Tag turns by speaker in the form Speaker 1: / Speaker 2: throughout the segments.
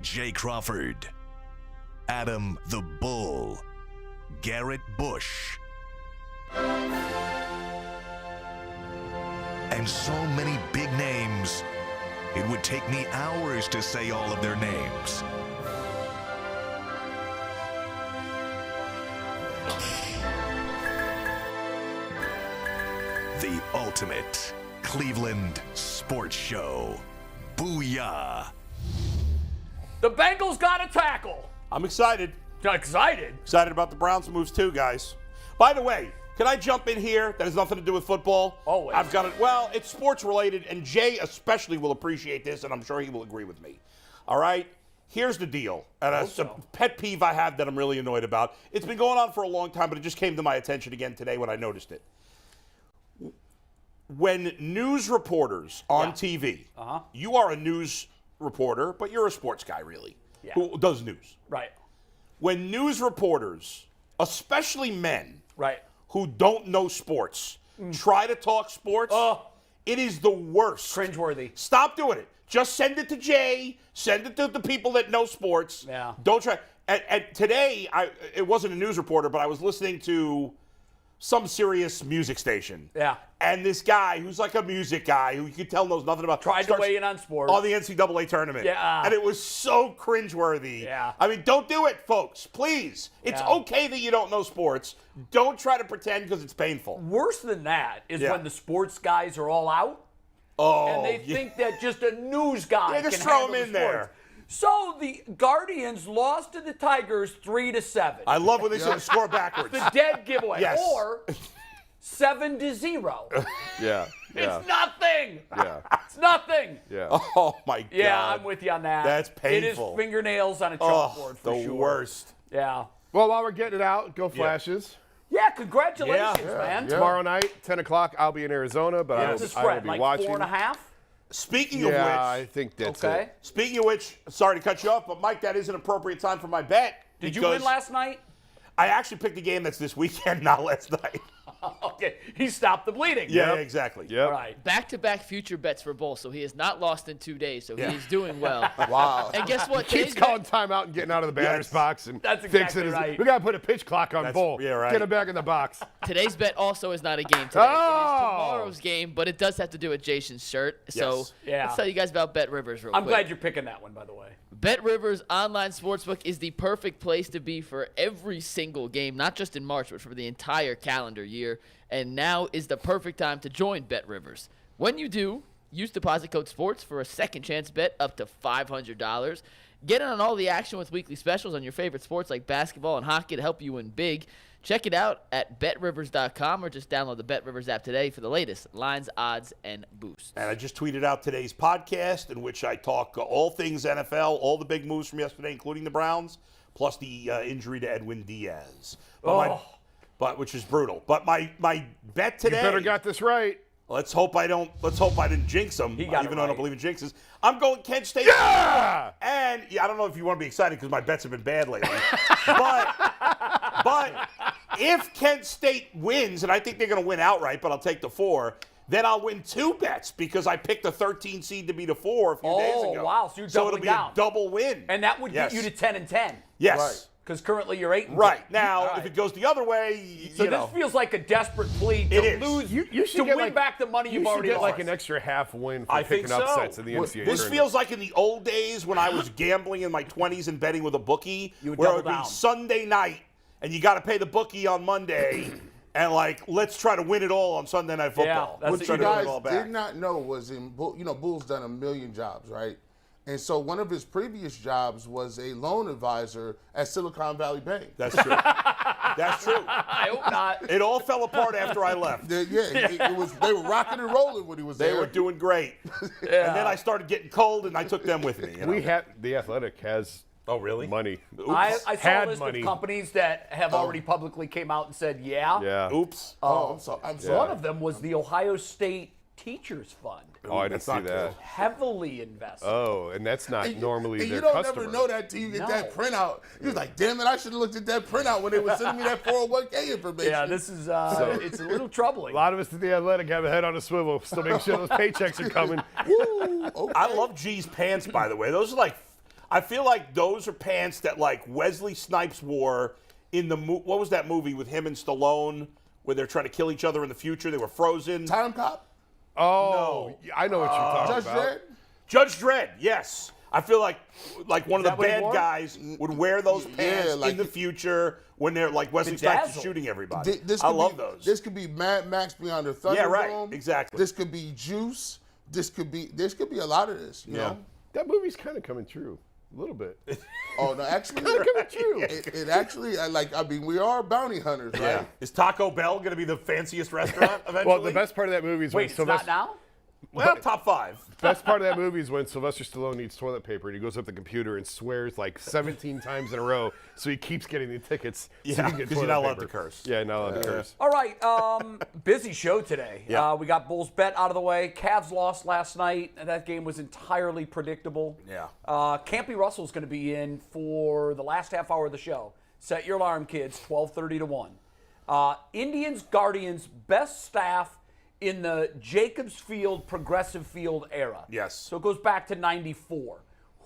Speaker 1: Jay Crawford, Adam the Bull, Garrett Bush, and so many big names, it would take me hours to say all of their names. The ultimate Cleveland sports show. Booyah!
Speaker 2: The Bengals got a tackle.
Speaker 3: I'm excited.
Speaker 2: Excited?
Speaker 3: Excited about the Browns' moves too, guys. By the way, can I jump in here? That has nothing to do with football.
Speaker 2: Always.
Speaker 3: I've got it. Well, it's sports related, and Jay especially will appreciate this, and I'm sure he will agree with me. All right? Here's the deal. And it's a pet peeve I have that I'm really annoyed about. It's been going on for a long time, but it just came to my attention again today when I noticed it. When news reporters on TV, you are a news reporter, but you're a sports guy, really, who does news.
Speaker 2: Right.
Speaker 3: When news reporters, especially men,
Speaker 2: Right.
Speaker 3: who don't know sports, try to talk sports, it is the worst.
Speaker 2: Cringeworthy.
Speaker 3: Stop doing it. Just send it to Jay. Send it to the people that know sports.
Speaker 2: Yeah.
Speaker 3: Don't try. And today, it wasn't a news reporter, but I was listening to some serious music station.
Speaker 2: Yeah.
Speaker 3: And this guy, who's like a music guy, who you could tell knows nothing about,
Speaker 2: Tried to weigh in on sports.
Speaker 3: on the NCAA tournament.
Speaker 2: Yeah.
Speaker 3: And it was so cringeworthy.
Speaker 2: Yeah.
Speaker 3: I mean, don't do it, folks. Please. It's okay that you don't know sports. Don't try to pretend because it's painful.
Speaker 2: Worse than that is when the sports guys are all out.
Speaker 3: Oh,
Speaker 2: And they think that just a news guy
Speaker 3: just
Speaker 2: can
Speaker 3: throw
Speaker 2: handle
Speaker 3: him in
Speaker 2: the sports.
Speaker 3: there.
Speaker 2: So the Guardians lost to the Tigers 3-7.
Speaker 3: I love when they say score backwards.
Speaker 2: The dead giveaway.
Speaker 3: Yes.
Speaker 2: Or 7-0.
Speaker 4: Yeah.
Speaker 2: It's nothing.
Speaker 4: Yeah.
Speaker 2: It's nothing.
Speaker 4: Yeah.
Speaker 3: Oh, my God.
Speaker 2: Yeah, I'm with you on that.
Speaker 3: That's painful.
Speaker 2: It is fingernails on a chalkboard for
Speaker 3: the
Speaker 2: sure.
Speaker 3: worst.
Speaker 2: Yeah.
Speaker 4: Well, while we're getting it out, go Flashes.
Speaker 2: Yeah, congratulations,
Speaker 3: Yeah.
Speaker 2: man.
Speaker 4: Tomorrow night, 10 o'clock, I'll be in Arizona, but
Speaker 2: What's the
Speaker 4: I will
Speaker 2: spread?
Speaker 4: be
Speaker 2: Like
Speaker 4: watching.
Speaker 2: 4.5?
Speaker 3: Speaking of which,
Speaker 4: I think that's
Speaker 2: Okay.
Speaker 4: it.
Speaker 3: Speaking of which, sorry to cut you off, but Mike, that is an appropriate time for my bet.
Speaker 2: Did you win
Speaker 3: because
Speaker 2: last night?
Speaker 3: I actually picked a game that's this weekend, not last night.
Speaker 2: Okay, he stopped the bleeding.
Speaker 3: Yeah, exactly.
Speaker 4: Yep.
Speaker 2: All right.
Speaker 5: Back-to-back future bets for both, so he has not lost in 2 days, so
Speaker 3: Yeah.
Speaker 5: he is doing well.
Speaker 4: Wow.
Speaker 5: And guess what?
Speaker 4: Keeps
Speaker 5: Today's
Speaker 4: calling timeout and getting out of the batter's
Speaker 3: Yes.
Speaker 4: box and
Speaker 2: That's
Speaker 4: fixing
Speaker 2: exactly
Speaker 4: his.
Speaker 2: right.
Speaker 4: We got to put a pitch clock on
Speaker 3: That's-
Speaker 4: Bull.
Speaker 3: yeah, right.
Speaker 4: Get him back in the box.
Speaker 5: Today's bet also is not a game today.
Speaker 4: Oh!
Speaker 5: It is tomorrow's game, but it does have to do with Jason's shirt. So
Speaker 3: Yes.
Speaker 2: Yeah.
Speaker 5: let's tell you guys about Bet Rivers real
Speaker 2: I'm
Speaker 5: quick.
Speaker 2: glad you're picking that one, by the way.
Speaker 5: Bet Rivers online sportsbook is the perfect place to be for every single game, not just in March, but for the entire calendar year. And now is the perfect time to join Bet Rivers. When you do, use deposit code SPORTS for a second chance bet up to $500. Get in on all the action with weekly specials on your favorite sports like basketball and hockey to help you win big. Check it out at betrivers.com or just download the Bet Rivers app today for the latest lines, odds, and boosts.
Speaker 3: And I just tweeted out today's podcast in which I talk all things NFL, all the big moves from yesterday, including the Browns, plus the injury to Edwin Diaz. But which is brutal. But my bet today.
Speaker 4: You better got this right.
Speaker 3: Let's hope I didn't jinx him,
Speaker 2: He got
Speaker 3: even
Speaker 2: it
Speaker 3: though I don't
Speaker 2: right.
Speaker 3: believe in jinxes. I'm going Kent State.
Speaker 4: Yeah!
Speaker 3: And I don't know if you want to be excited because my bets have been bad lately. but if Kent State wins, and I think they're going to win outright, but I'll take the 4, then I'll win 2 bets because I picked the 13 seed to be the 4 a few days ago.
Speaker 2: Oh, wow. So you're
Speaker 3: it'll
Speaker 2: doubling
Speaker 3: be
Speaker 2: down.
Speaker 3: a double win.
Speaker 2: And that would get you to 10-10.
Speaker 3: Yes.
Speaker 4: Right.
Speaker 2: Because currently you're 8-10.
Speaker 3: Right. Now,
Speaker 2: All right.
Speaker 3: if it goes the other way,
Speaker 2: So
Speaker 3: you
Speaker 2: this
Speaker 3: know.
Speaker 2: feels like a desperate plea to
Speaker 3: It is.
Speaker 2: lose,
Speaker 4: You should
Speaker 2: to
Speaker 4: get
Speaker 2: win back the money you've already
Speaker 4: get
Speaker 2: lost.
Speaker 4: like an extra half win for
Speaker 3: I think
Speaker 4: picking
Speaker 3: so.
Speaker 4: upsets in the NCAA
Speaker 3: This
Speaker 4: tournament.
Speaker 3: feels like in the old days when I was gambling in my 20s and betting with a bookie,
Speaker 2: You would
Speaker 3: where it
Speaker 2: double
Speaker 3: would
Speaker 2: down.
Speaker 3: be Sunday night and you got to pay the bookie on Monday, and let's try to win it all on Sunday Night Football.
Speaker 2: that's
Speaker 3: Let's
Speaker 2: what
Speaker 3: try
Speaker 6: What
Speaker 3: to
Speaker 6: you
Speaker 3: win
Speaker 6: guys
Speaker 3: it all back.
Speaker 6: did not know was Bull's done a million jobs, right? And so one of his previous jobs was a loan advisor at Silicon Valley Bank.
Speaker 3: That's true. That's true.
Speaker 2: I hope not.
Speaker 3: It all fell apart after I left.
Speaker 6: They were rocking and rolling when he was
Speaker 3: They
Speaker 6: there.
Speaker 3: were doing great. And then I started getting cold, and I took them with me.
Speaker 4: We have the Athletic has
Speaker 3: Oh, really?
Speaker 4: money.
Speaker 2: I saw
Speaker 4: Had
Speaker 2: a list
Speaker 4: money.
Speaker 2: of companies that have already publicly came out and said,
Speaker 4: Yeah.
Speaker 3: Oops.
Speaker 6: I'm sorry.
Speaker 2: One of them was the Ohio State Teachers Fund.
Speaker 4: Oh, I didn't
Speaker 3: That's
Speaker 4: see
Speaker 3: not
Speaker 4: that.
Speaker 2: Heavily invested.
Speaker 4: Oh, and that's not
Speaker 6: And
Speaker 4: normally
Speaker 6: and
Speaker 4: their
Speaker 6: you don't
Speaker 4: customer.
Speaker 6: ever know that till you get
Speaker 2: No.
Speaker 6: that printout. You're like, damn it, I should have looked at that printout when they were sending me that 401k information.
Speaker 2: Yeah, this is it's a little troubling.
Speaker 4: A lot of us at the Athletic have a head on a swivel, still making sure those paychecks are coming.
Speaker 6: Woo, okay.
Speaker 3: I love G's pants, by the way. Those are like, I feel like those are pants that like Wesley Snipes wore in the what was that movie with him and Stallone where they're trying to kill each other in the future? They were frozen.
Speaker 6: Time Cop?
Speaker 4: Oh, I know what you're talking
Speaker 6: Judge
Speaker 4: about.
Speaker 6: Dredd?
Speaker 3: Judge Dredd, yes. I feel like one of the
Speaker 2: that what he
Speaker 3: bad
Speaker 2: wore?
Speaker 3: guys would wear those pants
Speaker 6: like
Speaker 3: in the future when they're like Wesley Snipes is
Speaker 2: Bedazzled.
Speaker 3: shooting everybody.
Speaker 6: This
Speaker 3: I
Speaker 6: could
Speaker 3: love
Speaker 6: be,
Speaker 3: those.
Speaker 6: This could be Mad Max Beyond the Thunderdome.
Speaker 3: Yeah, right, exactly.
Speaker 6: This could be Juice. This could be a lot of this, you know?
Speaker 4: That movie's kind of coming true. A little bit.
Speaker 6: Oh, no, actually,
Speaker 4: Coming true.
Speaker 6: it actually, we are bounty hunters, right?
Speaker 3: Yeah. Is Taco Bell going to be the fanciest restaurant eventually?
Speaker 4: Well, the best part of that movie is when
Speaker 2: Wait, it's not
Speaker 4: Sylvester.
Speaker 2: now?
Speaker 3: Well, top 5.
Speaker 4: Best part of that movie is when Sylvester Stallone needs toilet paper and he goes up the computer and swears like 17 times in a row, so he keeps getting the tickets.
Speaker 3: Yeah,
Speaker 4: so he can get
Speaker 3: 'cause you're
Speaker 4: toilet
Speaker 3: not allowed
Speaker 4: paper.
Speaker 3: to curse.
Speaker 4: Yeah, not allowed to curse.
Speaker 2: All right, busy show today.
Speaker 3: Yeah.
Speaker 2: We got Bulls bet out of the way. Cavs lost last night, and that game was entirely predictable.
Speaker 3: Yeah.
Speaker 2: Campy Russell's going to be in for the last half hour of the show. Set your alarm, kids, 12:30 to 1. Indians, Guardians, best staff in the Jacobs Field, Progressive Field era.
Speaker 3: Yes.
Speaker 2: So it goes back to 94.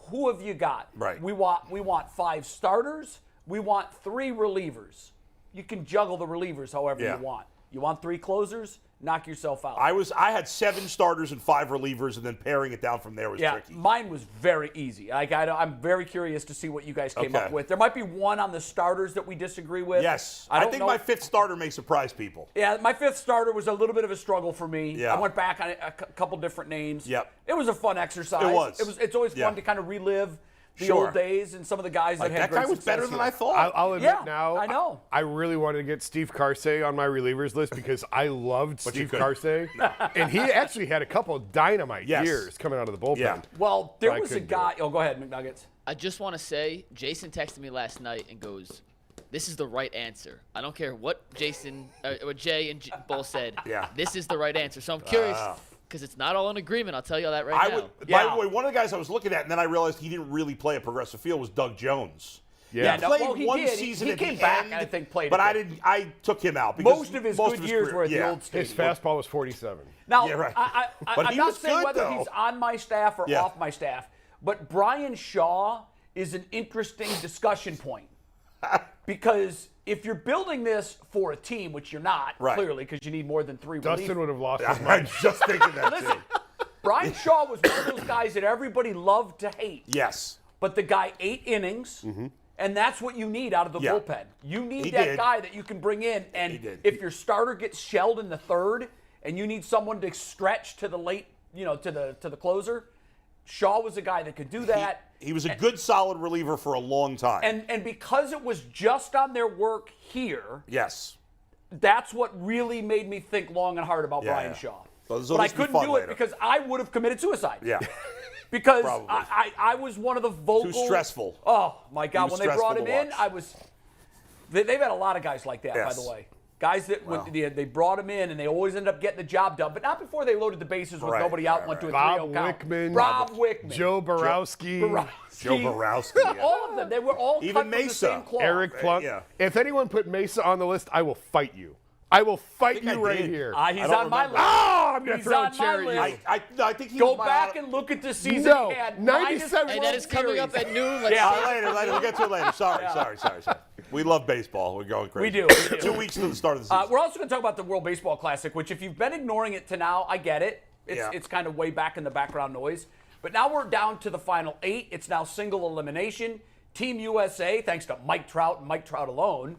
Speaker 2: Who have you got?
Speaker 3: Right.
Speaker 2: We want 5 starters. We want 3 relievers. You can juggle the relievers however
Speaker 3: Yeah.
Speaker 2: you want. You want 3 closers? Knock yourself out.
Speaker 3: I had 7 starters and 5 relievers, and then paring it down from there was tricky.
Speaker 2: Mine was very easy. I'm very curious to see what you guys came up
Speaker 3: Okay.
Speaker 2: with. There might be one on the starters that we disagree with.
Speaker 3: Yes.
Speaker 2: I
Speaker 3: I
Speaker 2: don't
Speaker 3: think
Speaker 2: know.
Speaker 3: my 5th starter may surprise people.
Speaker 2: Yeah, my 5th starter was a little bit of a struggle for me.
Speaker 3: Yeah.
Speaker 2: I went back on a couple different names.
Speaker 3: Yep.
Speaker 2: It was a fun exercise.
Speaker 3: It was.
Speaker 2: It's always
Speaker 3: Yeah.
Speaker 2: fun to kind of relive the
Speaker 3: Sure.
Speaker 2: old days and some of the guys
Speaker 3: Like,
Speaker 2: that had
Speaker 3: that guy
Speaker 2: great
Speaker 3: was better
Speaker 2: success
Speaker 3: than
Speaker 2: here.
Speaker 3: I thought.
Speaker 4: I'll admit
Speaker 2: Yeah,
Speaker 4: now,
Speaker 2: I know.
Speaker 4: I really wanted to get Steve Carsey on my relievers list because I loved
Speaker 3: But you
Speaker 4: Steve
Speaker 3: couldn't.
Speaker 4: Carsey. And he actually had a couple dynamite
Speaker 3: Yes.
Speaker 4: years coming out of the bullpen.
Speaker 3: Yeah.
Speaker 2: Well, there
Speaker 4: I
Speaker 2: was a
Speaker 4: couldn't do
Speaker 2: guy.
Speaker 4: it.
Speaker 2: Oh, go ahead, McNuggets.
Speaker 5: I just want to say, Jason texted me last night and goes, "This is the right answer. I don't care what what Jay and Bull said.
Speaker 3: Yeah.
Speaker 5: This is the right answer." So I'm curious because it's not all in agreement. I'll tell you all that right
Speaker 3: I
Speaker 5: now.
Speaker 3: would. By
Speaker 2: Yeah.
Speaker 3: the way, one of the guys I was looking at, and then I realized he didn't really play at Progressive Field was Doug Jones.
Speaker 2: Yeah,
Speaker 3: He
Speaker 2: no,
Speaker 3: played
Speaker 2: well, he
Speaker 3: one
Speaker 2: did.
Speaker 3: season
Speaker 2: He
Speaker 3: at
Speaker 2: came
Speaker 3: the
Speaker 2: back
Speaker 3: end,
Speaker 2: and I think played
Speaker 3: but
Speaker 2: a
Speaker 3: I
Speaker 2: bit.
Speaker 3: didn't. I took him out because
Speaker 2: Most of his good years
Speaker 3: career-
Speaker 2: were at the
Speaker 3: yeah.
Speaker 2: old stadium.
Speaker 4: His fastball was 47.
Speaker 2: Now,
Speaker 3: Yeah, right.
Speaker 2: I'm
Speaker 3: But he
Speaker 2: not
Speaker 3: was
Speaker 2: saying
Speaker 3: good,
Speaker 2: whether
Speaker 3: though.
Speaker 2: he's on my staff or
Speaker 3: Yeah.
Speaker 2: off my staff, but Brian Shaw is an interesting discussion point. Because if you're building this for a team, which you're not,
Speaker 3: Right.
Speaker 2: clearly, because you need more than 3
Speaker 4: Dustin
Speaker 2: relievers.
Speaker 4: would have lost his
Speaker 3: I'm
Speaker 4: mind.
Speaker 3: just thinking that
Speaker 2: Listen,
Speaker 3: too.
Speaker 2: Brian Shaw was one of those guys that everybody loved to hate.
Speaker 3: Yes.
Speaker 2: But the guy 8 innings, and that's what you need out of the
Speaker 3: Yeah.
Speaker 2: bullpen. You need
Speaker 3: He
Speaker 2: that
Speaker 3: did.
Speaker 2: guy that you can bring in.
Speaker 3: He
Speaker 2: And
Speaker 3: did.
Speaker 2: if your starter gets shelled in the 3rd, and you need someone to stretch to the late, to the closer, Shaw was a guy that could do that.
Speaker 3: He was a good, solid reliever for a long time.
Speaker 2: And because it was just on their work here,
Speaker 3: yes.
Speaker 2: that's what really made me think long and hard about
Speaker 3: Yeah,
Speaker 2: Brian
Speaker 3: yeah.
Speaker 2: Shaw.
Speaker 3: So this will
Speaker 2: But I
Speaker 3: just be
Speaker 2: couldn't
Speaker 3: fun
Speaker 2: do
Speaker 3: later.
Speaker 2: it because I would have committed suicide.
Speaker 3: Yeah.
Speaker 2: Because
Speaker 3: Probably.
Speaker 2: I was one of the vocal.
Speaker 3: Too stressful.
Speaker 2: Oh my God!
Speaker 3: was
Speaker 2: When they brought
Speaker 3: stressful
Speaker 2: him
Speaker 3: to
Speaker 2: in,
Speaker 3: watch.
Speaker 2: I was. They've had a lot of guys like that, by
Speaker 3: Yes.
Speaker 2: the way. Guys that they brought him in and they always end up getting the job done, but not before they loaded the bases with
Speaker 3: Right,
Speaker 2: nobody out
Speaker 3: right,
Speaker 2: and went to a
Speaker 4: Bob
Speaker 2: 3-0 count.
Speaker 4: Wickman.
Speaker 2: Rob Wickman.
Speaker 4: Joe Borowski.
Speaker 3: Joe Borowski. Yeah.
Speaker 2: All of them. They were all
Speaker 3: Even
Speaker 2: cut from the
Speaker 3: Mesa.
Speaker 2: same cloth.
Speaker 4: Eric Plunk.
Speaker 3: Yeah.
Speaker 4: If anyone put Mesa on the list, I will fight you. I will fight
Speaker 3: think
Speaker 4: you
Speaker 3: I
Speaker 4: right
Speaker 3: did.
Speaker 4: here.
Speaker 2: He's
Speaker 3: I don't
Speaker 2: on my
Speaker 3: remember.
Speaker 2: list.
Speaker 4: Oh, I'm gonna
Speaker 2: He's
Speaker 4: throw
Speaker 2: on
Speaker 4: a
Speaker 2: my
Speaker 4: cherry.
Speaker 2: list.
Speaker 3: I think he
Speaker 2: Go
Speaker 3: was
Speaker 2: back
Speaker 3: my,
Speaker 2: and look at the season
Speaker 4: No,
Speaker 2: he had.
Speaker 4: 97
Speaker 5: and
Speaker 2: World
Speaker 5: that is coming up
Speaker 2: Series.
Speaker 5: at noon. Like
Speaker 2: Yeah.
Speaker 3: Later. We'll get to it later. Sorry. We love baseball. We're going crazy.
Speaker 2: We do.
Speaker 3: 2 weeks to the start of the season.
Speaker 2: We're also going to talk about the World Baseball Classic, which if you've been ignoring it to now, I get it.
Speaker 3: Yeah.
Speaker 2: It's kind of way back in the background noise. But now we're down to the final 8. It's now single elimination. Team USA, thanks to Mike Trout and Mike Trout alone,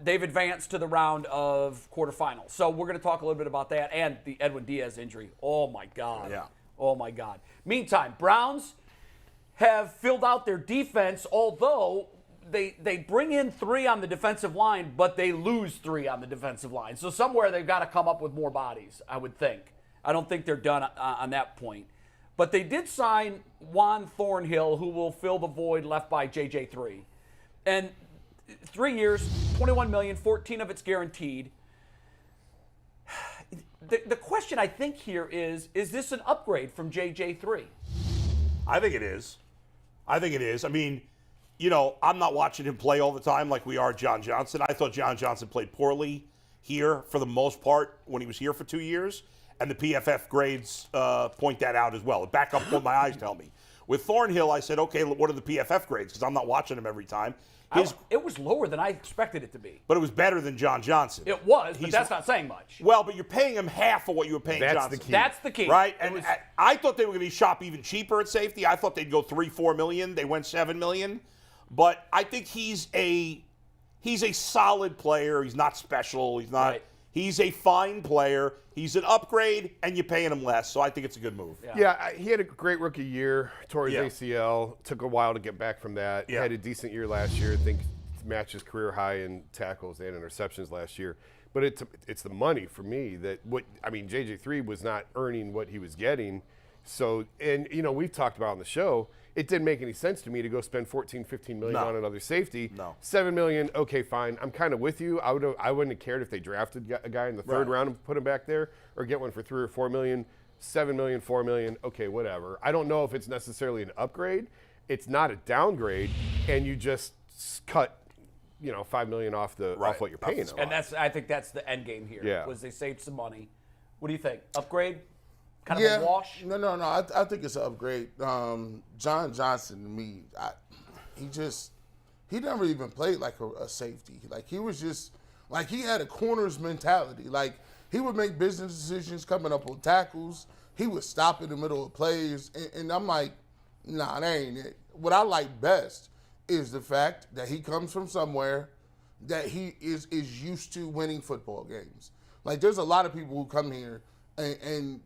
Speaker 2: they've advanced to the round of quarterfinals. So we're going to talk a little bit about that and the Edwin Diaz injury. Oh, my God.
Speaker 3: Yeah.
Speaker 2: Oh, my God. Meantime, Browns have filled out their defense, although they bring in 3 on the defensive line, but they lose 3 on the defensive line. So somewhere they've got to come up with more bodies, I would think. I don't think they're done on that point. But they did sign Juan Thornhill, who will fill the void left by JJ3. And 3 years, $21 million, 14 of it's guaranteed. The question I think here is this an upgrade from JJ3?
Speaker 3: I think it is. I mean, I'm not watching him play all the time like we are John Johnson. I thought John Johnson played poorly here for the most part when he was here for 2 years. And the PFF grades point that out as well. Back up what my eyes tell me. With Thornhill, I said, okay, what are the PFF grades? Because I'm not watching him every time.
Speaker 2: It was lower than I expected it to be.
Speaker 3: But it was better than John Johnson.
Speaker 2: It was, but that's not saying much.
Speaker 3: Well, but you're paying him half of what you were paying Johnson.
Speaker 2: That's the key.
Speaker 3: Right? And I thought they were going to shop even cheaper at safety. I thought they'd go $3-4 million. They went $7 million. But I think he's a solid player. He's not special. He's not. Right. He's a fine player. He's an upgrade, and you're paying him less. So I think it's a good move.
Speaker 4: Yeah, he had a great rookie year. Tore his ACL. Took a while to get back from that. Had a decent year last year. I think matched his career high in tackles and interceptions last year. But it's the money for me JJ3 was not earning what he was getting. So, and we've talked about on the show, it didn't make any sense to me to go spend $14-15 million on another safety.
Speaker 3: No.
Speaker 4: $7 million, okay, fine. I'm kind of with you. I wouldn't have cared if they drafted a guy in the third round and put him back there, or get one for $3 or $4 million. $7 million, $4 million, okay, whatever. I don't know if it's necessarily an upgrade. It's not a downgrade, and you just cut $5 million off what you're paying them.
Speaker 2: And I think that's the end game here.
Speaker 4: Yeah.
Speaker 2: Was they saved some money. What do you think? Upgrade? Kind of a wash?
Speaker 6: No. I think it's an upgrade. John Johnson, to me, he never even played like a safety. Like, he was just, like, he had a corners mentality. Like, he would make business decisions coming up on tackles. He would stop in the middle of plays. And I'm like, nah, that ain't it. What I like best is the fact that he comes from somewhere that he is used to winning football games. Like, there's a lot of people who come here and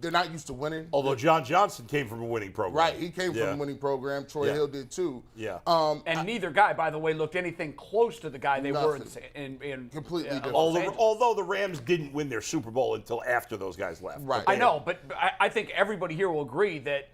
Speaker 6: they're not used to winning.
Speaker 3: Although John Johnson came from a winning program.
Speaker 6: Right, he came from a winning program. Troy Hill did too.
Speaker 3: Yeah.
Speaker 2: And neither guy, by the way, looked anything close to the guy they were in
Speaker 6: completely different.
Speaker 3: Although the Rams didn't win their Super Bowl until after those guys left.
Speaker 6: Right.
Speaker 2: I know, but I think everybody here will agree that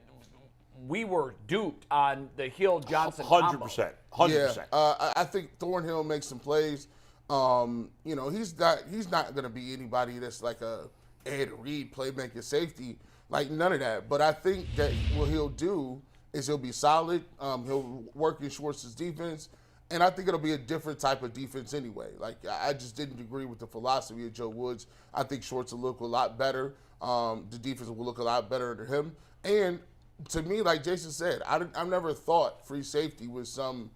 Speaker 2: we were duped on the Hill-Johnson
Speaker 3: 100%. 100%.
Speaker 6: Yeah, I think Thornhill makes some plays. He's not going to be anybody that's like a Ed Reed playmaker safety, like none of that. But I think that what he'll do is he'll be solid. He'll work in Schwartz's defense, and I think it'll be a different type of defense anyway. Like, I just didn't agree with the philosophy of Joe Woods. I think Schwartz will look a lot better. The defense will look a lot better under him. And to me, like Jason said, I've never thought free safety was some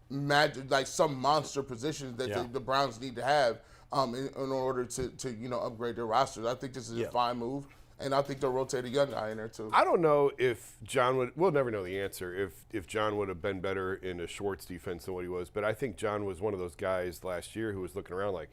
Speaker 6: magic, like some monster position that the Browns need to have in order to upgrade their rosters. I think this is a fine move, and I think they'll rotate a young guy in there too.
Speaker 4: I don't know if John would. We'll never know the answer if John would have been better in a Schwartz defense than what he was. But I think John was one of those guys last year who was looking around like,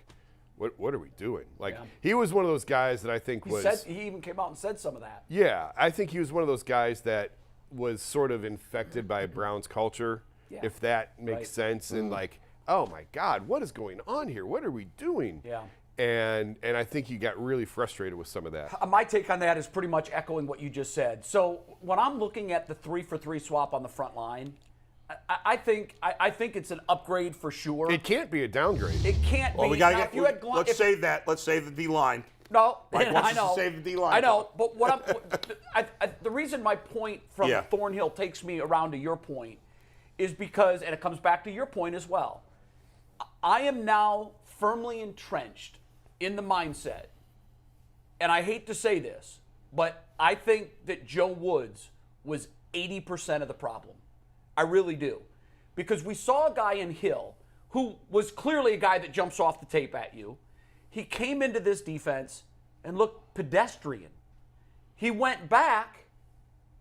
Speaker 4: what are we doing? Like, he was one of those guys that I think
Speaker 2: he even came out and said some of that.
Speaker 4: Yeah, I think he was one of those guys that was sort of infected by Browns culture, if that makes sense, and like, oh my God, what is going on here? What are we doing?
Speaker 2: Yeah.
Speaker 4: And I think he got really frustrated with some of that.
Speaker 2: My take on that is pretty much echoing what you just said. So when I'm looking at the 3-for-3 swap on the front line, I think it's an upgrade for sure.
Speaker 4: It can't be a downgrade.
Speaker 2: It can't be.
Speaker 3: We gotta let's save that. Let's save the D line.
Speaker 2: No,
Speaker 3: Mike wants
Speaker 2: I know.
Speaker 3: us to save the D line.
Speaker 2: I know, but the reason my point from Thornhill takes me around to your point is because, and it comes back to your point as well, I am now firmly entrenched in the mindset, and I hate to say this, but I think that Joe Woods was 80% of the problem. I really do. Because we saw a guy in Hill who was clearly a guy that jumps off the tape at you. He came into this defense and looked pedestrian. He went back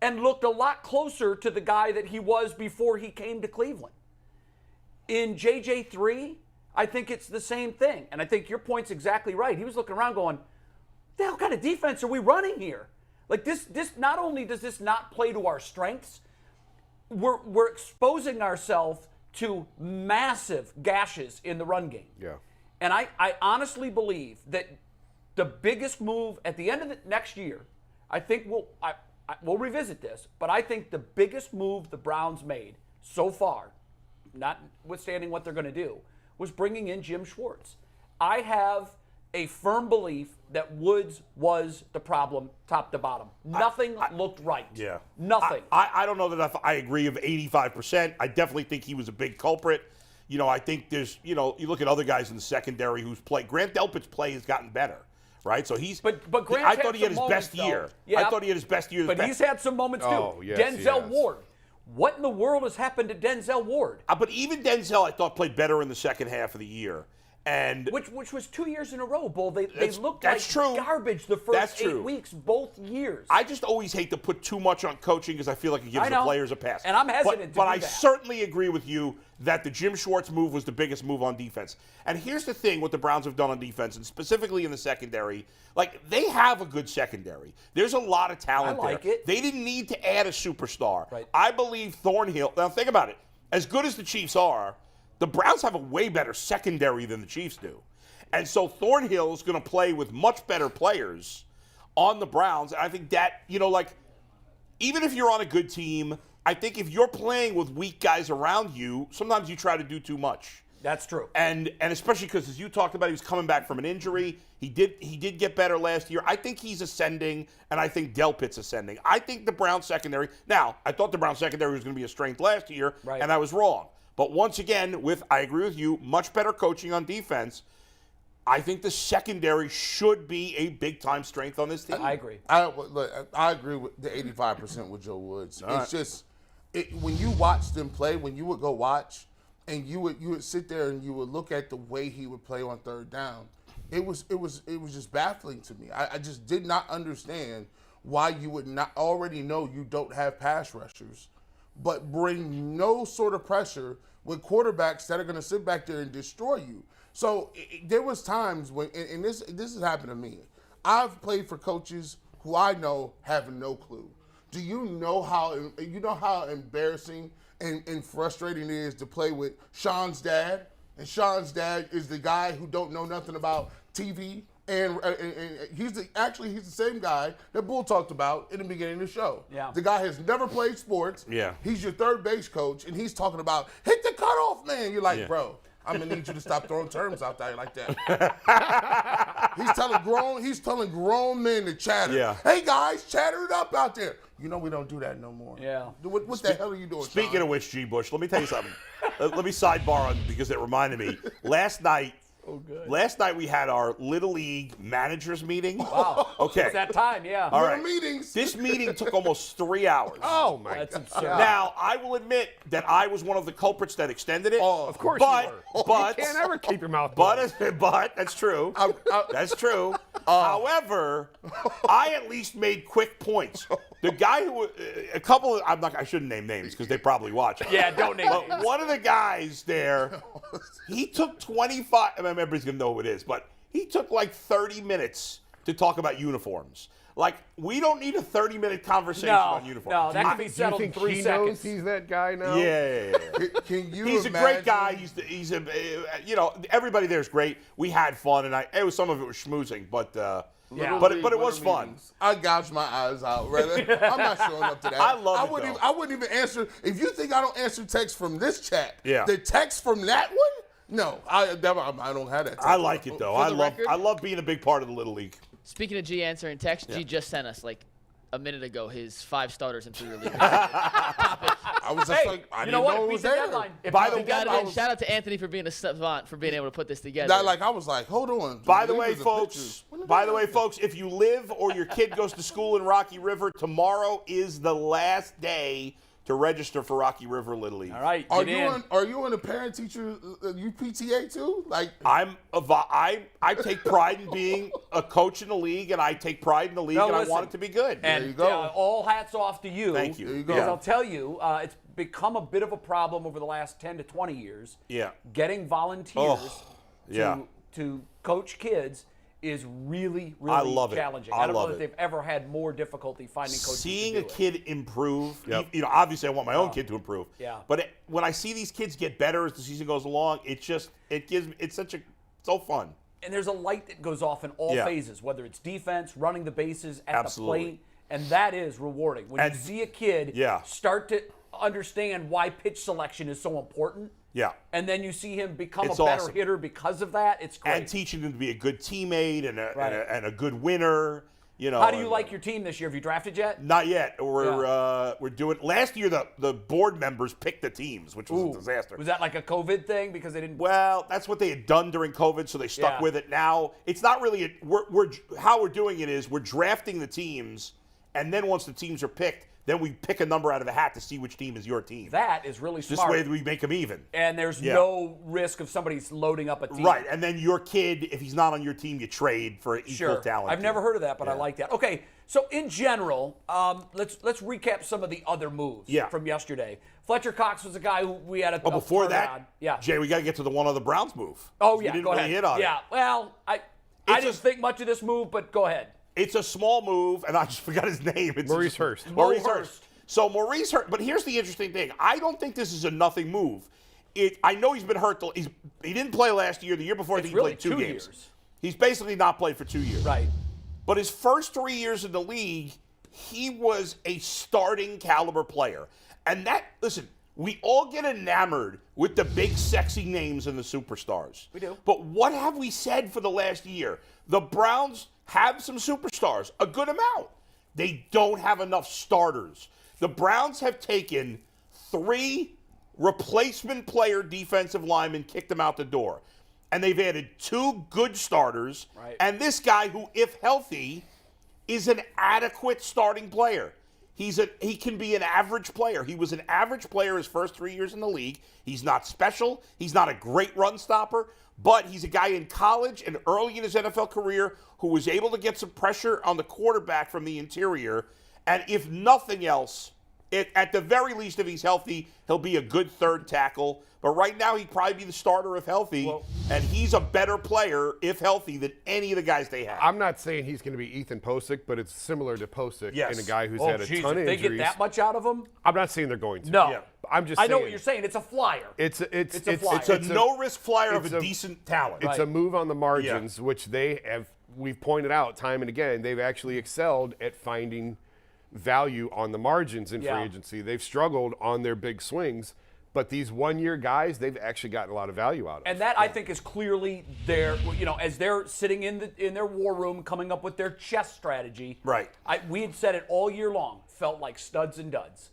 Speaker 2: and looked a lot closer to the guy that he was before he came to Cleveland. In JJ3, I think it's the same thing. And I think your point's exactly right. He was looking around going, the hell kind of defense are we running here? Like, this not only does this not play to our strengths, we're exposing ourselves to massive gashes in the run game.
Speaker 4: Yeah.
Speaker 2: And I honestly believe that the biggest move at the end of the next year, I think we'll revisit this, but I think the biggest move the Browns made so far, notwithstanding what they're going to do, was bringing in Jim Schwartz. I have a firm belief that Woods was the problem top to bottom. Nothing looked right.
Speaker 3: Yeah.
Speaker 2: Nothing.
Speaker 3: I don't know that I agree of 85%. I definitely think he was a big culprit. I think there's, you look at other guys in the secondary who's played. Grant Delpit's play has gotten better, right? So he's.
Speaker 2: But Grant
Speaker 3: I thought he had
Speaker 2: some
Speaker 3: his best
Speaker 2: moments,
Speaker 3: year.
Speaker 2: though. Yeah.
Speaker 3: I thought he had his best year.
Speaker 2: But he's had some moments too.
Speaker 4: Oh, yes, he
Speaker 2: Denzel
Speaker 4: has.
Speaker 2: Ward. What in the world has happened to Denzel Ward?
Speaker 3: But even Denzel, I thought, played better in the second half of the year. And
Speaker 2: Which was 2 years in a row, Bull. They looked
Speaker 3: that's
Speaker 2: like
Speaker 3: true.
Speaker 2: garbage the first
Speaker 3: That's
Speaker 2: 8
Speaker 3: true.
Speaker 2: weeks, both years.
Speaker 3: I just always hate to put too much on coaching because I feel like it gives
Speaker 2: I
Speaker 3: the
Speaker 2: know.
Speaker 3: players a pass.
Speaker 2: And I'm hesitant to
Speaker 3: But
Speaker 2: do
Speaker 3: I
Speaker 2: that.
Speaker 3: certainly agree with you that the Jim Schwartz move was the biggest move on defense. And here's the thing what the Browns have done on defense, and specifically in the secondary. Like, they have a good secondary. There's a lot of talent
Speaker 2: I like
Speaker 3: there.
Speaker 2: it.
Speaker 3: They didn't need to add a superstar.
Speaker 2: Right.
Speaker 3: I believe Thornhill. Now, think about it. As good as the Chiefs are, the Browns have a way better secondary than the Chiefs do. And so Thornhill is going to play with much better players on the Browns. And I think that, even if you're on a good team, I think if you're playing with weak guys around you, sometimes you try to do too much.
Speaker 2: That's true.
Speaker 3: And especially because, as you talked about, he was coming back from an injury. He did get better last year. I think he's ascending, and I think Delpit's ascending. I think the Browns secondary. Now, I thought the Browns secondary was going to be a strength last year,
Speaker 2: right.
Speaker 3: and I was wrong. But once again, I agree with you, much better coaching on defense. I think the secondary should be a big-time strength on this team.
Speaker 2: I agree.
Speaker 6: I agree with the 85% with Joe Woods. It's just when you watch them play, when you would go watch, and you would sit there and you would look at the way he would play on third down. It was just baffling to me. I just did not understand why you would not already know you don't have pass rushers, but bring no sort of pressure with quarterbacks that are going to sit back there and destroy you. So there was times when, and this has happened to me. I've played for coaches who I know have no clue. Do you know how embarrassing and frustrating it is to play with Sean's dad? And Sean's dad is the guy who don't know nothing about TV, and he's the same guy that Bull talked about in the beginning of the show.
Speaker 2: Yeah.
Speaker 6: The guy has never played sports.
Speaker 3: Yeah.
Speaker 6: He's your third base coach, and he's talking about hit the cutoff man. You're like,
Speaker 3: Yeah.
Speaker 6: bro, I'm gonna need you to stop throwing terms out there like that. He's telling grown men to chatter.
Speaker 3: Yeah.
Speaker 6: Hey guys, chatter it up out there. You know we don't do that no more.
Speaker 2: Yeah.
Speaker 6: What the hell are you doing?
Speaker 3: Speaking
Speaker 6: Sean?
Speaker 3: of which, G. Bush, let me tell you something. Let me sidebar on because it reminded me. Last night we had our Little League managers meeting.
Speaker 2: Wow.
Speaker 3: Okay.
Speaker 2: It's that time, yeah.
Speaker 3: All right.
Speaker 6: meetings.
Speaker 3: This meeting took almost 3 hours.
Speaker 4: Oh my
Speaker 2: That's
Speaker 4: God.
Speaker 2: absurd.
Speaker 3: Now, I will admit that I was one of the culprits that extended it.
Speaker 6: Oh,
Speaker 4: Of course
Speaker 3: But-
Speaker 4: you were.
Speaker 3: but-
Speaker 4: you can't ever keep your mouth closed.
Speaker 3: But that's true. That's true. However, I at least made quick points. The guy who, I shouldn't name names because they probably watch.
Speaker 2: Yeah, don't name
Speaker 3: But
Speaker 2: names.
Speaker 3: one of the guys there, he took 25. I mean, everybody's gonna know who it is, but he took like 30 minutes to talk about uniforms. Like, we don't need a 30-minute conversation on uniforms.
Speaker 2: No, that can be
Speaker 4: Do you
Speaker 2: settled in
Speaker 4: think
Speaker 2: 3
Speaker 4: he
Speaker 2: seconds.
Speaker 4: knows he's that guy now?
Speaker 3: Yeah.
Speaker 6: Can you
Speaker 3: He's a
Speaker 6: imagine?
Speaker 3: great guy. He's everybody there is great. We had fun, and some of it was schmoozing, but
Speaker 2: Yeah.
Speaker 3: but it was fun.
Speaker 6: Meetings. I gouged my eyes out, brother. I'm not showing up to that.
Speaker 3: I love it,
Speaker 6: wouldn't
Speaker 3: though.
Speaker 6: I wouldn't even answer. If you think I don't answer text from this chat,
Speaker 3: Yeah.
Speaker 6: the text from that one, no, I don't have that.
Speaker 3: I like it though.
Speaker 5: For the record-
Speaker 3: I love being a big part of the Little League.
Speaker 5: Speaking of G answering text, G just sent us like a minute ago his 5 starters and 3 relievers.
Speaker 6: I was just
Speaker 2: Hey,
Speaker 6: like, I
Speaker 2: you
Speaker 6: didn't
Speaker 2: know what?
Speaker 6: know it
Speaker 2: Beat
Speaker 6: was
Speaker 2: the
Speaker 6: there.
Speaker 2: deadline. If
Speaker 3: By
Speaker 2: you
Speaker 3: the
Speaker 2: think
Speaker 5: Got
Speaker 2: that-
Speaker 5: it in. Shout out to Anthony for being a savant for being able to put this together.
Speaker 6: That, like, I was like, hold on.
Speaker 3: By the way,
Speaker 6: Leave us a
Speaker 3: folks.
Speaker 6: picture. When did
Speaker 3: By
Speaker 6: that
Speaker 3: the way,
Speaker 6: happen?
Speaker 3: folks, if you live or your kid goes to school in Rocky River, tomorrow is the last day to register for Rocky River Little League.
Speaker 2: All right,
Speaker 6: Are
Speaker 2: get
Speaker 6: you
Speaker 2: in.
Speaker 6: in a parent teacher UPTA too? Like,
Speaker 3: I take pride in being a coach in the league, and I take pride in the league,
Speaker 2: No,
Speaker 3: and
Speaker 2: listen.
Speaker 3: I want it to be good.
Speaker 2: And
Speaker 6: you go.
Speaker 2: all hats off to you.
Speaker 3: Thank you.
Speaker 6: There you go.
Speaker 2: Because I'll tell you, it's become a bit of a problem over the last 10 to 20 years.
Speaker 3: Yeah.
Speaker 2: Getting volunteers
Speaker 3: yeah.
Speaker 2: to coach kids is really, really
Speaker 3: I love it.
Speaker 2: challenging.
Speaker 3: I
Speaker 2: don't know
Speaker 3: love
Speaker 2: that
Speaker 3: it.
Speaker 2: they've ever had more difficulty finding coaches
Speaker 3: Seeing
Speaker 2: to
Speaker 3: a
Speaker 2: do it.
Speaker 3: kid improve,
Speaker 4: Yep.
Speaker 3: obviously I want my own kid to improve.
Speaker 2: Yeah.
Speaker 3: But when I see these kids get better as the season goes along, it's so fun.
Speaker 2: And there's a light that goes off in all
Speaker 3: Yeah.
Speaker 2: phases, whether it's defense, running the bases, at
Speaker 3: Absolutely.
Speaker 2: the plate, and that is rewarding. When
Speaker 3: And-
Speaker 2: you see a kid
Speaker 3: Yeah.
Speaker 2: start to understand why pitch selection is so important,
Speaker 3: Yeah.
Speaker 2: and then you see him become
Speaker 3: It's
Speaker 2: a better
Speaker 3: awesome.
Speaker 2: hitter because of that, it's great.
Speaker 3: And teaching them to be a good teammate and
Speaker 2: Right.
Speaker 3: a good winner. You know.
Speaker 2: How do you like your team this year? Have you drafted yet?
Speaker 3: Not yet. We're doing. Last year, the board members picked the teams, which was a disaster.
Speaker 2: Was that like a COVID thing because they didn't?
Speaker 3: Well, that's what they had done during COVID, so they stuck with it. Now it's not really. How we're doing it is we're drafting the teams, and then once the teams are picked, then we pick a number out of a hat to see which team is your team.
Speaker 2: That is really smart.
Speaker 3: This way we make them even.
Speaker 2: And there's no risk of somebody's loading up a team.
Speaker 3: Right, and then your kid, if he's not on your team, you trade for an equal talent.
Speaker 2: I've never heard of that, but I like that. Okay, so in general, let's recap some of the other moves from yesterday. Fletcher Cox was a guy who we had a
Speaker 3: before that,
Speaker 2: on.
Speaker 3: Jay, we got to get to the one other Browns move.
Speaker 2: Oh, yeah,
Speaker 3: didn't
Speaker 2: go
Speaker 3: really
Speaker 2: ahead.
Speaker 3: hit on it.
Speaker 2: Yeah, well, I didn't think much of this move, but go ahead.
Speaker 3: It's a small move, and I just forgot his name. It's
Speaker 4: Maurice Hurst.
Speaker 3: Maurice Hurst. So Maurice Hurst, but here's the interesting thing. I don't think this is a nothing move. I know he's been hurt. He didn't play last year. The year before, I think he played 2 games.
Speaker 2: Years.
Speaker 3: He's basically not played for 2 years.
Speaker 2: Right.
Speaker 3: But his first 3 years in the league, he was a starting caliber player. And listen, we all get enamored with the big, sexy names and the superstars.
Speaker 2: We do.
Speaker 3: But what have we said for the last year? The Browns have some superstars, a good amount. They don't have enough starters. The Browns have taken 3 replacement player defensive linemen, kicked them out the door. And they've added 2 good starters.
Speaker 2: Right.
Speaker 3: And this guy who, if healthy, is an adequate starting player. He can be an average player. He was an average player his first 3 years in the league. He's not special. He's not a great run stopper. But he's a guy in college and early in his NFL career who was able to get some pressure on the quarterback from the interior. And if nothing else, at the very least, if he's healthy, he'll be a good third tackle. But right now, he'd probably be the starter if healthy. And he's a better player, if healthy, than any of the guys they have.
Speaker 4: I'm not saying he's going to be Ethan Posick, but it's similar to Posick and a guy who's had a ton of injuries.
Speaker 2: They get that much out of him?
Speaker 4: I'm not saying they're going to.
Speaker 2: No. Yeah.
Speaker 4: I'm just
Speaker 2: I
Speaker 4: saying.
Speaker 2: know what you're saying. It's a flyer.
Speaker 4: It's a
Speaker 2: flyer.
Speaker 3: It's a no-risk flyer of a decent talent.
Speaker 4: It's a move on the margins, which we've pointed out time and again, they've actually excelled at finding value on the margins in free agency. They've struggled on their big swings, but these one-year guys, they've actually gotten a lot of value out of.
Speaker 2: And that, I think, is clearly their, as they're sitting in their war room coming up with their chess strategy.
Speaker 3: Right.
Speaker 2: We had said it all year long, felt like studs and duds,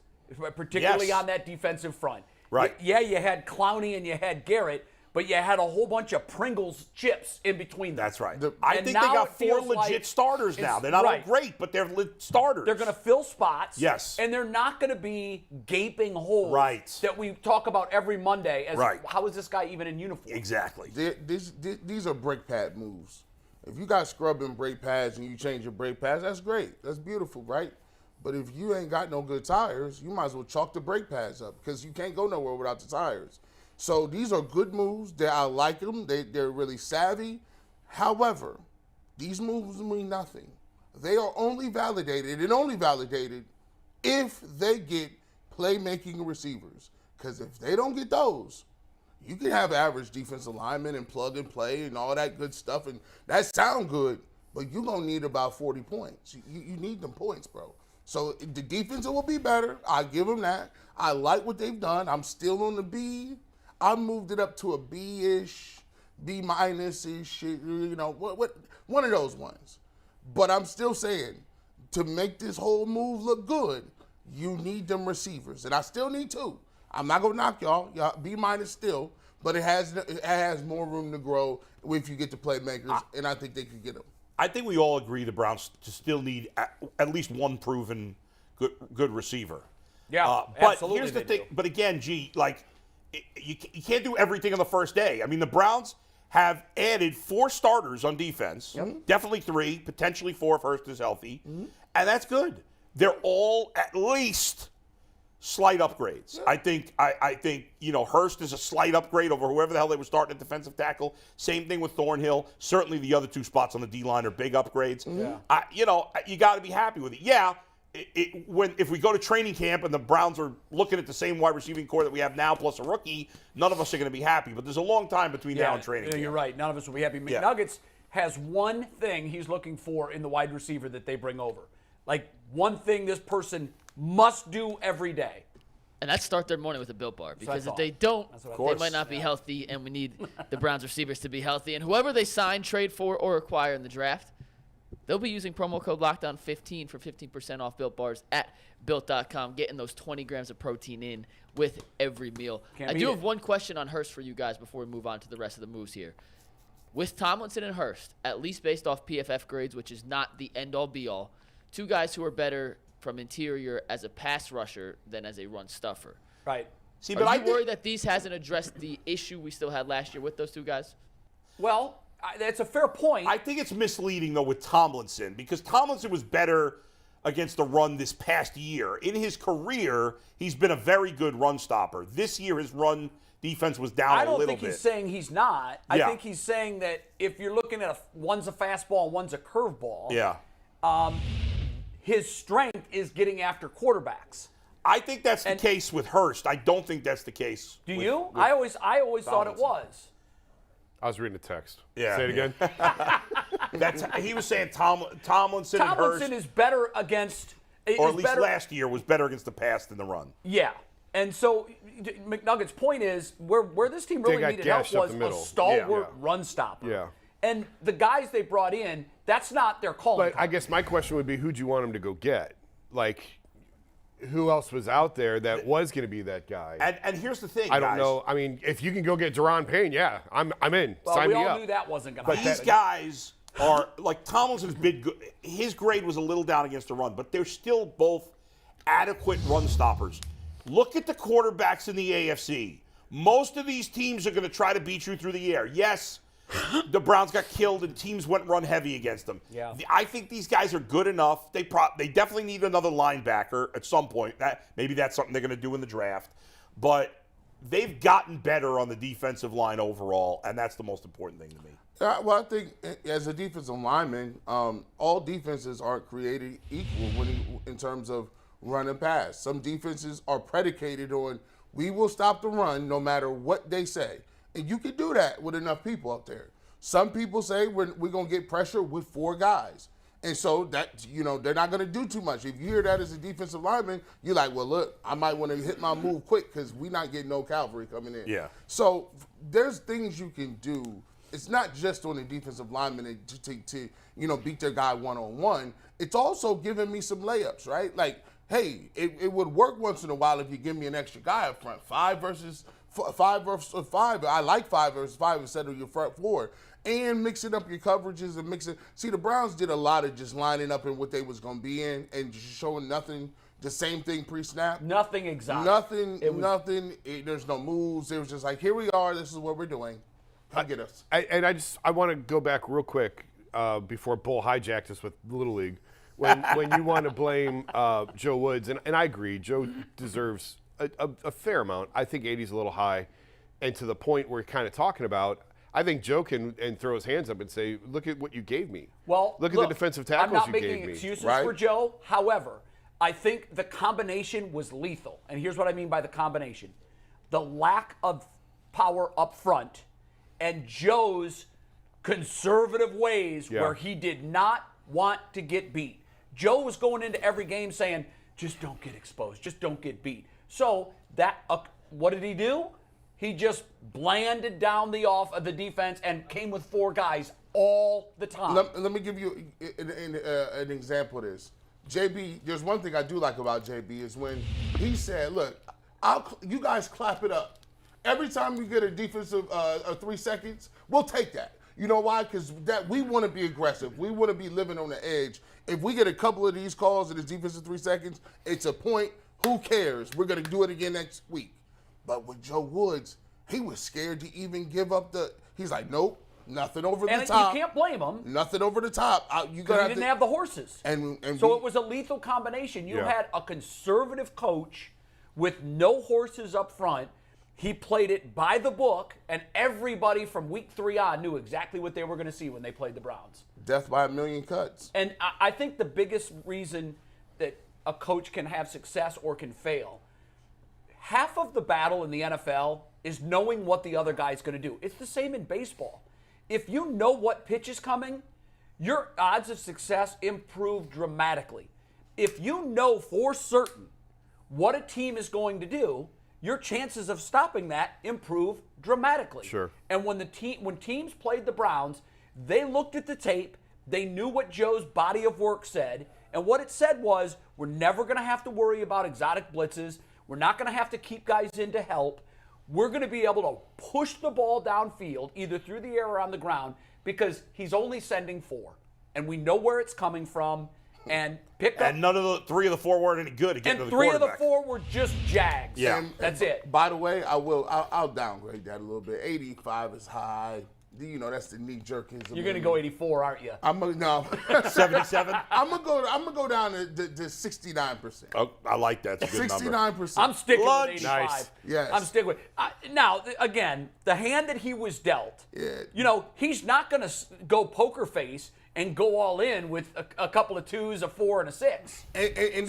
Speaker 2: particularly on that defensive front.
Speaker 3: Right.
Speaker 2: Yeah, you had Clowney and you had Garrett, but you had a whole bunch of Pringles chips in between them.
Speaker 3: That's right. I think they got 4 legit starters now. They're not all great, but they're starters.
Speaker 2: They're going to fill spots.
Speaker 3: Yes.
Speaker 2: And they're not going to be gaping holes that we talk about every Monday as how is this guy even in uniform?
Speaker 3: Exactly.
Speaker 6: These are brake pad moves. If you got scrubbing brake pads and you change your brake pads, that's great. That's beautiful, right? But if you ain't got no good tires, you might as well chalk the brake pads up because you can't go nowhere without the tires. So these are good moves. I like them. They're really savvy. However, these moves mean nothing. They are only validated if they get playmaking receivers. Because if they don't get those, you can have average defensive linemen and plug and play and all that good stuff, and that sound good, but you're going to need about 40 points. You need them points, bro. So the defense will be better. I give them that. I like what they've done. I'm still on the B. I moved it up to a B-ish, B-minus-ish, what one of those ones. But I'm still saying, to make this whole move look good, you need them receivers. And I still need 2. I'm not going to knock y'all B-minus still, but it has more room to grow if you get the playmakers, and I think they could get them.
Speaker 3: I think we all agree the Browns still need at least one proven good receiver.
Speaker 2: Yeah,
Speaker 3: but
Speaker 2: absolutely.
Speaker 3: Here's the thing. But again, you can't do everything on the first day. I mean, the Browns have added 4 starters on defense. Definitely 3, potentially 4 if Hurst is healthy. And that's good. They're all at least slight upgrades. I think Hurst is a slight upgrade over whoever the hell they were starting at defensive tackle. Same thing with Thornhill. Certainly the other 2 spots on the D-line are big upgrades. You got to be happy with it. Yeah. If we go to training camp and the Browns are looking at the same wide receiving core that we have now plus a rookie, none of us are going to be happy. But there's a long time between now and training camp.
Speaker 2: You're right. None of us will be happy. McNuggets has one thing he's looking for in the wide receiver that they bring over. Like one thing this person must do every day.
Speaker 5: And that's start their morning with a Built Bar. Because if they don't, they might not be healthy, and we need the Browns receivers to be healthy. And whoever they sign, trade for, or acquire in the draft, they'll be using promo code LOCKDOWN15 for 15% off Built Bars at Built.com, getting those 20 grams of protein in with every meal. I do have one question on Hurst for you guys before we move on to the rest of the moves here. With Tomlinson and Hurst, at least based off PFF grades, which is not the end-all be-all, two guys who are better from interior as a pass rusher than as a run stuffer.
Speaker 2: Right.
Speaker 5: See, but are you worried that these hasn't addressed the issue we still had last year with those two guys?
Speaker 2: Well, that's a fair point.
Speaker 3: I think it's misleading, though, with Tomlinson, because Tomlinson was better against the run this past year. In his career, he's been a very good run stopper. This year, his run defense was down a little bit.
Speaker 2: I don't think he's saying he's not. I think he's saying that if you're looking at one's a fastball and one's a curveball, his strength is getting after quarterbacks.
Speaker 3: I think that's the case with Hurst. I don't think that's the case.
Speaker 2: Do you? I always thought it was.
Speaker 4: I was reading the text.
Speaker 3: Yeah.
Speaker 4: Say it again.
Speaker 3: He was saying Tomlinson and Hurst.
Speaker 2: Tomlinson is better against.
Speaker 3: Or at least last year was better against the pass than the run.
Speaker 2: Yeah. And so McNugget's point is where this team really needed help was a stalwart run stopper.
Speaker 4: Yeah.
Speaker 2: And the guys they brought in, that's not their calling.
Speaker 4: But I guess my question would be, who'd you want him to go get? Like, who else was out there that was going to be that guy?
Speaker 3: And here's the thing,
Speaker 4: I don't know. I mean, if you can go get Deron Payne, yeah, I'm in.
Speaker 2: Well,
Speaker 4: Sign me up.
Speaker 2: we all knew that wasn't going to happen.
Speaker 3: These guys are, like, Tomlinson's been good. His grade was a little down against the run, but they're still both adequate run stoppers. Look at the quarterbacks in the AFC. Most of these teams are going to try to beat you through the air. Yes, the Browns got killed and teams went run heavy against them.
Speaker 2: Yeah.
Speaker 3: I think these guys are good enough. They definitely need another linebacker at some point. Maybe that's something they're going to do in the draft. But they've gotten better on the defensive line overall, and that's the most important thing to me.
Speaker 6: Well, I think as a defensive lineman, all defenses aren't created equal in terms of run and pass. Some defenses are predicated on we will stop the run no matter what they say. And you can do that with enough people up there. Some people say we're going to get pressure with 4 guys. And so that, they're not going to do too much. If you hear that as a defensive lineman, you're like, well, look, I might want to hit my move quick because we're not getting no cavalry coming in.
Speaker 3: Yeah.
Speaker 6: So there's things you can do. It's not just on the defensive lineman to beat their guy one-on-one. It's also giving me some layups, right? Like, hey, it would work once in a while if you give me an extra guy up front. 5 versus 5. I like 5 versus 5 instead of your front 4. And mixing up your coverages and mixing. See, the Browns did a lot of just lining up in what they was going to be in and just showing nothing. The same thing pre-snap.
Speaker 2: Nothing exotic.
Speaker 6: Nothing. There's no moves. It was just like, here we are. This is what we're doing. Come get us.
Speaker 4: I want to go back real quick before Bull hijacked us with Little League. When you want to blame Joe Woods, and I agree, Joe deserves a fair amount. I think 80's a little high. And to the point we're kind of talking about, I think Joe can throw his hands up and say, look at what you gave me.
Speaker 2: Well,
Speaker 4: look at the defensive tackles you gave me.
Speaker 2: I'm not making excuses
Speaker 6: right?
Speaker 2: for Joe. However, I think the combination was lethal. And here's what I mean by the combination. The lack of power up front and Joe's conservative ways where he did not want to get beat. Joe was going into every game saying, just don't get exposed, just don't get beat. So that what did he do? He just blanded down the defense and came with 4 guys all the time.
Speaker 6: Let me give you an example of this. JB, there's one thing I do like about JB is when he said, look, you guys clap it up. Every time we get a defensive 3 seconds, we'll take that. You know why? Because we want to be aggressive. We want to be living on the edge. If we get a couple of these calls in this defensive 3 seconds, it's a point. Who cares? We're going to do it again next week. But with Joe Woods, he was scared to even give up he's like, nope, nothing over the top.
Speaker 2: And you can't blame him.
Speaker 6: Nothing over the top.
Speaker 2: He didn't have the horses. So it was a lethal combination. You had a conservative coach with no horses up front. He played it by the book, and everybody from week 3 on knew exactly what they were going to see when they played the Browns.
Speaker 6: Death by a million cuts.
Speaker 2: And I think the biggest reason that a coach can have success or can fail, half of the battle in the NFL is knowing what the other guy's going to do. It's the same in baseball. If you know what pitch is coming, your odds of success improve dramatically. If you know for certain what a team is going to do, your chances of stopping that improve dramatically.
Speaker 4: Sure.
Speaker 2: And when teams played the Browns, they looked at the tape They knew what Joe's body of work said, and what it said was, we're never going to have to worry about exotic blitzes. We're not going to have to keep guys in to help. We're going to be able to push the ball downfield, either through the air or on the ground, because he's only sending 4. And we know where it's coming from. And pick up.
Speaker 3: And none of the 3 of the 4 weren't any good against the
Speaker 2: quarterback. And 3 of the 4 were just Jags.
Speaker 3: Yeah.
Speaker 2: That's it.
Speaker 6: By the way, I'll downgrade that a little bit. 85 is high. You know, that's the knee-jerkism.
Speaker 2: You're going to go 84, aren't you?
Speaker 6: No.
Speaker 3: 77?
Speaker 6: I'm gonna go down to 69%.
Speaker 3: Oh, I like that. It's a good number.
Speaker 6: 69%.
Speaker 2: I'm sticking
Speaker 3: Lunch.
Speaker 2: with 85.
Speaker 4: Nice.
Speaker 6: Yes.
Speaker 2: I'm sticking with now, again, the hand that he was dealt, he's not going to go poker face and go all in with a couple of 2s, a 4, and a 6.
Speaker 6: And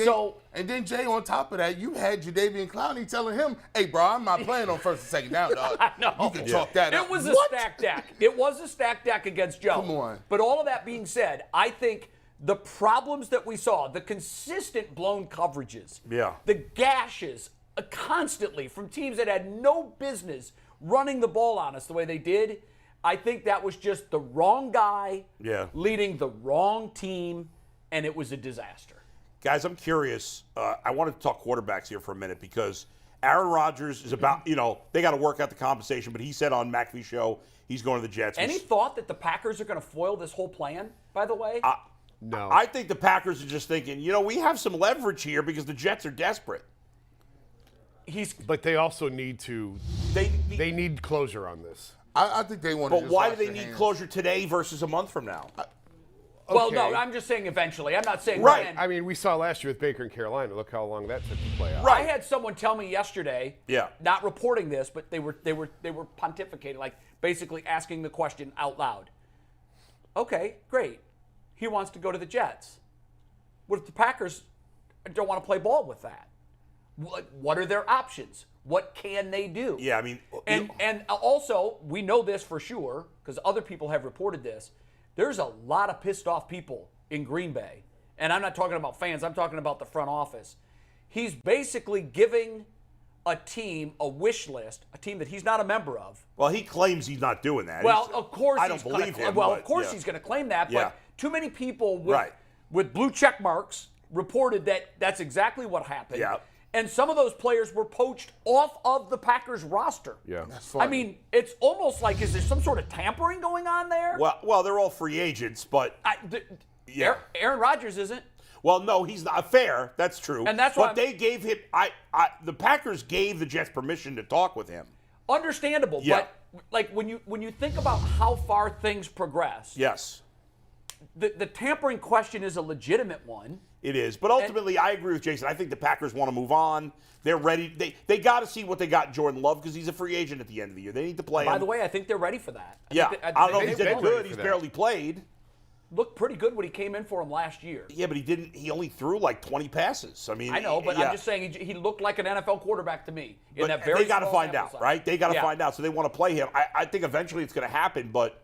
Speaker 6: then Jay, on top of that, you had Jadeveon Clowney telling him, "Hey, bro, I'm not playing on first and second down, dog.
Speaker 2: No.
Speaker 6: You can chalk that up."
Speaker 2: It was a stacked deck. It was a stacked deck against Joe.
Speaker 6: Come on.
Speaker 2: But all of that being said, I think the problems that we saw, the consistent blown coverages, the gashes constantly from teams that had no business running the ball on us the way they did, I think that was just the wrong guy leading the wrong team, and it was a disaster.
Speaker 3: Guys, I'm curious. I wanted to talk quarterbacks here for a minute because Aaron Rodgers is about, they got to work out the compensation, but he said on McAfee's show he's going to the Jets.
Speaker 2: Any thought that the Packers are going to foil this whole plan, by the way?
Speaker 4: No.
Speaker 3: I think the Packers are just thinking, we have some leverage here because the Jets are desperate.
Speaker 4: But they also need to. They need closure on this.
Speaker 6: I think they want to.
Speaker 3: But why do they need closure today versus a month from now?
Speaker 2: Well, no, I'm just saying eventually. I'm not saying
Speaker 3: right.
Speaker 2: when.
Speaker 4: I mean, we saw last year with Baker and Carolina. Look how long that took to play out.
Speaker 2: Right. I had someone tell me yesterday,
Speaker 3: Yeah.
Speaker 2: not reporting this, but they were pontificating, like basically asking the question out loud. Okay, great. He wants to go to the Jets. What if the Packers don't want to play ball with that? What are their options? What can they do?
Speaker 3: Yeah, I mean,
Speaker 2: and also we know this for sure because other people have reported this. There's a lot of pissed off people in Green Bay, and I'm not talking about fans. I'm talking about the front office. He's basically giving a team a wish list, a team that he's not a member of.
Speaker 3: Well, he claims he's not doing that.
Speaker 2: Well, of course
Speaker 3: I don't believe him.
Speaker 2: Well,
Speaker 3: but,
Speaker 2: of course he's going to claim that,
Speaker 3: Yeah.
Speaker 2: but too many people with blue check marks reported that that's exactly what happened.
Speaker 3: Yeah.
Speaker 2: And some of those players were poached off of the Packers roster.
Speaker 4: Yeah.
Speaker 6: That's funny.
Speaker 2: I mean, it's almost like, is there some sort of tampering going on there?
Speaker 3: Well, they're all free agents, but
Speaker 2: Aaron Rodgers isn't.
Speaker 3: Well, no, he's not fair. That's true.
Speaker 2: And that's why
Speaker 3: they gave him. The Packers gave the Jets permission to talk with him.
Speaker 2: Understandable,
Speaker 3: Yeah.
Speaker 2: but like when you think about how far things progress,
Speaker 3: Yes,
Speaker 2: the tampering question is a legitimate one.
Speaker 3: it is. But ultimately, I agree with Jason. I think the Packers want to move on. They're ready. They got to see what they got in Jordan Love because he's a free agent at the end of the year. They need to play him.
Speaker 2: By the way, I think they're ready for that.
Speaker 3: I don't know if he's
Speaker 4: they've
Speaker 3: that
Speaker 4: been
Speaker 3: good.
Speaker 4: ready
Speaker 3: He's
Speaker 4: for that.
Speaker 3: barely played.
Speaker 2: Looked pretty good when he came in for him last year.
Speaker 3: Yeah, but he didn't. He only threw like 20 passes. I mean,
Speaker 2: I know, but I'm just saying he looked like an NFL quarterback to me.
Speaker 3: But they got to find out, right? They got to find out. So they want to play him. I think eventually it's going to happen. But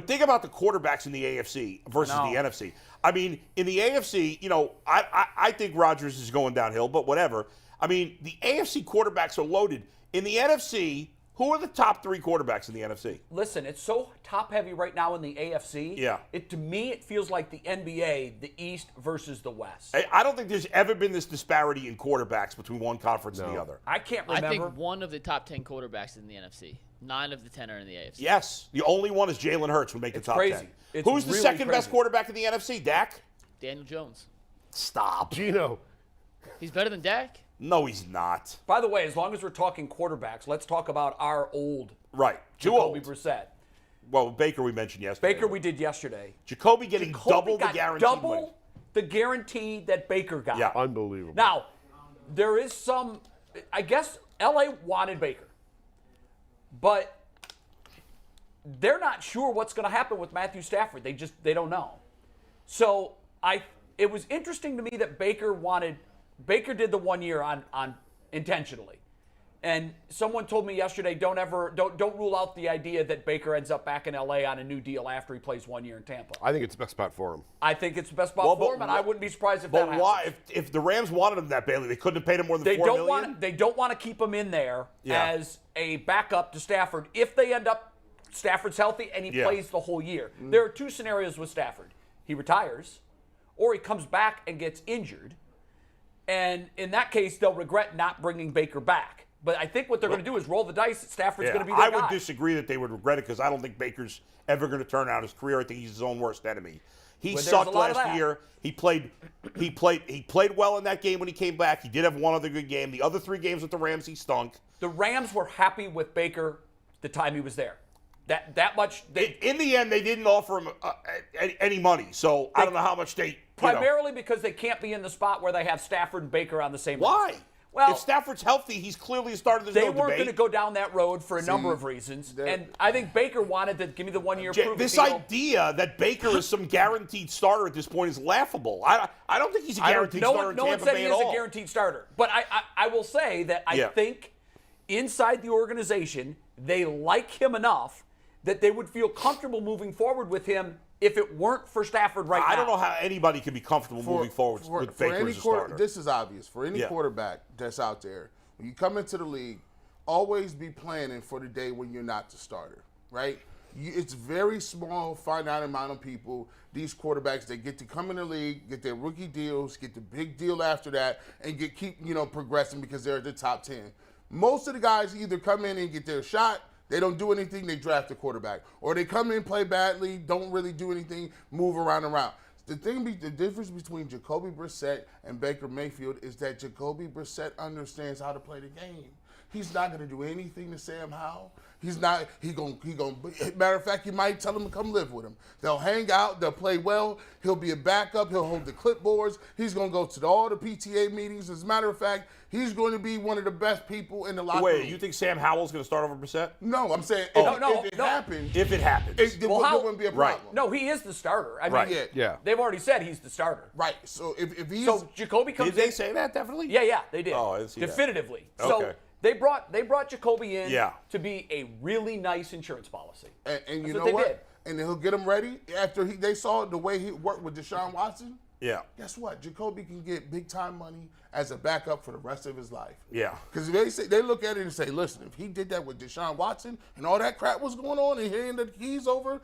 Speaker 3: think about the quarterbacks in the AFC versus the NFC. I mean, in the AFC, I think Rodgers is going downhill, but whatever. I mean, the AFC quarterbacks are loaded. In the NFC, who are the top 3 quarterbacks in the NFC?
Speaker 2: Listen, it's so top-heavy right now in the AFC.
Speaker 3: Yeah.
Speaker 2: To me, it feels like the NBA, the East versus the West.
Speaker 3: I don't think there's ever been this disparity in quarterbacks between one conference and the other.
Speaker 2: I can't remember.
Speaker 5: I think one of the top 10 quarterbacks is in the NFC. 9 of the 10 are in the AFC.
Speaker 3: Yes. The only one is Jalen Hurts would make the top
Speaker 2: crazy.
Speaker 3: 10.
Speaker 2: It's
Speaker 3: Who's the
Speaker 2: really
Speaker 3: second best
Speaker 2: crazy.
Speaker 3: quarterback in the NFC? Dak?
Speaker 5: Daniel Jones.
Speaker 3: Stop.
Speaker 4: Gino.
Speaker 5: He's better than Dak?
Speaker 3: No, he's not.
Speaker 2: By the way, as long as we're talking quarterbacks, let's talk about our old
Speaker 3: Right. Too
Speaker 2: Jacoby
Speaker 3: old.
Speaker 2: Brissett.
Speaker 3: Well, Baker we mentioned yesterday.
Speaker 2: Baker we did yesterday.
Speaker 3: Jacoby getting
Speaker 2: Jacoby
Speaker 3: double the
Speaker 2: got
Speaker 3: guaranteed
Speaker 2: double
Speaker 3: money.
Speaker 2: the guarantee that Baker got.
Speaker 3: Yeah.
Speaker 4: Unbelievable.
Speaker 2: Now, there is some, I guess LA wanted Baker, but they're not sure what's going to happen with Matthew Stafford. They don't know. So it was interesting to me that Baker did the 1 year on intentionally. And someone told me yesterday, don't rule out the idea that Baker ends up back in LA on a new deal after he plays 1 year in Tampa.
Speaker 4: I think it's the best spot for him.
Speaker 2: I think it's the best spot for him, and I wouldn't be surprised if that
Speaker 3: But
Speaker 2: happens.
Speaker 3: why? If the Rams wanted him that badly, they couldn't have paid him more than $4 million?
Speaker 2: They don't want to keep him in there as a backup to Stafford if they end up Stafford's healthy and he plays the whole year. There are 2 scenarios with Stafford. he retires, or he comes back and gets injured. And in that case, they'll regret not bringing Baker back. But I think what they're going to do is roll the dice. Stafford's going to be their guy.
Speaker 3: I would disagree that they would regret it because I don't think Baker's ever going to turn out his career. I think he's his own worst enemy. He sucked last year. He played well in that game when he came back. He did have one other good game. The other 3 games with the Rams, he stunk.
Speaker 2: The Rams were happy with Baker the time he was there. That much.
Speaker 3: In the end, they didn't offer him any money. So I don't know how much they.
Speaker 2: Primarily because they can't be in the spot where they have Stafford and Baker on the same
Speaker 3: Why?
Speaker 2: roster. Well,
Speaker 3: if Stafford's healthy, he's clearly a starter. There's
Speaker 2: they
Speaker 3: no
Speaker 2: weren't
Speaker 3: debate.
Speaker 2: going to go down that road for a number of reasons. And I think Baker wanted to give me the 1 year proof
Speaker 3: This
Speaker 2: deal.
Speaker 3: idea that Baker is some guaranteed starter at this point is laughable. I don't think he's a guaranteed starter in Tampa Bay at all.
Speaker 2: No one said he is a guaranteed starter. But I will say that I think inside the organization, they like him enough that they would feel comfortable moving forward with him if it weren't for Stafford now.
Speaker 3: I don't know how anybody could be comfortable moving forward with Baker as a starter.
Speaker 6: This is obvious. For any quarterback that's out there, when you come into the league, always be planning for the day when you're not the starter, right? It's very small, finite amount of people, these quarterbacks, they get to come in the league, get their rookie deals, get the big deal after that, and keep progressing because they're at the top 10. Most of the guys either come in and get their shot, they don't do anything, they draft a quarterback. Or they come in, play badly, don't really do anything, move around. The difference between Jacoby Brissett and Baker Mayfield is that Jacoby Brissett understands how to play the game. He's not going to do anything to Sam Howell. Matter of fact, he might tell him to come live with him. They'll hang out, they'll play well, he'll be a backup, he'll hold the clipboards, he's going to go to all the PTA meetings. As a matter of fact, he's going to be one of the best people in the locker room.
Speaker 3: Wait, you think Sam Howell's going to start over Brissett?
Speaker 6: No, I'm saying
Speaker 2: if it
Speaker 6: happens.
Speaker 3: If it happens.
Speaker 6: It wouldn't be a problem.
Speaker 3: Right.
Speaker 2: No, he is the starter. I mean,
Speaker 4: Yeah.
Speaker 2: they've already said he's the starter.
Speaker 6: Right. So if he's
Speaker 2: So Jacoby comes
Speaker 3: Did they
Speaker 2: in.
Speaker 3: say that definitely?
Speaker 2: Yeah, they did.
Speaker 3: Oh, I didn't see that.
Speaker 2: Definitively.
Speaker 3: Okay.
Speaker 2: So they brought Jacoby in
Speaker 3: Yeah.
Speaker 2: to be a really nice insurance policy.
Speaker 6: and you
Speaker 2: That's
Speaker 6: know
Speaker 2: what they did.
Speaker 6: And he'll get him ready after they saw the way he worked with Deshaun Watson.
Speaker 3: Yeah.
Speaker 6: Guess what? Jacoby can get big time money as a backup for the rest of his life.
Speaker 3: Yeah.
Speaker 6: Because they look at it and say, listen, if he did that with Deshaun Watson and all that crap was going on and he handed the keys over,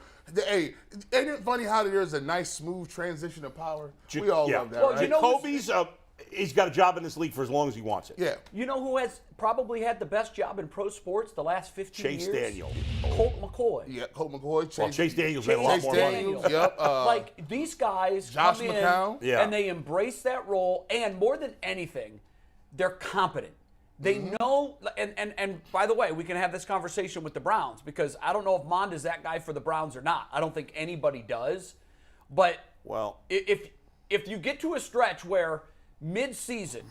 Speaker 6: ain't it funny how there's a nice smooth transition of power? We all love that,
Speaker 2: Well,
Speaker 6: right?
Speaker 2: you know
Speaker 3: Jacoby's he's got a job in this league for as long as he wants it.
Speaker 6: Yeah.
Speaker 2: You know who has probably had the best job in pro sports the last 15 years?
Speaker 3: Chase Daniel.
Speaker 2: Colt McCoy.
Speaker 6: Yeah, Colt McCoy.
Speaker 3: Well, Chase Daniels made a lot
Speaker 6: Chase
Speaker 3: more
Speaker 6: Daniels,
Speaker 3: money.
Speaker 6: yep.
Speaker 2: Like, these guys
Speaker 6: Josh
Speaker 2: come
Speaker 6: McCown.
Speaker 2: in
Speaker 3: Yeah.
Speaker 2: and they embrace that role, and more than anything, they're competent. They know, and by the way, we can have this conversation with the Browns because I don't know if Mond is that guy for the Browns or not. I don't think anybody does. But if you get to a stretch where mid-season,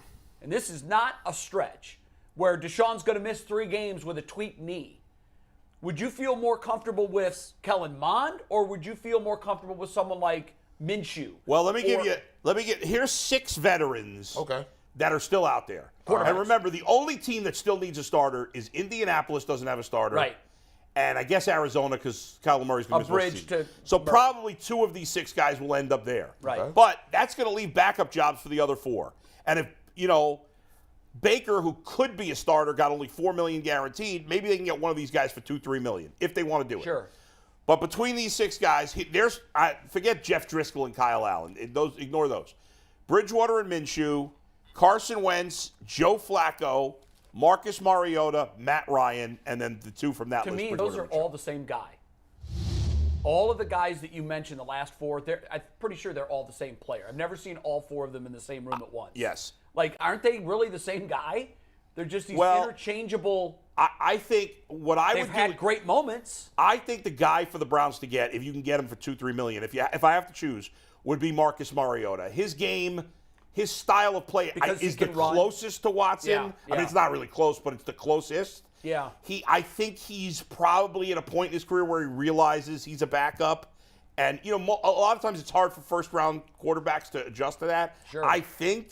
Speaker 2: and this is not a stretch, where Deshaun's going to miss 3 games with a tweaked knee, would you feel more comfortable with Kellen Mond, or would you feel more comfortable with someone like Minshew?
Speaker 3: Well, here's 6 veterans that are still out there. And remember, the only team that still needs a starter is Indianapolis doesn't have a starter.
Speaker 2: Right.
Speaker 3: And I guess Arizona because Kyler Murray's going to miss most of the season. So
Speaker 2: Murray.
Speaker 3: probably 2 of these 6 guys will end up there.
Speaker 2: Right. Okay.
Speaker 3: But that's going to leave backup jobs for the other 4. And if, Baker, who could be a starter, got only $4 million guaranteed, maybe they can get one of these guys for $2-3 million if they want to do it.
Speaker 2: Sure.
Speaker 3: But between these 6 guys, forget Jeff Driscoll and Kyle Allen. Ignore those. Bridgewater and Minshew, Carson Wentz, Joe Flacco, Marcus Mariota, Matt Ryan, and then the 2 from that
Speaker 2: To
Speaker 3: list.
Speaker 2: me,
Speaker 3: Bridgewater
Speaker 2: those are
Speaker 3: and Minshew.
Speaker 2: all the same guy. All of the guys that you mentioned, the last 4, I'm pretty sure they're all the same player. I've never seen all 4 of them in the same room at once.
Speaker 3: Yes.
Speaker 2: Like, aren't they really the same guy? They're just these interchangeable.
Speaker 3: I think what I would do.
Speaker 2: They've had great moments.
Speaker 3: I think the guy for the Browns to get, if you can get him for $2-3 million, if I have to choose, would be Marcus Mariota. His game, his style of play is the closest to Watson.
Speaker 2: Yeah.
Speaker 3: I mean, it's not really close, but it's the closest.
Speaker 2: Yeah.
Speaker 3: I think he's probably at a point in his career where he realizes he's a backup. And, a lot of times it's hard for first-round quarterbacks to adjust to that.
Speaker 2: Sure.
Speaker 3: I think,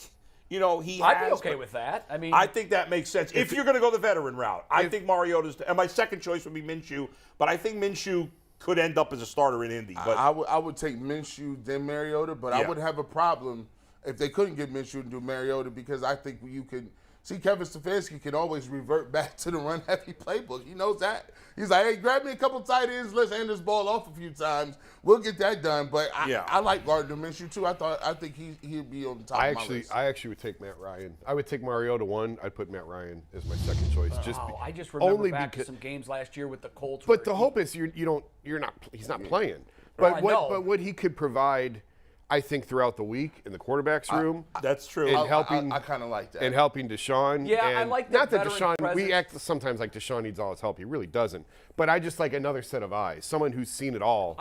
Speaker 3: I'd
Speaker 2: be okay with that. I mean,
Speaker 3: I think that makes sense. If you're going to go the veteran route, I think Mariota's, and my second choice would be Minshew, but I think Minshew could end up as a starter in Indy. But
Speaker 6: I would take Minshew then Mariota, but I would have a problem if they couldn't get Minshew and do Mariota because I think you could See, Kevin Stefanski can always revert back to the run-heavy playbook. He knows that. He's like, hey, grab me a couple tight ends. Let's hand this ball off a few times. We'll get that done. But I like Gardner Minshew, too. I think he'd be on the top of my list.
Speaker 4: I actually would take Matt Ryan. I would take Mariota 1. I'd put Matt Ryan as my second choice.
Speaker 2: I just remember back to some games last year with the Colts.
Speaker 4: But the hope is he's not playing. But what he could provide, I think, throughout the week in the quarterback's room.
Speaker 3: That's true.
Speaker 4: And helping,
Speaker 6: I kind of like that.
Speaker 4: And helping Deshaun.
Speaker 2: Yeah, I like that.
Speaker 4: Not that
Speaker 2: veteran
Speaker 4: Deshaun,
Speaker 2: presence.
Speaker 4: we act sometimes like Deshaun needs all his help. He really doesn't. But I just like another set of eyes, someone who's seen it all.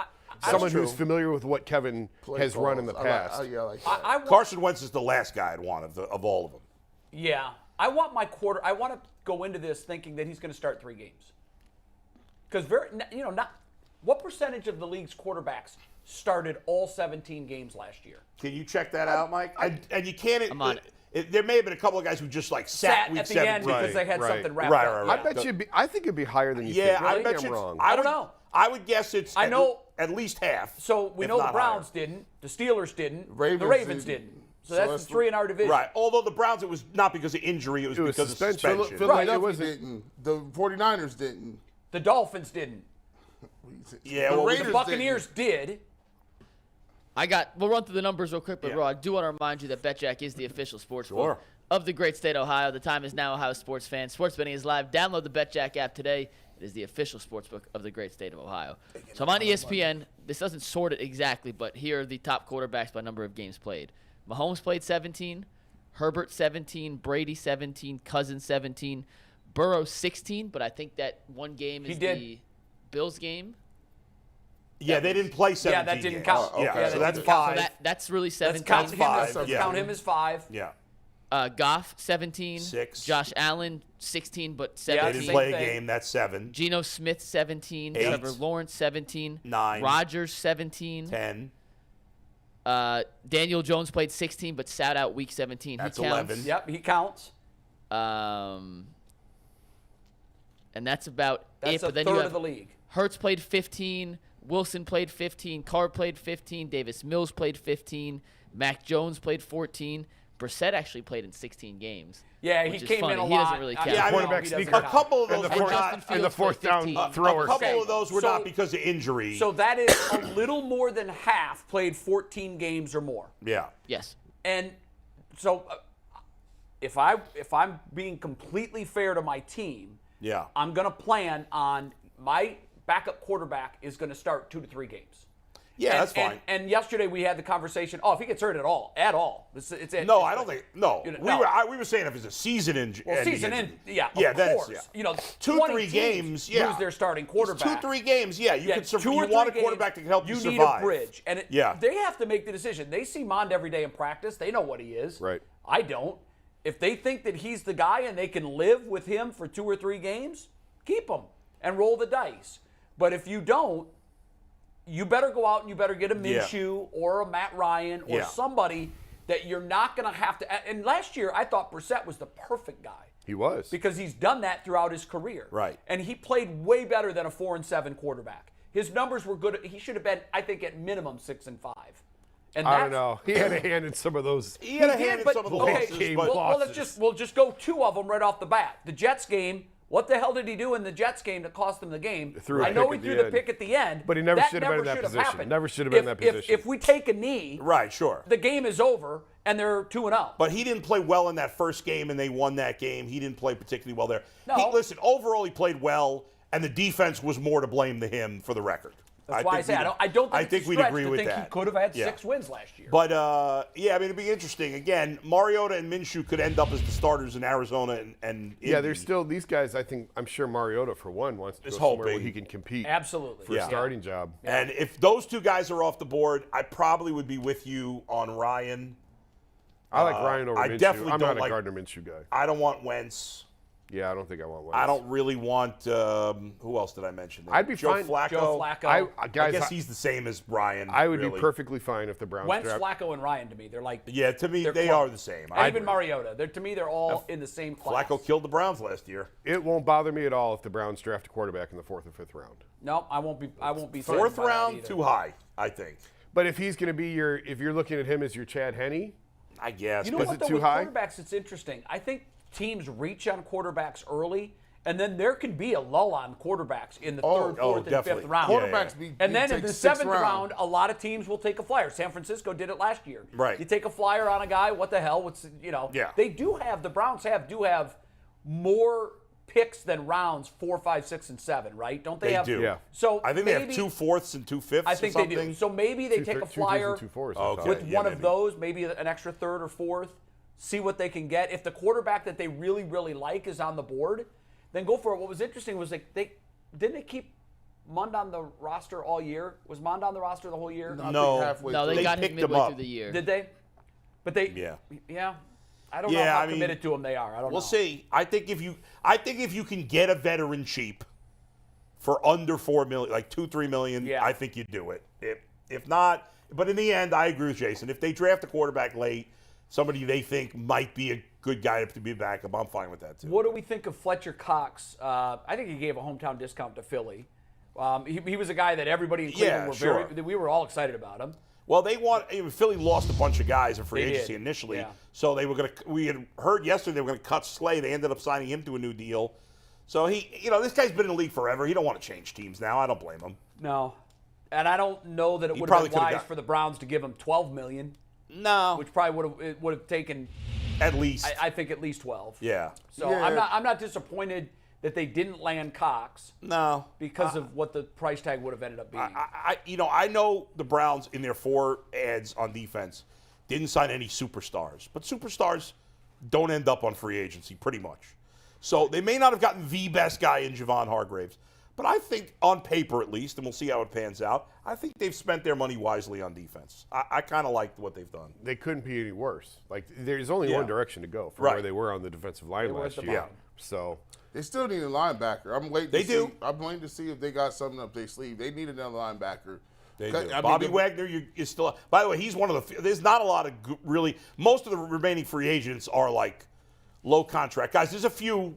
Speaker 4: Someone who's familiar with what Kevin has run in the past.
Speaker 6: I like that.
Speaker 3: Carson Wentz is the last guy I'd want of all of them.
Speaker 2: Yeah. I want to go into this thinking that he's going to start 3 games. Because what percentage of the league's quarterbacks started all 17 games last year?
Speaker 3: Can you check that out, Mike? And you can't.
Speaker 5: I'm on it.
Speaker 3: There may have been a couple of guys who just sat week
Speaker 2: at the
Speaker 3: 17.
Speaker 2: end because they had something wrapped
Speaker 3: Right,
Speaker 2: up.
Speaker 3: right.
Speaker 4: I bet I think it'd be higher than you think.
Speaker 3: Yeah, I
Speaker 4: Maybe
Speaker 3: bet
Speaker 4: I'm
Speaker 3: you.
Speaker 4: wrong.
Speaker 2: I don't know.
Speaker 3: I would guess it's at least half.
Speaker 2: So we
Speaker 3: if
Speaker 2: know the
Speaker 3: not
Speaker 2: Browns
Speaker 3: higher.
Speaker 2: didn't, the Steelers didn't, the
Speaker 6: Ravens
Speaker 2: Ravens
Speaker 6: didn't.
Speaker 2: didn't. So that's the 3 in our division.
Speaker 3: Right. Although the Browns, it was not because of injury, it was because of suspension.
Speaker 6: Philadelphia didn't. The 49ers didn't.
Speaker 2: The Dolphins didn't.
Speaker 3: Yeah,
Speaker 6: the
Speaker 3: well,
Speaker 6: Raiders
Speaker 2: The Buccaneers did.
Speaker 5: We'll run through the numbers real quick, but
Speaker 3: Yeah.
Speaker 5: bro, I do want to remind you that BetJack is the official sports
Speaker 3: Sure.
Speaker 5: book of the great state of Ohio. The time is now, Ohio sports fans. Sports betting is live. Download the BetJack app today. It is the official sports book of the great state of Ohio. So I'm on ESPN. This doesn't sort it exactly, but here are the top quarterbacks by number of games played. Mahomes played 17, Herbert 17, Brady 17, Cousins 17, Burrow 16, but I think that one game is the Bills game.
Speaker 3: Yeah, they didn't play 17.
Speaker 2: Yeah, that didn't
Speaker 3: games.
Speaker 2: count.
Speaker 3: Yeah,
Speaker 2: Okay.
Speaker 3: so that's
Speaker 2: So
Speaker 3: 5.
Speaker 5: So that's really 17.
Speaker 2: Count him
Speaker 3: five,
Speaker 2: as 5.
Speaker 3: Yeah.
Speaker 5: Goff 17,
Speaker 3: 6.
Speaker 5: Josh Allen 16, but
Speaker 3: They
Speaker 5: 17.
Speaker 3: didn't
Speaker 2: same
Speaker 3: play a
Speaker 2: thing.
Speaker 3: game. That's 7.
Speaker 5: Geno Smith 17,
Speaker 3: 8.
Speaker 5: Trevor Lawrence 17,
Speaker 3: 9.
Speaker 5: Rodgers 17,
Speaker 3: 10.
Speaker 5: Daniel Jones played 16, but sat out week 17.
Speaker 3: That's
Speaker 5: he counts.
Speaker 3: 11.
Speaker 2: Yep, he counts.
Speaker 5: And that's about
Speaker 2: That's
Speaker 5: it.
Speaker 2: a
Speaker 5: But then
Speaker 2: third
Speaker 5: you have
Speaker 2: of the league.
Speaker 5: Hertz played 15, Wilson played 15, Carr played 15, Davis Mills played 15, Mac Jones played 14. Brissett actually played in 16 games.
Speaker 2: Yeah, he
Speaker 5: which is
Speaker 2: came
Speaker 5: funny.
Speaker 2: in a
Speaker 5: He
Speaker 2: lot.
Speaker 5: doesn't really count.
Speaker 3: Yeah, I mean,
Speaker 4: Quarterback
Speaker 2: he doesn't
Speaker 4: sneaker.
Speaker 3: A
Speaker 2: count.
Speaker 3: couple of those
Speaker 4: And the
Speaker 3: were
Speaker 4: fourth
Speaker 3: not.
Speaker 5: Justin
Speaker 4: and the
Speaker 5: Fields
Speaker 4: fourth
Speaker 5: played
Speaker 4: down
Speaker 5: 15.
Speaker 4: thrower.
Speaker 3: A couple
Speaker 2: Okay,
Speaker 3: of those were
Speaker 2: so-
Speaker 3: not because of injury.
Speaker 2: So that is a little more than half played 14 games or more.
Speaker 3: yeah.
Speaker 5: Yes.
Speaker 2: And so if I'm being completely fair to my team,
Speaker 3: Yeah.
Speaker 2: I'm going to plan on my backup quarterback is going to start 2 to 3 games.
Speaker 3: Yeah,
Speaker 2: And-
Speaker 3: that's fine.
Speaker 2: And yesterday we had the conversation. Oh, if he gets hurt at all, it's
Speaker 3: No, I don't think. No,
Speaker 2: You know,
Speaker 3: we were saying if it's a season injury.
Speaker 2: Well, season in, yeah,
Speaker 3: Yeah,
Speaker 2: of
Speaker 3: then
Speaker 2: course.
Speaker 3: it's, yeah.
Speaker 2: You know,
Speaker 3: 2,
Speaker 2: 20
Speaker 3: 3
Speaker 2: teams
Speaker 3: games. Yeah,
Speaker 2: lose their starting quarterback.
Speaker 3: 2, 3 games. Yeah, you can.
Speaker 2: 2 or
Speaker 3: You
Speaker 2: 3
Speaker 3: want a
Speaker 2: games,
Speaker 3: quarterback that can help you survive.
Speaker 2: You need a bridge, and
Speaker 3: Yeah.
Speaker 2: they have to make the decision. They see Mond every day in practice. They know what he is.
Speaker 4: Right.
Speaker 2: I don't. If they think that he's the guy and they can live with him for 2 or 3 games, keep him and roll the dice. But if you don't, you better go out and you better get a Minshew or a Matt Ryan or somebody that you're not going to have to. And last year, I thought Brissett was the perfect guy.
Speaker 4: He was.
Speaker 2: Because he's done that throughout his career.
Speaker 3: Right.
Speaker 2: And he played way better than a 4-7 quarterback. His numbers were good. He should have been, I think, at minimum 6-5. And
Speaker 4: I don't know. He had a hand in some of those.
Speaker 3: He had a
Speaker 2: He did,
Speaker 3: hand in
Speaker 2: but-
Speaker 3: some of the
Speaker 2: okay,
Speaker 3: losses,
Speaker 2: well,
Speaker 3: but
Speaker 2: we'll just go 2 of them right off the bat. The Jets game. What the hell did he do in the Jets game that cost him the game?
Speaker 4: Threw a
Speaker 2: I know
Speaker 4: pick
Speaker 2: he
Speaker 4: at
Speaker 2: threw
Speaker 4: the
Speaker 2: the
Speaker 4: end.
Speaker 2: pick at the end,
Speaker 4: But he never should have been in that
Speaker 2: should
Speaker 4: position.
Speaker 2: happened.
Speaker 4: Never should have been in that position.
Speaker 2: If we take a knee,
Speaker 3: right, sure.
Speaker 2: the game is over and they're 2-0.
Speaker 3: But he didn't play well in that first game, and they won that game. He didn't play particularly well there.
Speaker 2: No.
Speaker 3: Listen, overall, he played well, and the defense was more to blame than him for the record.
Speaker 2: That's why I say I don't think it's a
Speaker 3: we'd
Speaker 2: stretch
Speaker 3: agree
Speaker 2: to
Speaker 3: with
Speaker 2: think
Speaker 3: that.
Speaker 2: he could have had
Speaker 3: Yeah.
Speaker 2: 6 wins last year.
Speaker 3: But, yeah, I mean, it'd be interesting. Again, Mariota and Minshew could end up as the starters in Arizona and
Speaker 4: Yeah,
Speaker 3: Indy.
Speaker 4: there's still these guys. I'm sure Mariota, for one, wants to
Speaker 3: Is
Speaker 4: go somewhere where
Speaker 3: hoping.
Speaker 4: he can compete
Speaker 2: Absolutely.
Speaker 4: for a starting job.
Speaker 3: And if those 2 guys are off the board, I probably would be with you on Ryan.
Speaker 4: I like Ryan over
Speaker 3: I
Speaker 4: Minshew.
Speaker 3: definitely
Speaker 4: I'm
Speaker 3: don't
Speaker 4: not a
Speaker 3: like-
Speaker 4: Gardner Minshew guy.
Speaker 3: I don't want Wentz.
Speaker 4: Yeah, I don't think I want Wentz.
Speaker 3: I don't really want who else did I mention there?
Speaker 4: I'd be
Speaker 3: Joe
Speaker 4: fine-
Speaker 3: Flacco.
Speaker 2: Joe Flacco.
Speaker 3: I
Speaker 4: Guys,
Speaker 3: guess he's the same as Brian.
Speaker 4: I would
Speaker 3: really.
Speaker 4: be perfectly fine if the Browns
Speaker 2: Wentz,
Speaker 4: draft.
Speaker 2: Flacco, and Ryan to me, they're like
Speaker 3: Yeah, to me,
Speaker 2: they're
Speaker 3: they
Speaker 2: close.
Speaker 3: are the same.
Speaker 2: And even Mariota. To me, they're all in the same class.
Speaker 3: Flacco killed the Browns last year.
Speaker 4: It won't bother me at all if the Browns draft a quarterback in the 4th or 5th round.
Speaker 2: No, I won't be. I won't be.
Speaker 3: 4th
Speaker 2: saddened by that
Speaker 3: round,
Speaker 2: either.
Speaker 3: too high, I think.
Speaker 4: But if he's going to be if you're looking at him as your Chad Henne,
Speaker 3: I guess.
Speaker 2: You know
Speaker 3: but
Speaker 2: what?
Speaker 4: it
Speaker 2: Though,
Speaker 4: too
Speaker 2: with
Speaker 4: high?
Speaker 2: quarterbacks, it's interesting. I think teams reach on quarterbacks early, and then there can be a lull on quarterbacks in the third, fourth, and
Speaker 3: definitely.
Speaker 2: fifth round.
Speaker 6: Quarterbacks
Speaker 2: And then in
Speaker 6: take
Speaker 2: the
Speaker 6: sixth
Speaker 2: seventh round, a lot of teams will take a flyer. San Francisco did it last year.
Speaker 3: Right.
Speaker 2: You take a flyer on a guy, what the hell?
Speaker 3: Yeah.
Speaker 2: They do have, the Browns do have more picks than rounds 4, 5, 6, and 7, right? Don't they,
Speaker 3: They
Speaker 2: have?
Speaker 3: do.
Speaker 4: Yeah.
Speaker 2: So
Speaker 3: I think
Speaker 2: maybe,
Speaker 3: they have 2 4ths and 2 5ths
Speaker 2: I think
Speaker 3: or something.
Speaker 2: they do. So maybe they take a flyer
Speaker 4: 2 4s.
Speaker 3: Okay.
Speaker 2: with
Speaker 3: Yeah,
Speaker 2: one of
Speaker 3: maybe.
Speaker 2: those, maybe an extra third or fourth, see what they can get. If the quarterback that they really, really like is on the board, then go for it. What was interesting was they keep Mond on the roster all year? Was Mond on the roster the whole year?
Speaker 3: No.
Speaker 6: Halfway
Speaker 5: No,
Speaker 6: through.
Speaker 5: they got him
Speaker 3: picked him
Speaker 5: midway
Speaker 3: up.
Speaker 5: through the year.
Speaker 2: Did they? But they.
Speaker 3: Yeah.
Speaker 2: I don't know
Speaker 3: Yeah,
Speaker 2: how
Speaker 3: I mean,
Speaker 2: committed to him they are. I don't know.
Speaker 3: We'll see. I think if you can get a veteran cheap for under $4 million, like $2-3 million,
Speaker 2: Yeah.
Speaker 3: I think you do it. If not, but in the end, I agree with Jason. If they draft a quarterback late, somebody they think might be a good guy to be backup, I'm fine with that too.
Speaker 2: What do we think of Fletcher Cox? I think he gave a hometown discount to Philly. He was a guy that everybody in Cleveland we were all excited about him.
Speaker 3: Well, Philly lost a bunch of guys in free
Speaker 2: They
Speaker 3: agency
Speaker 2: did.
Speaker 3: initially,
Speaker 2: Yeah.
Speaker 3: so we had heard yesterday they were going to cut Slay. They ended up signing him to a new deal. So this guy's been in the league forever. He don't want to change teams now. I don't blame him.
Speaker 2: No. And I don't know that it would have
Speaker 3: probably
Speaker 2: been
Speaker 3: could've
Speaker 2: wise
Speaker 3: got-
Speaker 2: for the Browns to give him $12 million,
Speaker 3: No,
Speaker 2: which probably would have taken,
Speaker 3: at least.
Speaker 2: I think, at least 12.
Speaker 3: Yeah.
Speaker 2: So
Speaker 6: Yeah.
Speaker 2: I'm not disappointed that they didn't land Cox
Speaker 3: No.
Speaker 2: because of what the price tag would have ended up being.
Speaker 3: I know the Browns in their 4 ads on defense didn't sign any superstars, but superstars don't end up on free agency pretty much. So they may not have gotten the best guy in Javon Hargraves, but I think on paper at least, and we'll see how it pans out, I think they've spent their money wisely on defense. I kind of liked what they've done.
Speaker 4: They couldn't be any worse. Like there's only
Speaker 3: Yeah.
Speaker 4: one direction to go from
Speaker 3: Right.
Speaker 4: where they were on the defensive line
Speaker 2: were at
Speaker 4: last
Speaker 2: the
Speaker 4: year.
Speaker 2: bottom.
Speaker 4: So
Speaker 6: They still need a linebacker. I'm waiting.
Speaker 3: They
Speaker 6: to
Speaker 3: do.
Speaker 6: See, I'm waiting to see if they got something up their sleeve. They need another linebacker.
Speaker 3: They
Speaker 6: I
Speaker 3: do.
Speaker 6: mean,
Speaker 3: Bobby
Speaker 6: the-
Speaker 3: Wagner is still. By the way, he's one of the. There's not a lot of really. Most of the remaining free agents are like low contract guys. There's a few.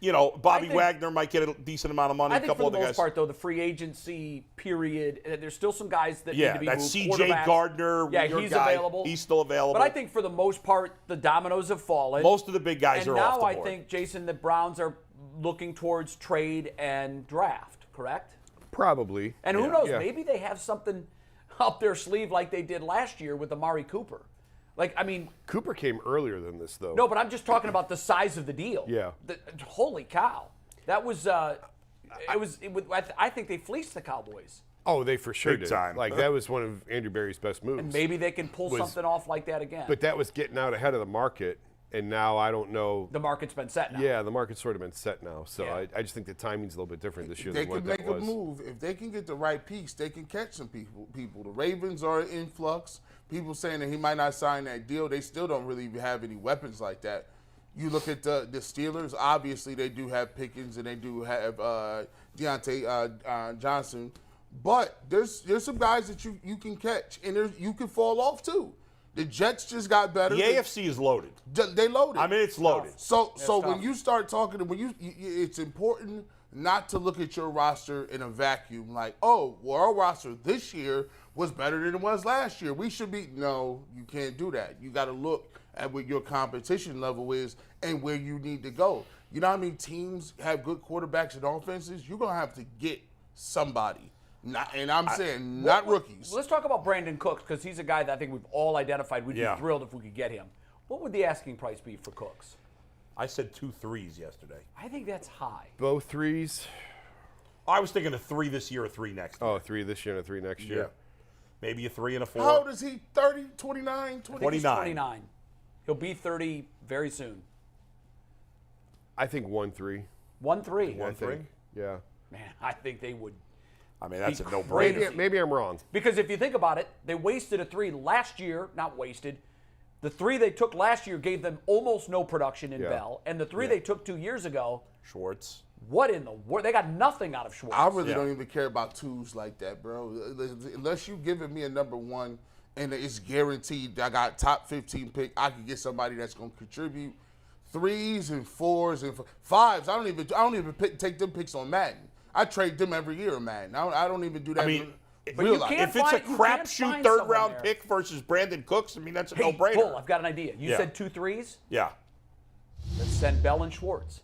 Speaker 3: Bobby
Speaker 2: think-
Speaker 3: Wagner might get a decent amount of money.
Speaker 2: I
Speaker 3: A
Speaker 2: think
Speaker 3: couple
Speaker 2: for the
Speaker 3: other
Speaker 2: most
Speaker 3: guys.
Speaker 2: part, though, the free agency period, there's still some guys that need
Speaker 3: Yeah,
Speaker 2: to be
Speaker 3: that's
Speaker 2: moved.
Speaker 3: C.J.
Speaker 2: Quarterbacks.
Speaker 3: Gardner.
Speaker 2: Yeah,
Speaker 3: your
Speaker 2: he's
Speaker 3: guy,
Speaker 2: available.
Speaker 3: He's still available.
Speaker 2: But I think for the most part, the dominoes have fallen.
Speaker 3: most of the big guys
Speaker 2: and
Speaker 3: are off
Speaker 2: now
Speaker 3: the
Speaker 2: I
Speaker 3: board.
Speaker 2: think, Jason, the Browns are looking towards trade and draft, correct?
Speaker 4: probably.
Speaker 2: And who knows,
Speaker 4: Yeah.
Speaker 2: maybe they have something up their sleeve like they did last year with Amari Cooper.
Speaker 4: Cooper came earlier than this though.
Speaker 2: No, but I'm just talking about the size of the deal.
Speaker 4: Yeah.
Speaker 2: Holy cow. That was, I think they fleeced the Cowboys.
Speaker 4: Oh, they for sure
Speaker 3: Big
Speaker 4: did.
Speaker 3: time.
Speaker 4: Like that was one of Andrew Berry's best moves.
Speaker 2: And maybe they can pull
Speaker 4: Was-
Speaker 2: something off like that again.
Speaker 4: But that was getting out ahead of the market, and now I don't know.
Speaker 2: the market's been set now.
Speaker 4: Yeah, the market's sort of been set now. So
Speaker 2: Yeah.
Speaker 4: I just think the timing's a little bit different this year
Speaker 6: They
Speaker 4: than what
Speaker 6: can
Speaker 4: that
Speaker 6: make a
Speaker 4: was.
Speaker 6: move. If they can get the right piece, they can catch some people. The Ravens are in influx. People saying that he might not sign that deal. They still don't really have any weapons like that. You look at the Steelers. Obviously, they do have Pickens and they do have Deontay Johnson. But there's some guys that you can catch, and you can fall off too. The Jets just got better.
Speaker 3: the AFC is loaded.
Speaker 6: They loaded.
Speaker 3: I mean, it's loaded.
Speaker 6: So
Speaker 2: tough.
Speaker 6: when you start talking, it's important not to look at your roster in a vacuum. Like, oh, well, our roster this year was better than it was last year. We should be. No, you can't do that. You got to look at what your competition level is and where you need to go. You know how many teams have good quarterbacks and offenses? You're gonna have to get somebody. Not rookies.
Speaker 2: Let's talk about Brandon Cooks, because he's a guy that I think we've all identified. We'd
Speaker 3: Yeah.
Speaker 2: be thrilled if we could get him. What would the asking price be for Cooks?
Speaker 3: I said 2 3s yesterday.
Speaker 2: I think that's high.
Speaker 4: Both threes.
Speaker 3: I was thinking a 3 this year, a 3 next year.
Speaker 4: Oh, 3 this year and a 3 next year.
Speaker 3: Maybe a 3 and a 4.
Speaker 6: How old is he? 30, 29, 20?
Speaker 3: 29.
Speaker 2: 29. He'll be 30 very soon.
Speaker 4: I think 1-3.
Speaker 2: 1-3.
Speaker 4: I think. Yeah.
Speaker 2: Man, I think they would.
Speaker 3: I mean, that's a
Speaker 2: Be
Speaker 3: no-brainer.
Speaker 2: crazy.
Speaker 4: Maybe I'm wrong.
Speaker 2: Because if you think about it, they wasted a 3 last year. Not wasted. The 3 they took last year gave them almost no production in
Speaker 4: Yeah.
Speaker 2: Bell. And the 3 they took 2 years ago,
Speaker 3: Schwartz.
Speaker 2: what in the world? They got nothing out of Schwartz.
Speaker 6: I really
Speaker 3: Yeah.
Speaker 6: don't even care about twos like that, bro. Unless you giving me a number one and it's guaranteed I got top 15 pick, I can get somebody that's going to contribute. 3s and 4s and 5s. I don't even take them picks on Madden. I trade them every year in Madden. I don't even do that.
Speaker 3: I mean,
Speaker 6: in
Speaker 2: But
Speaker 6: real
Speaker 2: you
Speaker 6: life.
Speaker 2: can't
Speaker 3: if it's a
Speaker 2: find- you can't
Speaker 3: crapshoot
Speaker 2: find
Speaker 3: 3rd
Speaker 2: someone
Speaker 3: round
Speaker 2: there.
Speaker 3: pick versus Brandon Cooks, I mean, that's a
Speaker 2: Hey,
Speaker 3: no-brainer.
Speaker 2: Bull, I've got an idea. You
Speaker 3: Yeah.
Speaker 2: said 2 3s?
Speaker 3: Yeah.
Speaker 2: Let's send Belle and Schwartz.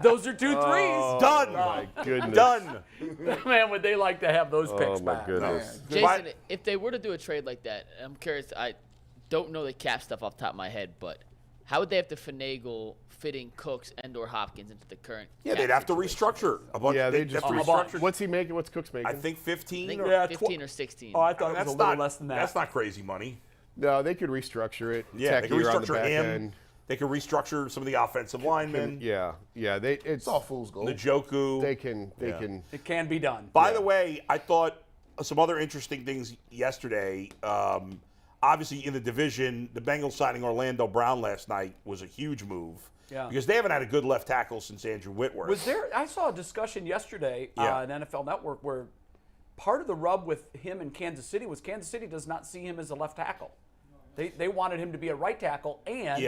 Speaker 2: Those are 2 threes.
Speaker 3: Done.
Speaker 4: My goodness.
Speaker 3: Done.
Speaker 2: Man, would they like to have those picks
Speaker 4: Oh, my
Speaker 2: back?
Speaker 4: goodness.
Speaker 5: Jason, if they were to do a trade like that, I'm curious. I don't know the cap stuff off the top of my head, but how would they have to finagle fitting Cooks and/or Hopkins into the current?
Speaker 3: Yeah,
Speaker 5: cap
Speaker 3: they'd have to
Speaker 5: situation?
Speaker 3: restructure a bunch.
Speaker 4: Yeah,
Speaker 3: they'd
Speaker 4: they just
Speaker 3: have to
Speaker 2: restructure.
Speaker 4: What's he making? What's Cooks making?
Speaker 3: I think
Speaker 5: I
Speaker 3: 15
Speaker 5: think
Speaker 3: or
Speaker 5: 15 or 16.
Speaker 2: Oh, I thought it
Speaker 3: that's
Speaker 2: was a little
Speaker 3: not
Speaker 2: less than that.
Speaker 3: That's not crazy money.
Speaker 4: No, they could restructure it.
Speaker 3: Yeah, they
Speaker 4: tack
Speaker 3: can
Speaker 4: year on the
Speaker 3: restructure
Speaker 4: back
Speaker 3: him.
Speaker 4: end.
Speaker 3: They can restructure some of the offensive linemen.
Speaker 4: Yeah. It's
Speaker 6: It's all fool's gold.
Speaker 3: Njoku.
Speaker 4: They can.
Speaker 2: It can be done.
Speaker 3: By the way, I thought some other interesting things yesterday. Obviously, in the division, the Bengals signing Orlando Brown last night was a huge move.
Speaker 2: Yeah.
Speaker 3: Because they haven't had a good left tackle since Andrew Whitworth.
Speaker 2: Was there? I saw a discussion yesterday on NFL Network where part of the rub with him in Kansas City was Kansas City does not see him as a left tackle. They wanted him to be a right tackle, and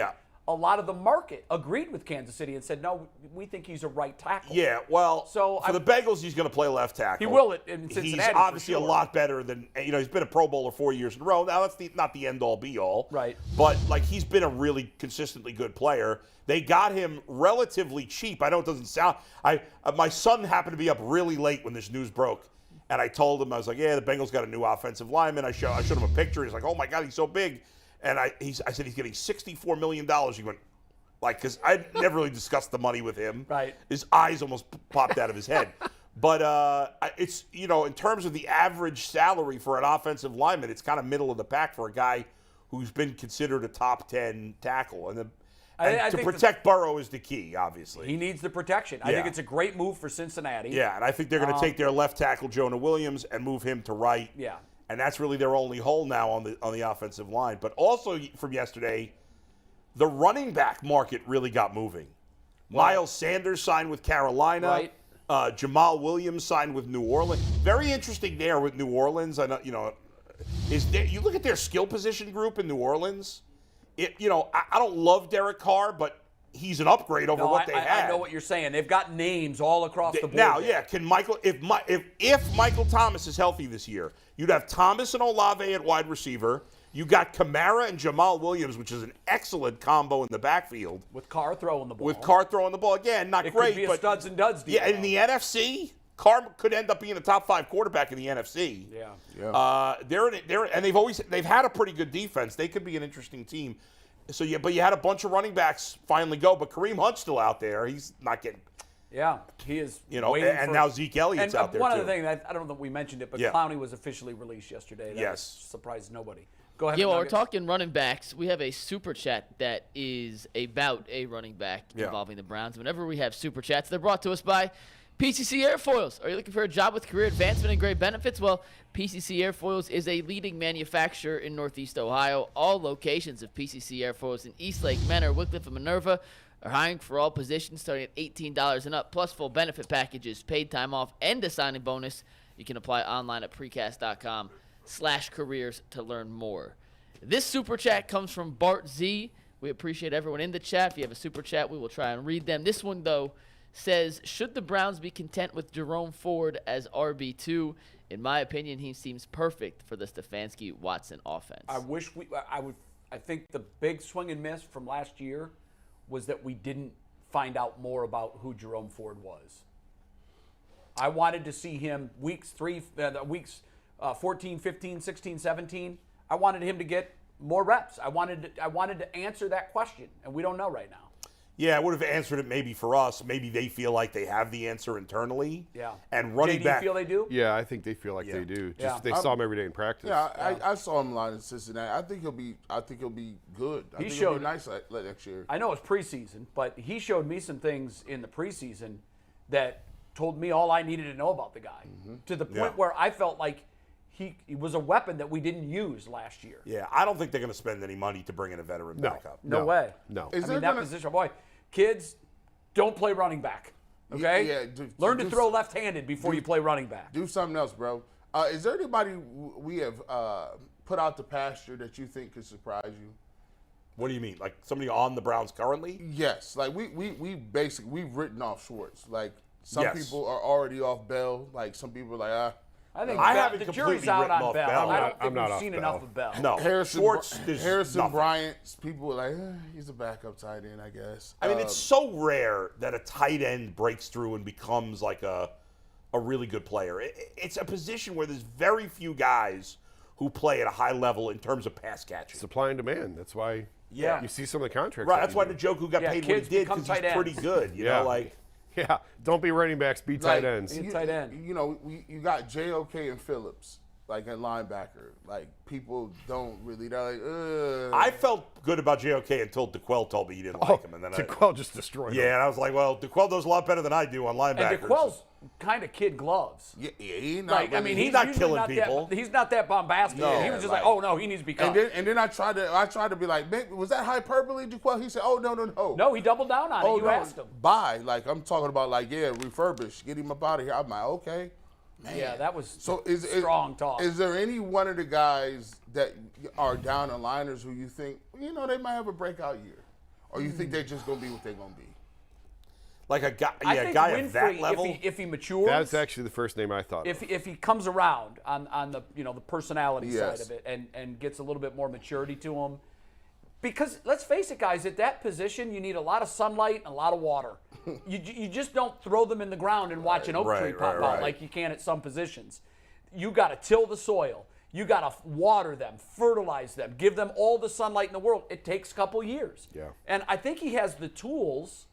Speaker 2: a lot of the market agreed with Kansas City and said, no, we think he's a right tackle.
Speaker 3: Yeah, well,
Speaker 2: So
Speaker 3: for the Bengals, he's going to play left tackle.
Speaker 2: He will in Cincinnati.
Speaker 3: He's obviously
Speaker 2: for sure.
Speaker 3: a lot better than, he's been a Pro Bowler 4 years in a row. Now, that's not the end-all, be-all.
Speaker 2: Right.
Speaker 3: But, he's been a really consistently good player. They got him relatively cheap. I know it doesn't sound – my son happened to be up really late when this news broke. And I told him, I was like, yeah, the Bengals got a new offensive lineman. I showed him a picture. He's like, oh, my God, he's so big. And I said he's getting $64 million. He went, because I never really discussed the money with him.
Speaker 2: Right.
Speaker 3: His eyes almost popped out of his head. But it's, in terms of the average salary for an offensive lineman, it's kind of middle of the pack for a guy who's been considered a top 10 tackle. And
Speaker 2: I
Speaker 3: to
Speaker 2: think
Speaker 3: protect Burrow is the key, obviously.
Speaker 2: He needs the protection. I think it's a great move for Cincinnati.
Speaker 3: Yeah, and I think they're going to take their left tackle, Jonah Williams, and move him to right.
Speaker 2: Yeah.
Speaker 3: And that's really their only hole now on the offensive line. But also from yesterday, the running back market really got moving. Miles Sanders signed with Carolina.
Speaker 2: Right.
Speaker 3: Jamal Williams signed with New Orleans. Very interesting there with New Orleans. I know, you look at their skill position group in New Orleans. I don't love Derek Carr, but he's an upgrade over what they had.
Speaker 2: I know what you're saying. They've got names all across the board.
Speaker 3: Now,
Speaker 2: there.
Speaker 3: can Michael if Michael Thomas is healthy this year, you'd have Thomas and Olave at wide receiver. You got Kamara and Jamal Williams, which is an excellent combo in the backfield.
Speaker 2: With Carr throwing the ball.
Speaker 3: Again, not
Speaker 2: it
Speaker 3: great,
Speaker 2: could be a
Speaker 3: but
Speaker 2: studs and duds deal.
Speaker 3: yeah, in the NFC, Carr could end up being a top 5 quarterback in the NFC.
Speaker 2: Yeah.
Speaker 3: They've had a pretty good defense. They could be an interesting team. So but you had a bunch of running backs finally go, but Kareem Hunt's still out there. He's not getting.
Speaker 2: Yeah, he is.
Speaker 3: And now Zeke Elliott's out there
Speaker 2: one
Speaker 3: too.
Speaker 2: other thing, I don't know if we mentioned it, but Clowney was officially released yesterday. That surprised nobody. Go ahead.
Speaker 5: Yeah, well, we're talking running backs. We have a super chat that is about a running back involving the Browns. Whenever we have super chats, they're brought to us by PCC Airfoils. Are you looking for a job with career advancement and great benefits? Well, PCC Airfoils is a leading manufacturer in Northeast Ohio. All locations of PCC Airfoils in Eastlake, Menor, Wickliffe, and Minerva are hiring for all positions starting at $18 and up, plus full benefit packages, paid time off, and a signing bonus. You can apply online at precast.com/careers to learn more. This super chat comes from Bart Z. We appreciate everyone in the chat. If you have a super chat, we will try and read them. This one, though, says, should the Browns be content with Jerome Ford as RB2? In my opinion, he seems perfect for the Stefanski-Watson offense.
Speaker 2: I think the big swing and miss from last year was that we didn't find out more about who Jerome Ford was. I wanted to see him weeks 14, 15, 16, 17. I wanted him to get more reps. I wanted to answer that question, and we don't know right now.
Speaker 3: Yeah, I would have answered it maybe for us. Maybe they feel like they have the answer internally.
Speaker 2: Yeah.
Speaker 3: And running back.
Speaker 2: Do you feel they do?
Speaker 4: Yeah, I think they feel like they do. They saw him every day in practice.
Speaker 6: Yeah, I saw him a lot in Cincinnati. I think he'll be good. I think he'll be nice next year.
Speaker 2: I know it's preseason, but he showed me some things in the preseason that told me all I needed to know about the guy. To the point where I felt like he was a weapon that we didn't use last year.
Speaker 3: Yeah, I don't think they're going to spend any money to bring in a veteran back up.
Speaker 2: No way.
Speaker 4: No.
Speaker 2: That position, boy, kids, don't play running back. Okay?
Speaker 6: Yeah,
Speaker 2: Learn to throw left-handed before you play running back.
Speaker 6: Do something else, bro. Is there anybody we have put out the pasture that you think could surprise you?
Speaker 3: What do you mean? Like somebody on the Browns currently?
Speaker 6: Yes. Like we've written off Schwartz. Like some people are already off Bell. Like some people are like,
Speaker 2: I think
Speaker 3: I haven't
Speaker 2: the
Speaker 3: completely
Speaker 2: jury's out
Speaker 3: written
Speaker 2: on
Speaker 3: off
Speaker 2: Bell.
Speaker 3: Bell.
Speaker 2: I don't
Speaker 4: I'm
Speaker 2: think
Speaker 4: not
Speaker 2: we've
Speaker 4: off
Speaker 2: seen
Speaker 4: Bell.
Speaker 2: enough of Bell.
Speaker 3: No, Schwartz, there's
Speaker 6: Harrison
Speaker 3: nothing.
Speaker 6: Bryant, people were like, he's a backup tight end, I guess.
Speaker 3: I mean, it's so rare that a tight end breaks through and becomes like a really good player. It's a position where there's very few guys who play at a high level in terms of pass catching.
Speaker 4: Supply and demand. That's why
Speaker 3: Yeah.
Speaker 4: you see some of the contracts.
Speaker 3: Right,
Speaker 4: that
Speaker 3: that's
Speaker 4: you
Speaker 3: why
Speaker 4: do.
Speaker 3: Njoku got paid what
Speaker 2: kids
Speaker 3: he did
Speaker 2: become
Speaker 3: because he's
Speaker 2: tight
Speaker 3: pretty
Speaker 2: ends.
Speaker 3: good. You
Speaker 4: Yeah.
Speaker 3: know, like
Speaker 4: Yeah, don't be running backs, be tight
Speaker 6: Like,
Speaker 4: ends.
Speaker 2: Be a tight end.
Speaker 6: You know, you got JOK and Phillips, like at linebacker. Like people don't really. They're like, ugh.
Speaker 3: I felt good about JOK until DeQuell told me he didn't like him, and then
Speaker 4: DeQuell just destroyed him.
Speaker 3: and I was like, well, DeQuell does a lot better than I do on linebackers.
Speaker 2: And DeQuell's kind of kid gloves.
Speaker 6: Yeah, he's not.
Speaker 2: Like, I
Speaker 6: really-
Speaker 2: mean,
Speaker 3: he's not
Speaker 2: usually
Speaker 3: killing
Speaker 2: not
Speaker 3: people.
Speaker 2: He's not that bombastic.
Speaker 3: No.
Speaker 2: He was just
Speaker 6: like-
Speaker 2: like, oh no, he needs to be cut.
Speaker 6: And then I tried to be like, "Man, was that hyperbole, DeQuell?" He said, "Oh no.
Speaker 2: No, he doubled down on it.
Speaker 6: Oh
Speaker 2: You
Speaker 6: no,
Speaker 2: asked him.
Speaker 6: Bye. Like I'm talking about, like refurbish, get him up out of here." I'm like, okay, man.
Speaker 2: Yeah, that was
Speaker 6: So
Speaker 2: strong talk.
Speaker 6: Is there any one of the guys that are down the liners who you think, they might have a breakout year, or you think they're just gonna be what they're gonna be?
Speaker 3: Like a guy,
Speaker 2: I
Speaker 3: a
Speaker 2: think
Speaker 3: guy
Speaker 2: Winfrey,
Speaker 3: of that level.
Speaker 2: if he matures,
Speaker 4: That's actually the first name I thought of.
Speaker 2: if he comes around on the the personality
Speaker 6: Yes.
Speaker 2: side of it and gets a little bit more maturity to him, because let's face it, guys, at that position you need a lot of sunlight and a lot of water. you just don't throw them in the ground and watch an oak tree pop out like you can at some positions. You got to till the soil. You got to water them, fertilize them, give them all the sunlight in the world. It takes a couple years.
Speaker 4: Yeah.
Speaker 2: And I think he has the tools.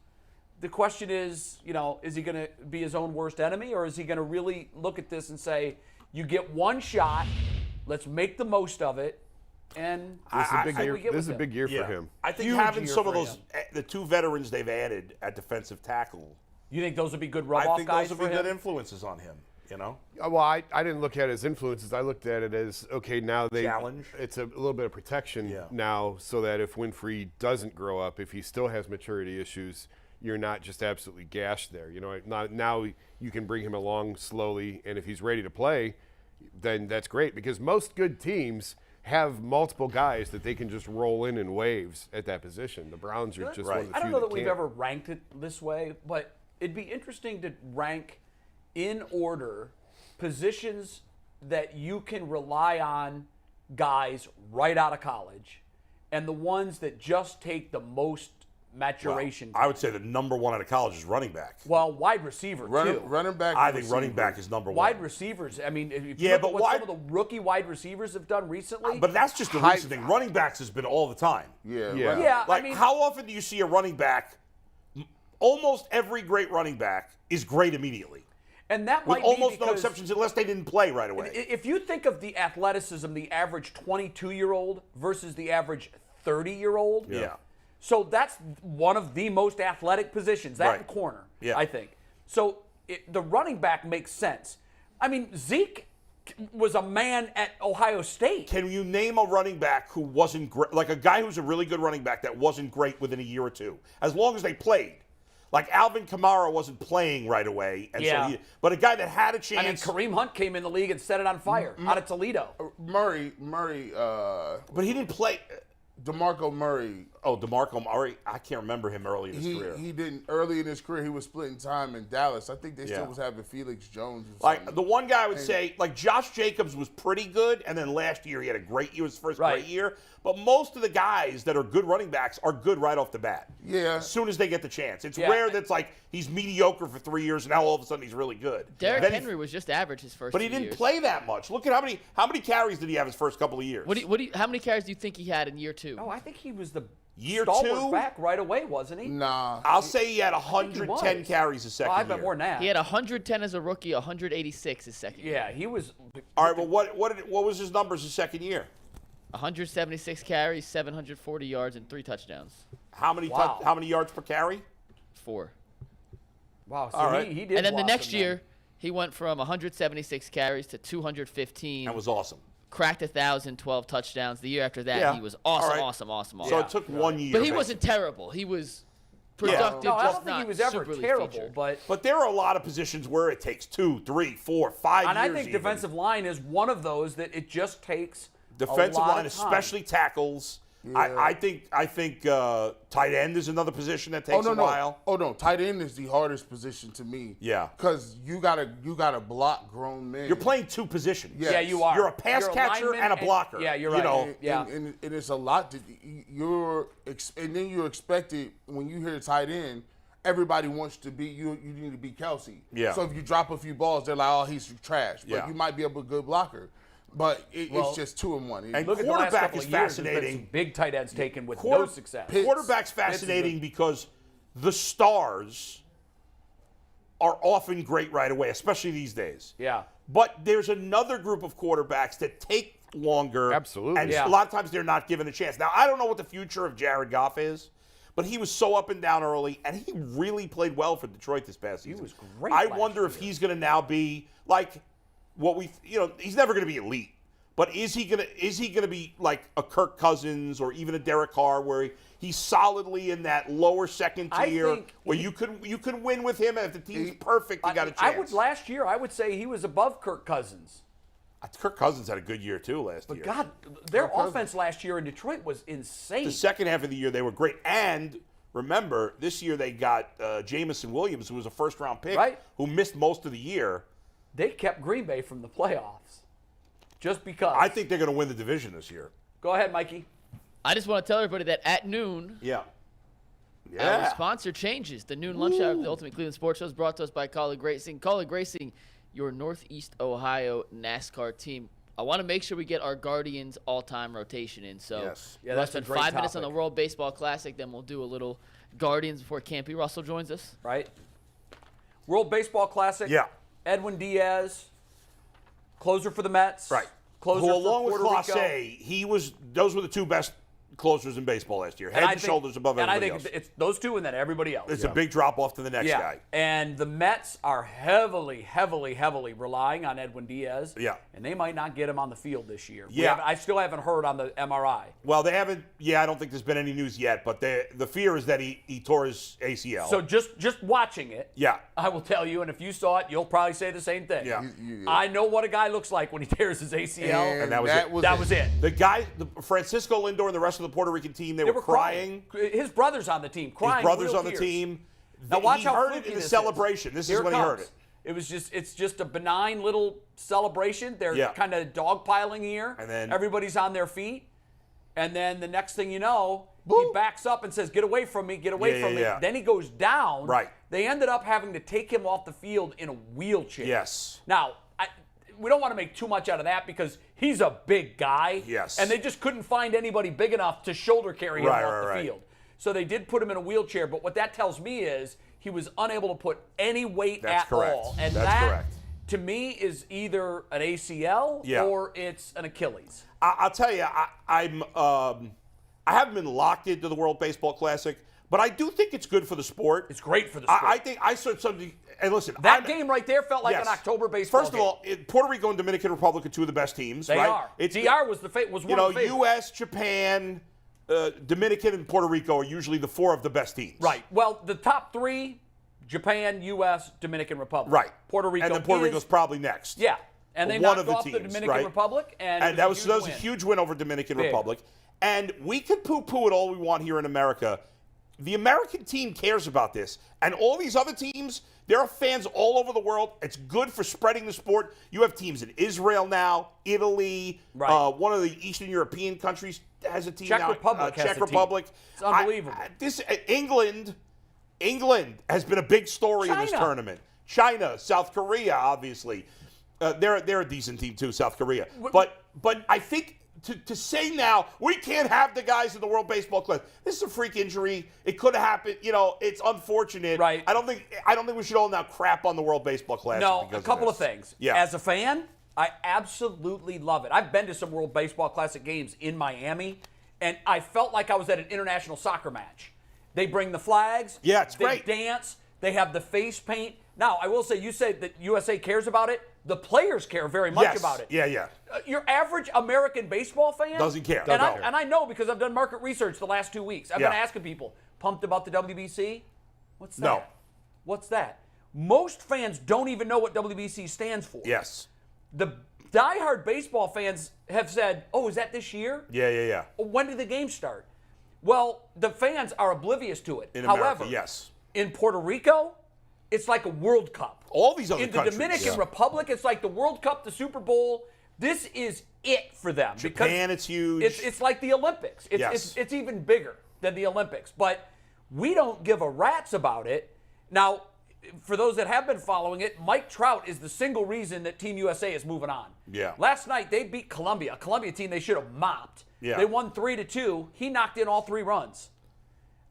Speaker 2: The question is, is he going to be his own worst enemy, or is he going to really look at this and say, you get one shot, let's make the most of it, and
Speaker 4: This is a big
Speaker 2: see what
Speaker 4: year.
Speaker 2: we get
Speaker 4: This
Speaker 2: with
Speaker 4: is a
Speaker 2: him.
Speaker 4: big year for him.
Speaker 3: I think
Speaker 2: Huge
Speaker 3: having
Speaker 2: year
Speaker 3: some of
Speaker 2: for
Speaker 3: those, the two veterans they've added at defensive tackle,
Speaker 2: You think those would be good
Speaker 3: I
Speaker 2: rub-off
Speaker 3: think
Speaker 2: guys
Speaker 3: those
Speaker 2: for
Speaker 3: would be good
Speaker 2: him?
Speaker 3: influences on him.
Speaker 4: Well, I didn't look at it as influences. I looked at it as, okay, now
Speaker 3: Challenge.
Speaker 4: it's a little bit of protection
Speaker 3: Yeah.
Speaker 4: now, so that if Winfrey doesn't grow up, if he still has maturity issues, you're not just absolutely gashed there. Now you can bring him along slowly, and if he's ready to play, then that's great, because most good teams have multiple guys that they can just roll in waves at that position. The Browns are just one of the few
Speaker 2: I don't know that we've
Speaker 4: can't.
Speaker 2: ever ranked it this way, but it'd be interesting to rank in order positions that you can rely on guys right out of college and the ones that just take the most maturation.
Speaker 3: I would say the number one out of college is running back.
Speaker 2: Well, wide receiver too.
Speaker 6: Running back.
Speaker 3: I
Speaker 6: and
Speaker 3: think running
Speaker 6: receiver.
Speaker 3: back is number one.
Speaker 2: Wide receivers. I mean, if you
Speaker 3: Yeah,
Speaker 2: look
Speaker 3: but
Speaker 2: at what
Speaker 3: wide-
Speaker 2: some of the rookie wide receivers have done recently.
Speaker 3: But that's just a recent thing. Running backs has been all the time.
Speaker 6: Yeah.
Speaker 4: Yeah.
Speaker 6: Right.
Speaker 2: yeah,
Speaker 3: Like,
Speaker 2: I mean,
Speaker 3: how often do you see a running back? Almost every great running back is great immediately,
Speaker 2: and that
Speaker 3: with
Speaker 2: might
Speaker 3: almost
Speaker 2: be
Speaker 3: no
Speaker 2: because
Speaker 3: exceptions, unless they didn't play right away.
Speaker 2: if you think of the athleticism, the average 22-year-old versus the average 30-year-old.
Speaker 3: Yeah.
Speaker 2: So that's one of the most athletic positions, that
Speaker 3: Right.
Speaker 2: and corner,
Speaker 3: Yeah.
Speaker 2: I think. So the running back makes sense. I mean, Zeke was a man at Ohio State.
Speaker 3: Can you name a running back who wasn't great, like a guy who's a really good running back that wasn't great within a year or two, as long as they played? Like Alvin Kamara wasn't playing right away, and
Speaker 2: Yeah.
Speaker 3: so but a guy that had a
Speaker 2: I mean,
Speaker 3: chance.
Speaker 2: Kareem Hunt came in the league and set it on fire out of Toledo.
Speaker 6: Murray,
Speaker 3: but he didn't play.
Speaker 6: DeMarco Murray.
Speaker 3: Oh, DeMarco Murray. I can't remember him early in his career.
Speaker 6: He didn't early in his career. He was splitting time in Dallas. I think they
Speaker 3: Yeah.
Speaker 6: still was having Felix Jones. Or
Speaker 3: Like
Speaker 6: something.
Speaker 3: the one guy I would say, like Josh Jacobs was pretty good, and then last year he had a great year, his first
Speaker 2: Right.
Speaker 3: great year. But most of the guys that are good running backs are good right off the bat.
Speaker 6: Yeah.
Speaker 3: As soon as they get the chance. It's
Speaker 2: Yeah.
Speaker 3: rare that's like he's mediocre for 3 years and now all of a sudden he's really good.
Speaker 5: Derrick
Speaker 3: Then he-
Speaker 5: Henry was just average his first
Speaker 3: but he
Speaker 5: 2
Speaker 3: didn't
Speaker 5: years.
Speaker 3: play that much. Look at how many carries did he have his first couple of years?
Speaker 5: How many carries do you think he had in year 2?
Speaker 2: Oh, I think he was the
Speaker 3: Year
Speaker 2: stalwart
Speaker 3: 2?
Speaker 2: back right away, wasn't he?
Speaker 6: Nah.
Speaker 3: I'll say he had
Speaker 2: think he
Speaker 3: 110
Speaker 2: was.
Speaker 3: carries his second
Speaker 2: Well, I
Speaker 3: year.
Speaker 2: bet more than that.
Speaker 5: He had 110 as a rookie, 186 his second year.
Speaker 2: Yeah, he was.
Speaker 3: All right, but what was his numbers his second year?
Speaker 5: 176 carries, 740 yards, and 3 touchdowns.
Speaker 3: How many
Speaker 2: Wow.
Speaker 3: how many yards per carry?
Speaker 5: 4.
Speaker 2: Wow, so
Speaker 3: All right.
Speaker 2: he did.
Speaker 5: And then the
Speaker 2: blossom
Speaker 5: next year, he went from 176 carries to 215.
Speaker 3: That was awesome.
Speaker 5: Cracked 1,000, 12 touchdowns. The year after that,
Speaker 3: Yeah.
Speaker 5: he was
Speaker 3: All
Speaker 5: awesome,
Speaker 3: right.
Speaker 5: awesome.
Speaker 3: So it took 1 year.
Speaker 5: But he
Speaker 3: basically.
Speaker 5: wasn't terrible. He was productive,
Speaker 2: No, I
Speaker 5: just
Speaker 2: don't think
Speaker 5: not
Speaker 2: he was ever
Speaker 5: superly
Speaker 2: terrible,
Speaker 5: featured.
Speaker 2: but
Speaker 3: But there are a lot of positions where it takes 2, 3, 4, 5
Speaker 2: and
Speaker 3: years.
Speaker 2: I think defensive line is one of those that it just takes
Speaker 3: defensive
Speaker 2: a lot
Speaker 3: line,
Speaker 2: of time.
Speaker 3: especially tackles.
Speaker 6: Yeah.
Speaker 3: I think tight end is another position that takes a while.
Speaker 6: Oh no, tight end is the hardest position to me.
Speaker 3: Yeah.
Speaker 6: Because you gotta block grown men.
Speaker 3: You're playing two positions.
Speaker 6: Yes.
Speaker 2: Yeah, you are.
Speaker 3: You're a pass catcher
Speaker 2: lineman
Speaker 3: and a blocker.
Speaker 2: Yeah, you're right.
Speaker 6: And it's a lot to and then you're expected when you hear tight end. Everybody wants to be you. You need to be Kelsey.
Speaker 3: Yeah.
Speaker 6: So if you drop a few balls, they're like, "Oh, he's trash." But
Speaker 3: Yeah.
Speaker 6: you might be a good blocker. But it's just 2 and 1.
Speaker 3: And
Speaker 2: Look at the last
Speaker 3: quarterback
Speaker 2: couple
Speaker 3: is
Speaker 2: of years, there's been
Speaker 3: fascinating.
Speaker 2: some big tight ends taken with no success.
Speaker 3: Quarterback's fascinating because the stars are often great right away, especially these days.
Speaker 2: Yeah.
Speaker 3: But there's another group of quarterbacks that take longer.
Speaker 4: Absolutely.
Speaker 3: And
Speaker 2: Yeah.
Speaker 3: a lot of times they're not given a chance. Now, I don't know what the future of Jared Goff is, but he was so up and down early, and he really played well for Detroit this past season.
Speaker 2: He was great
Speaker 3: I
Speaker 2: last
Speaker 3: wonder if
Speaker 2: year.
Speaker 3: he's going to now be like what he's never going to be elite. But is he gonna be like a Kirk Cousins or even a Derek Carr, where he's solidly in that lower second tier, where you could win with him, and if the team's perfect, you got a chance.
Speaker 2: Last year, I would say he was above Kirk Cousins.
Speaker 3: Kirk Cousins had a good year too last year.
Speaker 2: God, their offense last year in Detroit was insane.
Speaker 3: The second half of the year they were great, and remember this year they got Jamison Williams, who was a first-round pick,
Speaker 2: Right.
Speaker 3: who missed most of the year.
Speaker 2: They kept Green Bay from the playoffs just because.
Speaker 3: I think they're going to win the division this year.
Speaker 2: Go ahead, Mikey.
Speaker 5: I just want to tell everybody that at noon, our sponsor changes. The noon lunch hour of the Ultimate Cleveland Sports Show is brought to us by Colleague Racing. Colleague Racing, your Northeast Ohio NASCAR team. I want to make sure we get our Guardians all-time rotation in. So
Speaker 3: Yes.
Speaker 2: Yeah,
Speaker 5: let's
Speaker 2: that's a
Speaker 5: spend
Speaker 2: great
Speaker 5: 5 minutes on the
Speaker 2: topic.
Speaker 5: World Baseball Classic, then we'll do a little Guardians before Campy Russell joins us.
Speaker 2: Right? World Baseball Classic.
Speaker 3: Yeah.
Speaker 2: Edwin Diaz, closer for the Mets.
Speaker 3: Right.
Speaker 2: Closer
Speaker 3: Who,
Speaker 2: for
Speaker 3: along with
Speaker 2: Puerto Rico.
Speaker 3: Clase, those were the two best closers in baseball last year. Head and shoulders above everybody else.
Speaker 2: And I think it's those two and then everybody else.
Speaker 3: It's a big drop off to the next guy.
Speaker 2: And the Mets are heavily relying on Edwin Diaz.
Speaker 3: Yeah.
Speaker 2: And they might not get him on the field this year.
Speaker 3: Yeah.
Speaker 2: I still haven't heard on the MRI.
Speaker 3: Well, they haven't. Yeah, I don't think there's been any news yet. But the fear is that he tore his ACL.
Speaker 2: So just watching it,
Speaker 3: yeah,
Speaker 2: I will tell you, and if you saw it, you'll probably say the same thing.
Speaker 3: Yeah.
Speaker 2: I know what a guy looks like when he tears his ACL.
Speaker 3: And that was it.
Speaker 2: it.
Speaker 3: The guy, Francisco Lindor and the rest of the Puerto Rican team, they were crying.
Speaker 2: His brother's on the team, crying.
Speaker 3: His brother's
Speaker 2: real
Speaker 3: on the
Speaker 2: tears.
Speaker 3: team.
Speaker 2: Now watch
Speaker 3: he
Speaker 2: how
Speaker 3: heard it
Speaker 2: fluky
Speaker 3: in the
Speaker 2: this
Speaker 3: celebration.
Speaker 2: is.
Speaker 3: This
Speaker 2: Here
Speaker 3: is when he heard it.
Speaker 2: It's just a benign little celebration. They're kind of dogpiling here.
Speaker 3: And then
Speaker 2: everybody's on their feet. And then the next thing you know, he backs up and says, "Get away from me, get away from me."
Speaker 3: Yeah.
Speaker 2: Then he goes down.
Speaker 3: Right.
Speaker 2: They ended up having to take him off the field in a wheelchair.
Speaker 3: Yes.
Speaker 2: Now, we don't want to make too much out of that because he's a big guy.
Speaker 3: Yes.
Speaker 2: And they just couldn't find anybody big enough to shoulder carry him off the field. So they did put him in a wheelchair, but what that tells me is he was unable to put any weight at all. And
Speaker 3: That's correct.
Speaker 2: To me, is either an ACL or it's an Achilles.
Speaker 3: I'll tell you, I haven't been locked into the World Baseball Classic, but I do think it's good for the sport.
Speaker 2: It's great for the sport.
Speaker 3: I think I saw something. And listen,
Speaker 2: that game right there felt like an October baseball
Speaker 3: First of all, Puerto Rico and Dominican Republic are two of the best teams.
Speaker 2: They
Speaker 3: right?
Speaker 2: are. DR was one of the favorites.
Speaker 3: U.S., Japan, Dominican, and Puerto Rico are usually the four of the best teams.
Speaker 2: Right. Well, the top three: Japan, U.S., Dominican Republic.
Speaker 3: Right.
Speaker 2: Puerto Rico.
Speaker 3: And then Puerto Rico's probably next.
Speaker 2: Yeah. And they
Speaker 3: one
Speaker 2: knocked
Speaker 3: of the
Speaker 2: off
Speaker 3: teams,
Speaker 2: the Dominican Republic, and
Speaker 3: that was a huge win over Dominican Republic. And we could poo-poo it all we want here in America. The American team cares about this. And all these other teams, there are fans all over the world. It's good for spreading the sport. You have teams in Israel now, Italy, one of the Eastern European countries has a team now. Czech Republic.
Speaker 2: It's unbelievable.
Speaker 3: England has been a big story in this tournament. China, South Korea, obviously. They're a decent team too, South Korea. But I think to say now we can't have the guys in the World Baseball Classic. This is a freak injury. It could have happened. It's unfortunate.
Speaker 2: Right.
Speaker 3: I don't think we should all now crap on the World Baseball Classic.
Speaker 2: No, a couple of things.
Speaker 3: Yeah.
Speaker 2: As a fan, I absolutely love it. I've been to some World Baseball Classic games in Miami, and I felt like I was at an international soccer match. They bring the flags.
Speaker 3: Yeah, it's great.
Speaker 2: They dance. They have the face paint. Now, I will say, you say that USA cares about it. The players care very much about it.
Speaker 3: Yeah.
Speaker 2: Your average American baseball fan
Speaker 3: doesn't care.
Speaker 2: And I know because I've done market research the last 2 weeks. I've been asking people, pumped about the WBC? What's that?
Speaker 3: No.
Speaker 2: What's that? Most fans don't even know what WBC stands for.
Speaker 3: Yes.
Speaker 2: The diehard baseball fans have said, oh, is that this year?
Speaker 3: Yeah.
Speaker 2: When did the game start? Well, the fans are oblivious to it.
Speaker 3: In
Speaker 2: However,
Speaker 3: America, yes.
Speaker 2: in Puerto Rico, it's like a World Cup.
Speaker 3: All these other
Speaker 2: in
Speaker 3: countries.
Speaker 2: In the Dominican Republic, it's like the World Cup, the Super Bowl. This is it for them.
Speaker 3: Japan, it's huge.
Speaker 2: It's like the Olympics. It's even bigger than the Olympics. But we don't give a rat's about it. Now, for those that have been following it, Mike Trout is the single reason that Team USA is moving on.
Speaker 3: Yeah.
Speaker 2: Last night, they beat Colombia, a Colombia team they should have mopped.
Speaker 3: Yeah.
Speaker 2: They won 3-2. He knocked in all 3 runs.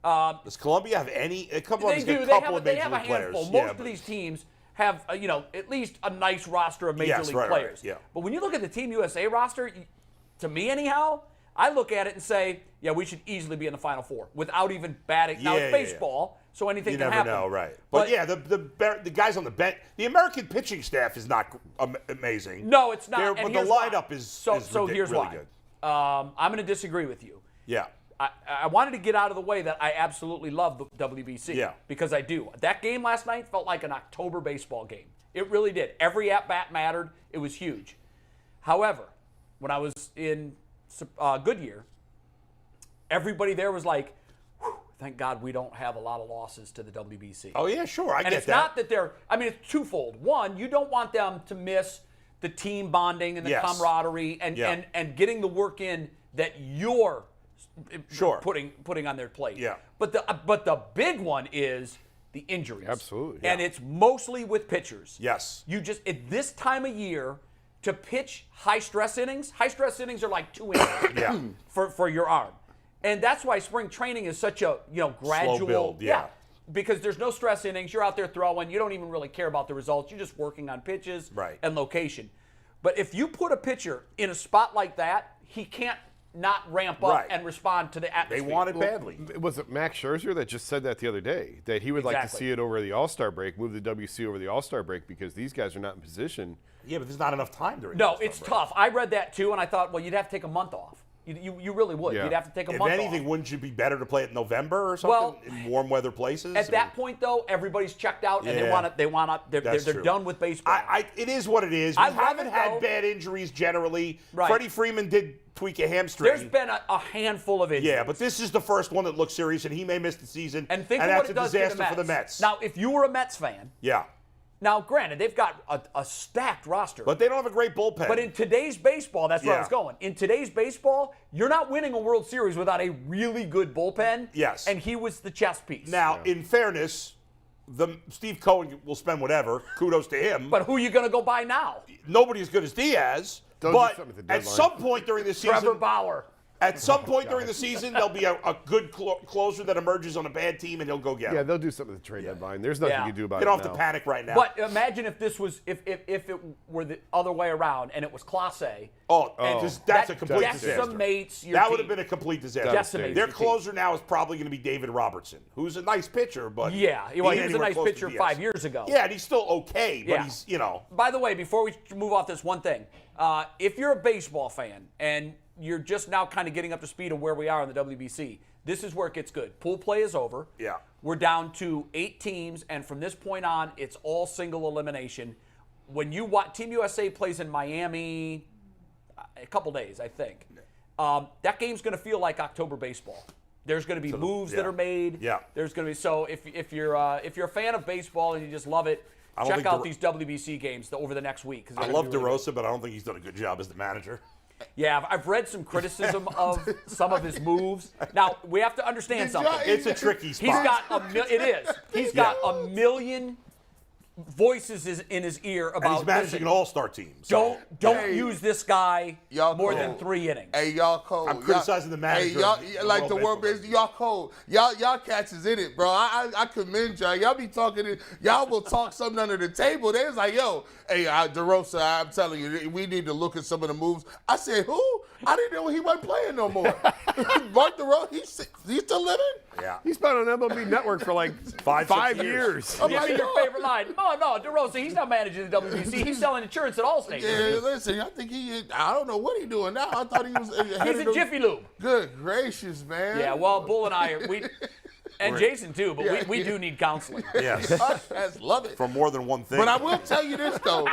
Speaker 3: Does Colombia have any? A couple
Speaker 2: They
Speaker 3: of
Speaker 2: do.
Speaker 3: them
Speaker 2: They
Speaker 3: got a couple
Speaker 2: have
Speaker 3: of major
Speaker 2: a
Speaker 3: league players.
Speaker 2: handful. Most of these teams have, at least a nice roster of major league players.
Speaker 3: Right, yeah.
Speaker 2: But when you look at the Team USA roster, to me anyhow, I look at it and say, yeah, we should easily be in the Final Four without even batting. Now, it's baseball, so anything can happen.
Speaker 3: You never know, right. But yeah, the guys on the bench, the American pitching staff is not amazing.
Speaker 2: No, it's not.
Speaker 3: But the lineup is
Speaker 2: so
Speaker 3: really
Speaker 2: here's why.
Speaker 3: good.
Speaker 2: I'm going to disagree with you.
Speaker 3: Yeah.
Speaker 2: I wanted to get out of the way that I absolutely love the WBC.
Speaker 3: Yeah.
Speaker 2: Because I do. That game last night felt like an October baseball game. It really did. Every at-bat mattered. It was huge. However, when I was in Goodyear, everybody there was like, thank God we don't have a lot of losses to the WBC.
Speaker 3: Oh, yeah, sure. I get that.
Speaker 2: And it's not that they're – it's twofold. One, you don't want them to miss the team bonding and the camaraderie and getting the work in that you're putting on their plate.
Speaker 3: Yeah.
Speaker 2: But the big one is the injuries.
Speaker 4: Absolutely.
Speaker 2: And it's mostly with pitchers.
Speaker 3: Yes.
Speaker 2: You just – at this time of year – to pitch high-stress innings are like 2 innings for your arm. And that's why spring training is such a gradual
Speaker 3: slow build. Yeah.
Speaker 2: Because there's no stress innings. You're out there throwing. You don't even really care about the results. You're just working on pitches and location. But if you put a pitcher in a spot like that, he can't not ramp up and respond to the atmosphere.
Speaker 3: They want it badly.
Speaker 4: Was it Max Scherzer that just said that the other day, that he would like to see it over the All-Star break, move the WC over the All-Star break because these guys are not in position.
Speaker 3: Yeah, but there's not enough time during
Speaker 2: No, it's tough. I read that too, and I thought, well, you'd have to take a month off. You really would.
Speaker 4: Yeah.
Speaker 2: You'd have to take a month off.
Speaker 3: If anything, wouldn't you be better to play it in November or something in warm weather places?
Speaker 2: At that point, though, everybody's checked out and they're done with baseball.
Speaker 3: It is what it is. We haven't had bad injuries generally.
Speaker 2: Right.
Speaker 3: Freddie Freeman did tweak a hamstring.
Speaker 2: There's been a handful of injuries.
Speaker 3: Yeah, but this is the first one that looks serious, and he may miss the season.
Speaker 2: And think of
Speaker 3: that's
Speaker 2: what it does to the
Speaker 3: disaster for the Mets.
Speaker 2: Now, if you were a Mets fan, now granted they've got a stacked roster,
Speaker 3: but they don't have a great bullpen.
Speaker 2: But in today's baseball, that's where I was going. In today's baseball, you're not winning a World Series without a really good bullpen.
Speaker 3: Yes,
Speaker 2: and he was the chess piece.
Speaker 3: Now, in fairness, Steve Cohen will spend whatever. Kudos to him.
Speaker 2: But who are you going to go buy now?
Speaker 3: Nobody as good as Diaz. But at some point during the season,
Speaker 2: Trevor Bauer.
Speaker 3: At some point during the season, there'll be a good closer that emerges on a bad team, and he'll go get him.
Speaker 4: Yeah, they'll do something at the trade deadline. There's nothing you can do about it.
Speaker 3: You don't have to panic right now.
Speaker 2: But imagine if this was if it were the other way around and it was Class A.
Speaker 3: That's a complete disaster. That would have been a complete disaster. Their closer now is probably going to be David Robertson, who's a nice pitcher, but
Speaker 2: he was a nice pitcher 5 years ago.
Speaker 3: Yeah, and he's still okay, but he's
Speaker 2: By the way, before we move off this, one thing: if you're a baseball fan and you're just now kind of getting up to speed of where we are in the WBC, this is where it gets good. Pool play is over.
Speaker 3: Yeah.
Speaker 2: We're down to 8 teams, and from this point on, it's all single elimination. When you watch, Team USA plays in Miami a couple days, I think. That game's going to feel like October baseball. There's going to be moves that are made.
Speaker 3: Yeah.
Speaker 2: There's going to be if you're a fan of baseball and you just love it, check out these WBC games over the next week.
Speaker 3: I love DeRosa, but I don't think he's done a good job as the manager.
Speaker 2: Yeah, I've read some criticism of some of his moves. Now, we have to understand something.
Speaker 3: It's a tricky spot.
Speaker 2: He's got a million voices in his ear about.
Speaker 3: And he's managing an all-star team.
Speaker 2: So. Don't use this guy more than 3 innings.
Speaker 6: Hey, y'all cold.
Speaker 3: I'm criticizing the manager.
Speaker 6: Hey, y'all like the world business. Y'all cold. Y'all cats is in it, bro. I commend y'all. Y'all be talking. Y'all will talk something under the table. They was like, yo, hey, DeRosa, I'm telling you, we need to look at some of the moves. I said, who? I didn't know he wasn't playing no more. Mark DeRosa, he's still living?
Speaker 3: Yeah.
Speaker 4: He's been on MLB Network for like 5 years.
Speaker 2: Give me your favorite line. No, DeRosa, he's not managing the WBC. He's selling insurance at Allstate.
Speaker 6: Yeah, listen, I think I don't know what he's doing now. I thought he was.
Speaker 2: He's a Jiffy Lube.
Speaker 6: Good gracious, man.
Speaker 2: Yeah, well, Bull and I, and Jason too, but we do need counseling.
Speaker 3: Yes.
Speaker 6: I love it.
Speaker 3: For more than one thing.
Speaker 6: But I will tell you this, though.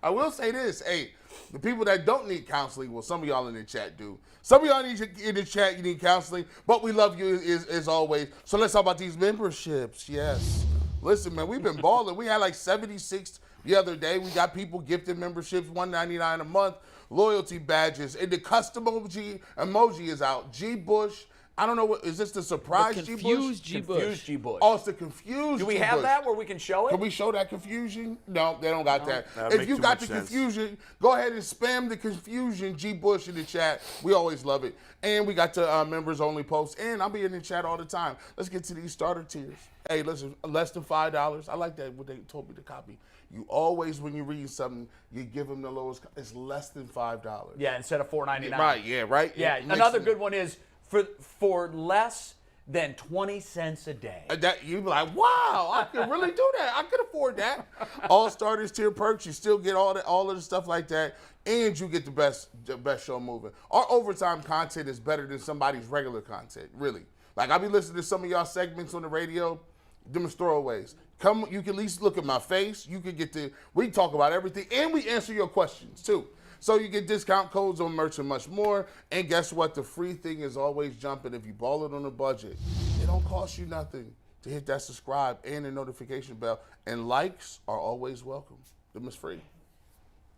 Speaker 6: I will say this. Hey, the people that don't need counseling, well, some of y'all in the chat do. Some of y'all in the chat, you need counseling, but we love you as always. So let's talk about these memberships. Yes. Listen, man, we've been balling. We had like 76 the other day. We got people gifted memberships, $1.99 a month, loyalty badges, and the custom emoji is out. G. Bush. I don't know what is this the surprise
Speaker 5: The
Speaker 6: G. Bush?
Speaker 5: confused G. Bush.
Speaker 2: Confused G. Bush.
Speaker 6: Oh, it's the confused.
Speaker 2: Do we
Speaker 6: G.
Speaker 2: have
Speaker 6: Bush.
Speaker 2: that where we can show it?
Speaker 6: Can we show that confusion? No, they don't got that.
Speaker 3: That
Speaker 6: If
Speaker 3: makes
Speaker 6: you
Speaker 3: too
Speaker 6: got
Speaker 3: much
Speaker 6: the
Speaker 3: sense.
Speaker 6: confusion, go ahead and spam the confusion G. Bush in the chat. We always love it. And we got the members only posts. And I'll be in the chat all the time. Let's get to these starter tiers. Hey, listen, less than $5. I like that what they told me to copy. You always, when you read something, you give them the lowest. It's less than $5.
Speaker 2: Yeah, instead of $4.99.
Speaker 6: Right. Yeah. Right.
Speaker 2: Yeah.
Speaker 6: It makes
Speaker 2: Another
Speaker 6: it-
Speaker 2: good one is for less than 20 cents a day.
Speaker 6: That you'd be like, wow, I could really do that. I could afford that. All starters tier perks, you still get all of the stuff like that, and you get the best show moving. Our overtime content is better than somebody's regular content, really. Like I be listening to some of y'all segments on the radio, them is throwaways. Come, you can at least look at my face. You can we talk about everything, and we answer your questions too. So you get discount codes on merch and much more. And guess what? The free thing is always jumping. If you ball it on a budget, it don't cost you nothing to hit that subscribe and the notification bell. And likes are always welcome. Them is free.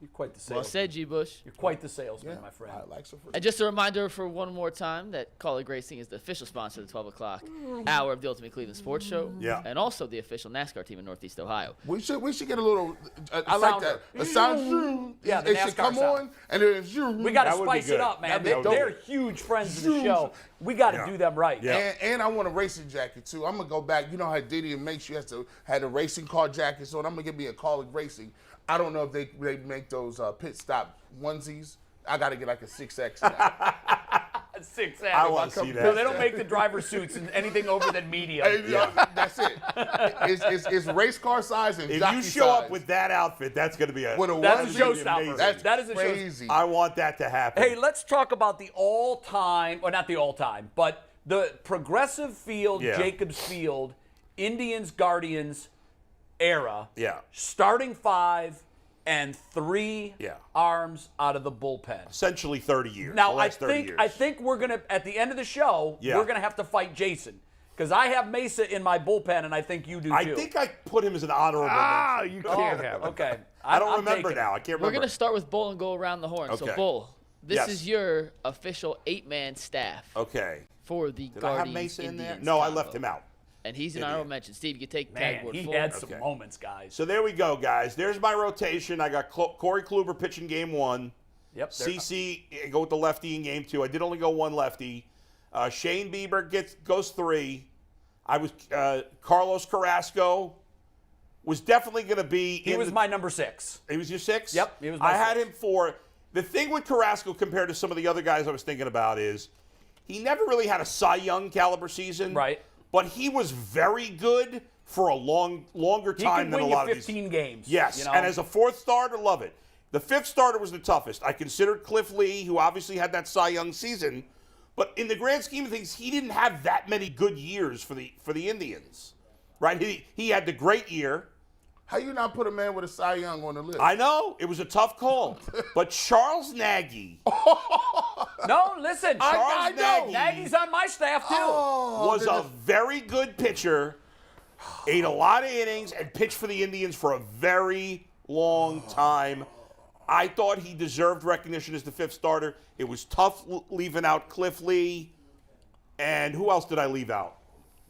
Speaker 2: You're quite the salesman.
Speaker 5: Well said, G. Bush.
Speaker 2: You're quite the salesman, my friend.
Speaker 6: Likes are free.
Speaker 5: And just a reminder for one more time that Colleague Racing is the official sponsor of the 12 o'clock hour of the Ultimate Cleveland Sports Show.
Speaker 3: Yeah.
Speaker 5: And also the official NASCAR team in Northeast Ohio.
Speaker 6: We should get a little. I like
Speaker 2: sounder.
Speaker 6: that. A sound.
Speaker 2: Yeah, the
Speaker 6: it should
Speaker 2: NASCAR
Speaker 6: come
Speaker 2: sound.
Speaker 6: on, and then
Speaker 2: We got to
Speaker 3: That would be
Speaker 2: spice it
Speaker 3: good.
Speaker 2: up, man.
Speaker 3: That'd be dope.
Speaker 2: They're huge friends of the show. We got to do them right.
Speaker 3: Yeah.
Speaker 6: And I want a racing jacket too. I'm gonna go back. You know how Diddy and Make sure had a racing car jacket, so I'm gonna get me a Colleague Racing. I don't know if they make those pit stop onesies. I gotta get like a 6X. Now.
Speaker 2: 6X.
Speaker 3: I want to see
Speaker 2: No,
Speaker 3: that.
Speaker 2: they don't make the driver suits in anything over than medium.
Speaker 6: That's it. It's race car size and
Speaker 3: If
Speaker 6: jockey
Speaker 3: you show
Speaker 6: size.
Speaker 3: up with that outfit, that's going to be
Speaker 6: With a
Speaker 2: That's a
Speaker 6: onesie,
Speaker 2: showstopper.
Speaker 6: That's
Speaker 2: That is a
Speaker 6: crazy.
Speaker 3: I want that to happen.
Speaker 2: Hey, let's talk about the all-time, or not the all-time, but the Progressive Field,
Speaker 3: Yeah.
Speaker 2: Jacobs Field, Indians, Guardians era.
Speaker 3: Yeah.
Speaker 2: Starting 5 and 3
Speaker 3: Yeah.
Speaker 2: arms out of the bullpen.
Speaker 3: Essentially 30 years.
Speaker 2: Now,
Speaker 3: the last 30 years.
Speaker 2: I think we're going to, at the end of the show,
Speaker 3: Yeah.
Speaker 2: we're going to have to fight Jason. Because I have Mesa in my bullpen, and I think you do too.
Speaker 3: I think I put him as an honorable mention.
Speaker 4: You can't have it.
Speaker 2: Okay.
Speaker 3: I don't
Speaker 2: I'm
Speaker 3: remember
Speaker 2: taking
Speaker 3: now.
Speaker 2: it.
Speaker 3: I can't
Speaker 5: We're
Speaker 3: remember.
Speaker 5: going to start with Bull and go around the horn. So,
Speaker 3: Okay.
Speaker 5: Bull, this
Speaker 3: Yes.
Speaker 5: is your official 8-man staff
Speaker 3: Okay.
Speaker 5: for the
Speaker 3: Did I have
Speaker 5: Guardians
Speaker 3: Mesa in there?
Speaker 5: Indians
Speaker 3: No, I
Speaker 5: combo.
Speaker 3: left him out.
Speaker 5: And he's an
Speaker 3: Idiot.
Speaker 5: honorable mention. Steve, you can take
Speaker 2: Man,
Speaker 5: tag word
Speaker 2: he
Speaker 5: for
Speaker 2: had
Speaker 5: it.
Speaker 2: some
Speaker 3: Okay.
Speaker 2: moments, guys.
Speaker 3: So there we go, guys. There's my rotation. I got Corey Kluber pitching game 1.
Speaker 2: Yep.
Speaker 3: CC go with the lefty in game 2. I did only go one lefty. Shane Bieber goes 3. I was Carlos Carrasco was definitely going to be.
Speaker 2: He was my number 6.
Speaker 3: He was your 6?
Speaker 2: Yep, he was my
Speaker 3: I had
Speaker 2: 6.
Speaker 3: him 4. The thing with Carrasco compared to some of the other guys I was thinking about is he never really had a Cy Young caliber season.
Speaker 2: Right.
Speaker 3: But he was very good for a longer
Speaker 2: He
Speaker 3: time
Speaker 2: could
Speaker 3: than
Speaker 2: win
Speaker 3: a
Speaker 2: you
Speaker 3: lot of
Speaker 2: 15
Speaker 3: these.
Speaker 2: games.
Speaker 3: Yes,
Speaker 2: you know?
Speaker 3: and as a 4th starter, love it. The 5th starter was the toughest. I considered Cliff Lee, who obviously had that Cy Young season, but in the grand scheme of things, he didn't have that many good years for the Indians, right? He had the great year.
Speaker 6: How you not put a man with a Cy Young on the list?
Speaker 3: I know it was a tough call, but Charles Nagy
Speaker 2: No, listen.
Speaker 6: I know.
Speaker 2: Nagy's on my staff, too.
Speaker 3: was a very good pitcher, ate a lot of innings, and pitched for the Indians for a very long time. I thought he deserved recognition as the 5th starter. It was tough leaving out Cliff Lee. And who else did I leave out?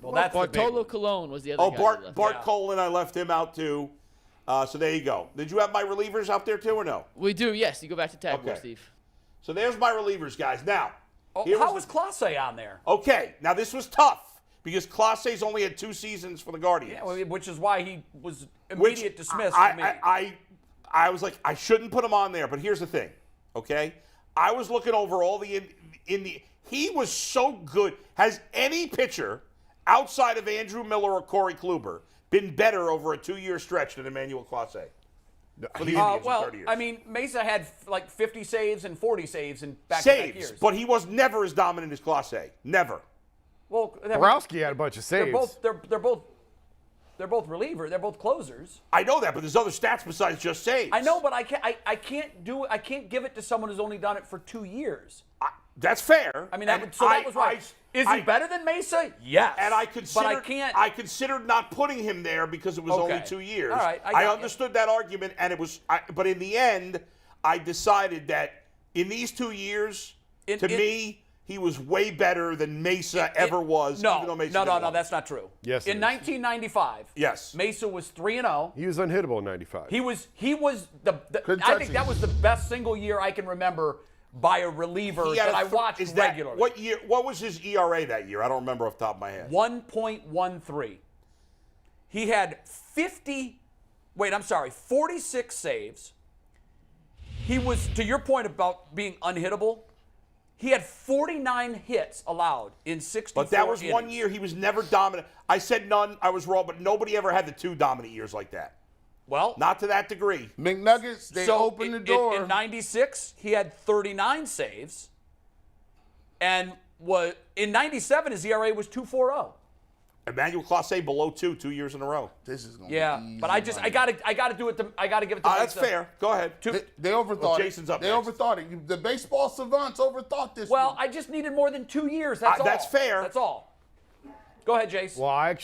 Speaker 2: Well, that's the big
Speaker 5: Bartolo
Speaker 2: one.
Speaker 5: Colon was the other
Speaker 3: Oh,
Speaker 5: guy.
Speaker 3: Bart
Speaker 5: you left.
Speaker 3: Bart
Speaker 2: Yeah.
Speaker 3: Colin, I left him out too. So there you go. Did you have my relievers out there too or no?
Speaker 5: We do, yes. You go back to tag word,
Speaker 3: Okay.
Speaker 5: Steve.
Speaker 3: So there's my relievers, guys. Now, here
Speaker 2: How
Speaker 3: was
Speaker 2: was Clase on there?
Speaker 3: okay. Now this was tough because Clase's only had 2 seasons for the Guardians.
Speaker 2: Yeah, well, which is why he was
Speaker 3: Which
Speaker 2: immediate dismissed for me.
Speaker 3: I was like, I shouldn't put him on there, but here's the thing, okay? I was looking over all the he was so good. Has any pitcher outside of Andrew Miller or Corey Kluber been better over a 2-year stretch than Emmanuel Clase? For the Indians in
Speaker 2: well,
Speaker 3: 30 years.
Speaker 2: I mean, Mesa had like 50 saves and 40 saves in back-to-back
Speaker 3: Saves,
Speaker 2: years.
Speaker 3: but he was never as dominant as Clase. Never.
Speaker 2: well,
Speaker 4: Borowski had a bunch of
Speaker 2: they're
Speaker 4: saves.
Speaker 2: both They're both reliever. They're both closers.
Speaker 3: I know that, but there's other stats besides just saves.
Speaker 2: I know, but I can't do it. I can't give it to someone who's only done it for 2 years.
Speaker 3: That's fair.
Speaker 2: I mean, that was right. Is he better than Mesa? Yes.
Speaker 3: And I considered,
Speaker 2: but I can't.
Speaker 3: I considered not putting him there because it was only 2 years.
Speaker 2: All right,
Speaker 3: I understood that argument, and it was. But in the end, I decided that in these 2 years, to me, he was way better than Mesa ever was.
Speaker 2: No,
Speaker 3: even though Mesa
Speaker 2: no, that's not true.
Speaker 4: Yes.
Speaker 2: In 1995,
Speaker 3: yes,
Speaker 2: Mesa was 3-0.
Speaker 4: He was unhittable in '95.
Speaker 2: He was the I think that was the best single year I can remember by a reliever that I watched regularly.
Speaker 3: What year? What was his ERA that year? I don't remember off the top of my head.
Speaker 2: 1.13. He had 46 saves. He was, to your point about being unhittable, he had 49 hits allowed in 64
Speaker 3: But that was
Speaker 2: innings.
Speaker 3: 1 year. He was never dominant. I said none. I was wrong, but nobody ever had the 2 dominant years like that.
Speaker 2: Well,
Speaker 3: Not to that degree.
Speaker 6: McNuggets, they opened the door.
Speaker 2: In 96, he had 39 saves. And in 97, his ERA was 2.40.
Speaker 3: Emmanuel Clase below 2 years in a row.
Speaker 6: This is gonna
Speaker 2: Yeah,
Speaker 6: be easy,
Speaker 2: but I gotta do it. I gotta give it to.
Speaker 3: That's
Speaker 2: Mesa.
Speaker 3: fair. Go ahead.
Speaker 6: They overthought
Speaker 3: Jason's up
Speaker 6: it. They
Speaker 3: next.
Speaker 6: overthought it. The baseball savants overthought this.
Speaker 2: Well,
Speaker 6: one.
Speaker 2: I just needed more than 2 years. That's all.
Speaker 3: That's fair.
Speaker 2: That's all. Go ahead, Jace.
Speaker 4: Well, I'm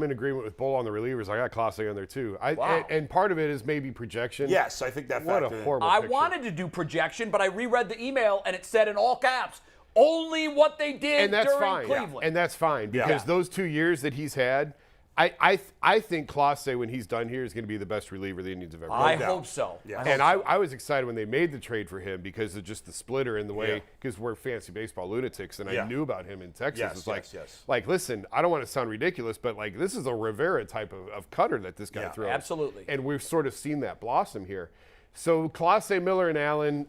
Speaker 4: in agreement with Bull on the relievers. I got Clase on there too.
Speaker 2: Wow.
Speaker 4: And part of it is maybe projection.
Speaker 3: Yes, I think that
Speaker 4: What a
Speaker 3: factored in.
Speaker 4: horrible
Speaker 2: I
Speaker 4: picture.
Speaker 2: wanted to do projection, but I reread the email and it said in all caps, only what they did
Speaker 4: And that's
Speaker 2: during
Speaker 4: fine.
Speaker 2: Cleveland.
Speaker 4: And that's fine because those 2 years that he's had, I think Clase, when he's done here, is going to be the best reliever the Indians have ever
Speaker 2: I
Speaker 4: had.
Speaker 2: hope so.
Speaker 3: Yeah.
Speaker 4: And I was excited when they made the trade for him because of just the splitter in the way, because we're fancy baseball lunatics, and I knew about him in Texas.
Speaker 3: Yes,
Speaker 4: It's like,
Speaker 3: yes.
Speaker 4: like, listen, I don't want to sound ridiculous, but like this is a Rivera type of cutter that this guy throws.
Speaker 2: absolutely.
Speaker 4: And we've sort of seen that blossom here. So Clase, Miller, and Allen.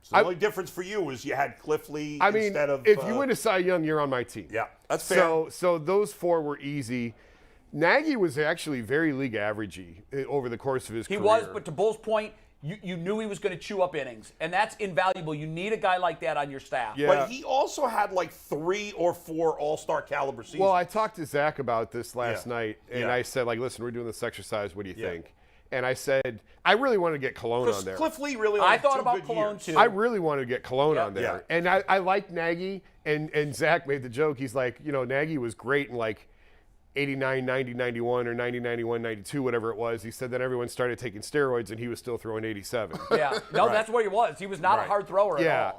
Speaker 3: So the only difference for you is you had Cliff Lee
Speaker 4: I mean,
Speaker 3: instead of.
Speaker 4: if you win a Cy Young, you're on my team.
Speaker 3: Yeah, that's fair.
Speaker 4: So those 4 were easy. Nagy was actually very league averagey over the course of his career.
Speaker 2: He was, but to Bull's point, you knew he was going to chew up innings, and that's invaluable. You need a guy like that on your staff.
Speaker 4: Yeah.
Speaker 3: But he also had like 3 or 4 all-star caliber seasons.
Speaker 4: Well, I talked to Zach about this last night, and
Speaker 3: Yeah.
Speaker 4: I said, like, listen, we're doing this exercise. What do you think? And I said, I really want to get Cologne on there.
Speaker 3: Cliff Lee really only
Speaker 2: I thought
Speaker 3: had 2
Speaker 2: about
Speaker 3: good
Speaker 2: Cologne
Speaker 3: years.
Speaker 2: too.
Speaker 4: I really wanted to get Cologne on there.
Speaker 3: Yeah.
Speaker 4: And I like Nagy, and Zach made the joke. He's like, Nagy was great in like 89, 90, 91, or 90, 91, 92, whatever it was. He said that everyone started taking steroids, and he was still throwing 87.
Speaker 2: Yeah, no, that's what he was. He was not a hard thrower at all.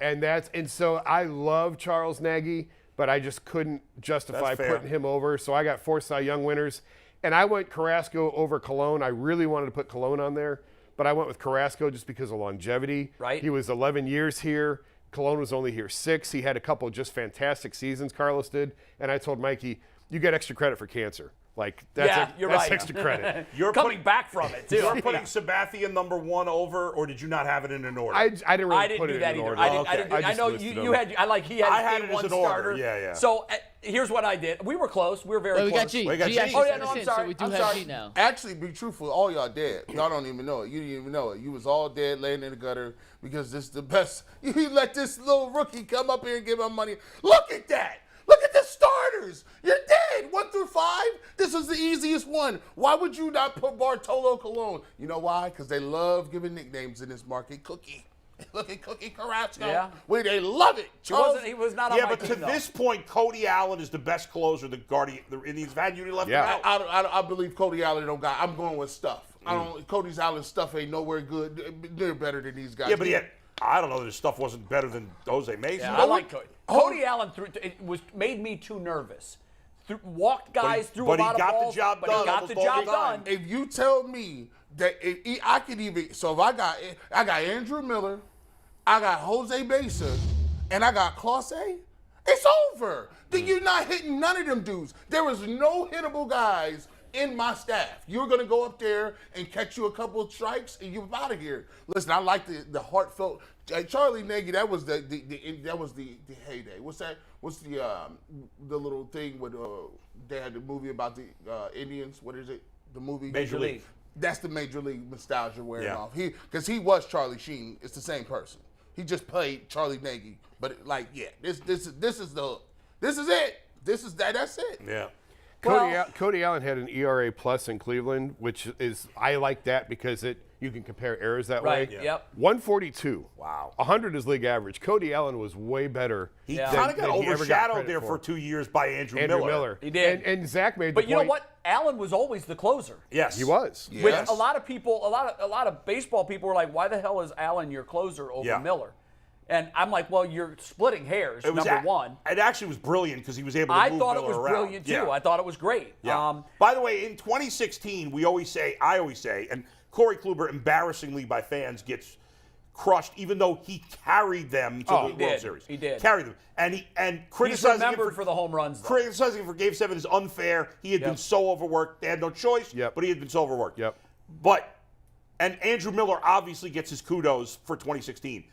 Speaker 4: And so I love Charles Nagy, but I just couldn't justify
Speaker 3: That's fair.
Speaker 4: putting him over. So I got 4 Cy Young winners, and I went Carrasco over Cologne. I really wanted to put Cologne on there, but I went with Carrasco just because of longevity.
Speaker 2: Right.
Speaker 4: He was 11 years here. Cologne was only here 6. He had a couple of just fantastic seasons, Carlos did, and I told Mikey, you get extra credit for cancer. Like, that's
Speaker 2: you're
Speaker 4: that's
Speaker 2: right.
Speaker 4: extra credit.
Speaker 3: You're
Speaker 2: Coming back from it too.
Speaker 3: You're putting Sabathia number 1 over, or did you not have it in an order?
Speaker 4: I didn't really
Speaker 2: I didn't
Speaker 4: put
Speaker 2: do
Speaker 4: it
Speaker 2: that
Speaker 4: in
Speaker 2: either.
Speaker 4: order.
Speaker 2: I
Speaker 4: just
Speaker 2: know
Speaker 4: listed
Speaker 2: you
Speaker 4: them.
Speaker 2: had. He
Speaker 3: I
Speaker 2: had
Speaker 3: had
Speaker 2: a
Speaker 3: it as
Speaker 2: one
Speaker 3: an order.
Speaker 2: starter.
Speaker 3: Yeah.
Speaker 2: So here's what I did. We were close. We were very
Speaker 5: Well, we
Speaker 2: close.
Speaker 5: got G.
Speaker 3: We got
Speaker 5: G
Speaker 3: G.
Speaker 5: actually
Speaker 3: Oh,
Speaker 2: yeah,
Speaker 5: sent
Speaker 2: no,
Speaker 5: us
Speaker 2: I'm
Speaker 5: in,
Speaker 2: sorry.
Speaker 5: so we do
Speaker 2: I'm
Speaker 5: have
Speaker 2: sorry.
Speaker 5: G now.
Speaker 6: Actually, be truthful, all y'all dead. Y'all don't even know it. You didn't even know it. You was all dead, laying in the gutter because this is the best. You let this little rookie come up here and give him money. Look at that. Look at the starters. You're dead. 1 through 5. This is the easiest one. Why would you not put Bartolo Colon? You know why? Because they love giving nicknames in this market. Cookie. Look at Cookie Carrasco.
Speaker 2: Yeah.
Speaker 6: They love it.
Speaker 2: He was not on
Speaker 3: Yeah,
Speaker 2: my
Speaker 3: but
Speaker 2: team,
Speaker 3: to
Speaker 2: though.
Speaker 3: this point, Cody Allen is the best closer the Indians have had. You left him
Speaker 4: Yeah.
Speaker 3: out.
Speaker 6: I believe Cody Allen don't got. I'm going with stuff. Cody's Allen stuff ain't nowhere good. They're better than these guys.
Speaker 3: Yeah, but yet, I don't know. His stuff wasn't better than Jose Mesa.
Speaker 2: Yeah, I like Cody. Cody Allen made me too nervous. Walked guys through a lot of balls.
Speaker 3: But he got the job
Speaker 2: but
Speaker 3: done.
Speaker 2: he got the job done.
Speaker 6: If you tell me that I could even, so if I got Andrew Miller, I got Jose Mesa, and I got Clase, it's over. Then you're not hitting none of them dudes. There was no hittable guys in my staff. You're gonna go up there and catch you a couple of strikes, and you're out of here. Listen, I like the heartfelt. Charlie Nagy, that was the heyday. What's that? What's the little thing with they had the movie about the Indians? What is it? The movie
Speaker 3: Major League.
Speaker 6: That's the Major League nostalgia wearing
Speaker 3: Yeah.
Speaker 6: off. Because he was Charlie Sheen. It's the same person. He just played Charlie Nagy. But this is it. That's it.
Speaker 3: Yeah.
Speaker 4: Cody Allen had an ERA plus in Cleveland, which is I like that because you can compare errors that way.
Speaker 2: Right. Yep.
Speaker 4: 142.
Speaker 3: Wow.
Speaker 4: 100 is league average. Cody Allen was way better.
Speaker 3: He kind of got
Speaker 4: than he ever got
Speaker 3: overshadowed
Speaker 4: credit
Speaker 3: there for 2 years by Andrew Miller.
Speaker 2: He did.
Speaker 4: And Zach made the
Speaker 2: But
Speaker 4: point.
Speaker 2: you know what? Allen was always the closer.
Speaker 3: Yes.
Speaker 4: He was.
Speaker 6: Yes.
Speaker 2: Which a lot of people, a lot of baseball people were like, why the hell is Allen your closer over Miller? And I'm like, well, you're splitting hairs, number one.
Speaker 3: It actually was brilliant because he was able to move Miller around.
Speaker 2: I thought it was brilliant, too.
Speaker 3: Yeah.
Speaker 2: I thought it was great.
Speaker 3: Yeah. By the way, in 2016, I always say, and Corey Kluber, embarrassingly by fans, gets crushed, even though he carried them to the World Series.
Speaker 2: He did.
Speaker 3: Carried them. And
Speaker 2: He's
Speaker 3: criticizing him
Speaker 2: remembered for the home runs, though.
Speaker 3: Criticizing him for Game 7 is unfair. He had been so overworked. They had no choice, but he had been so overworked. And Andrew Miller obviously gets his kudos for 2016.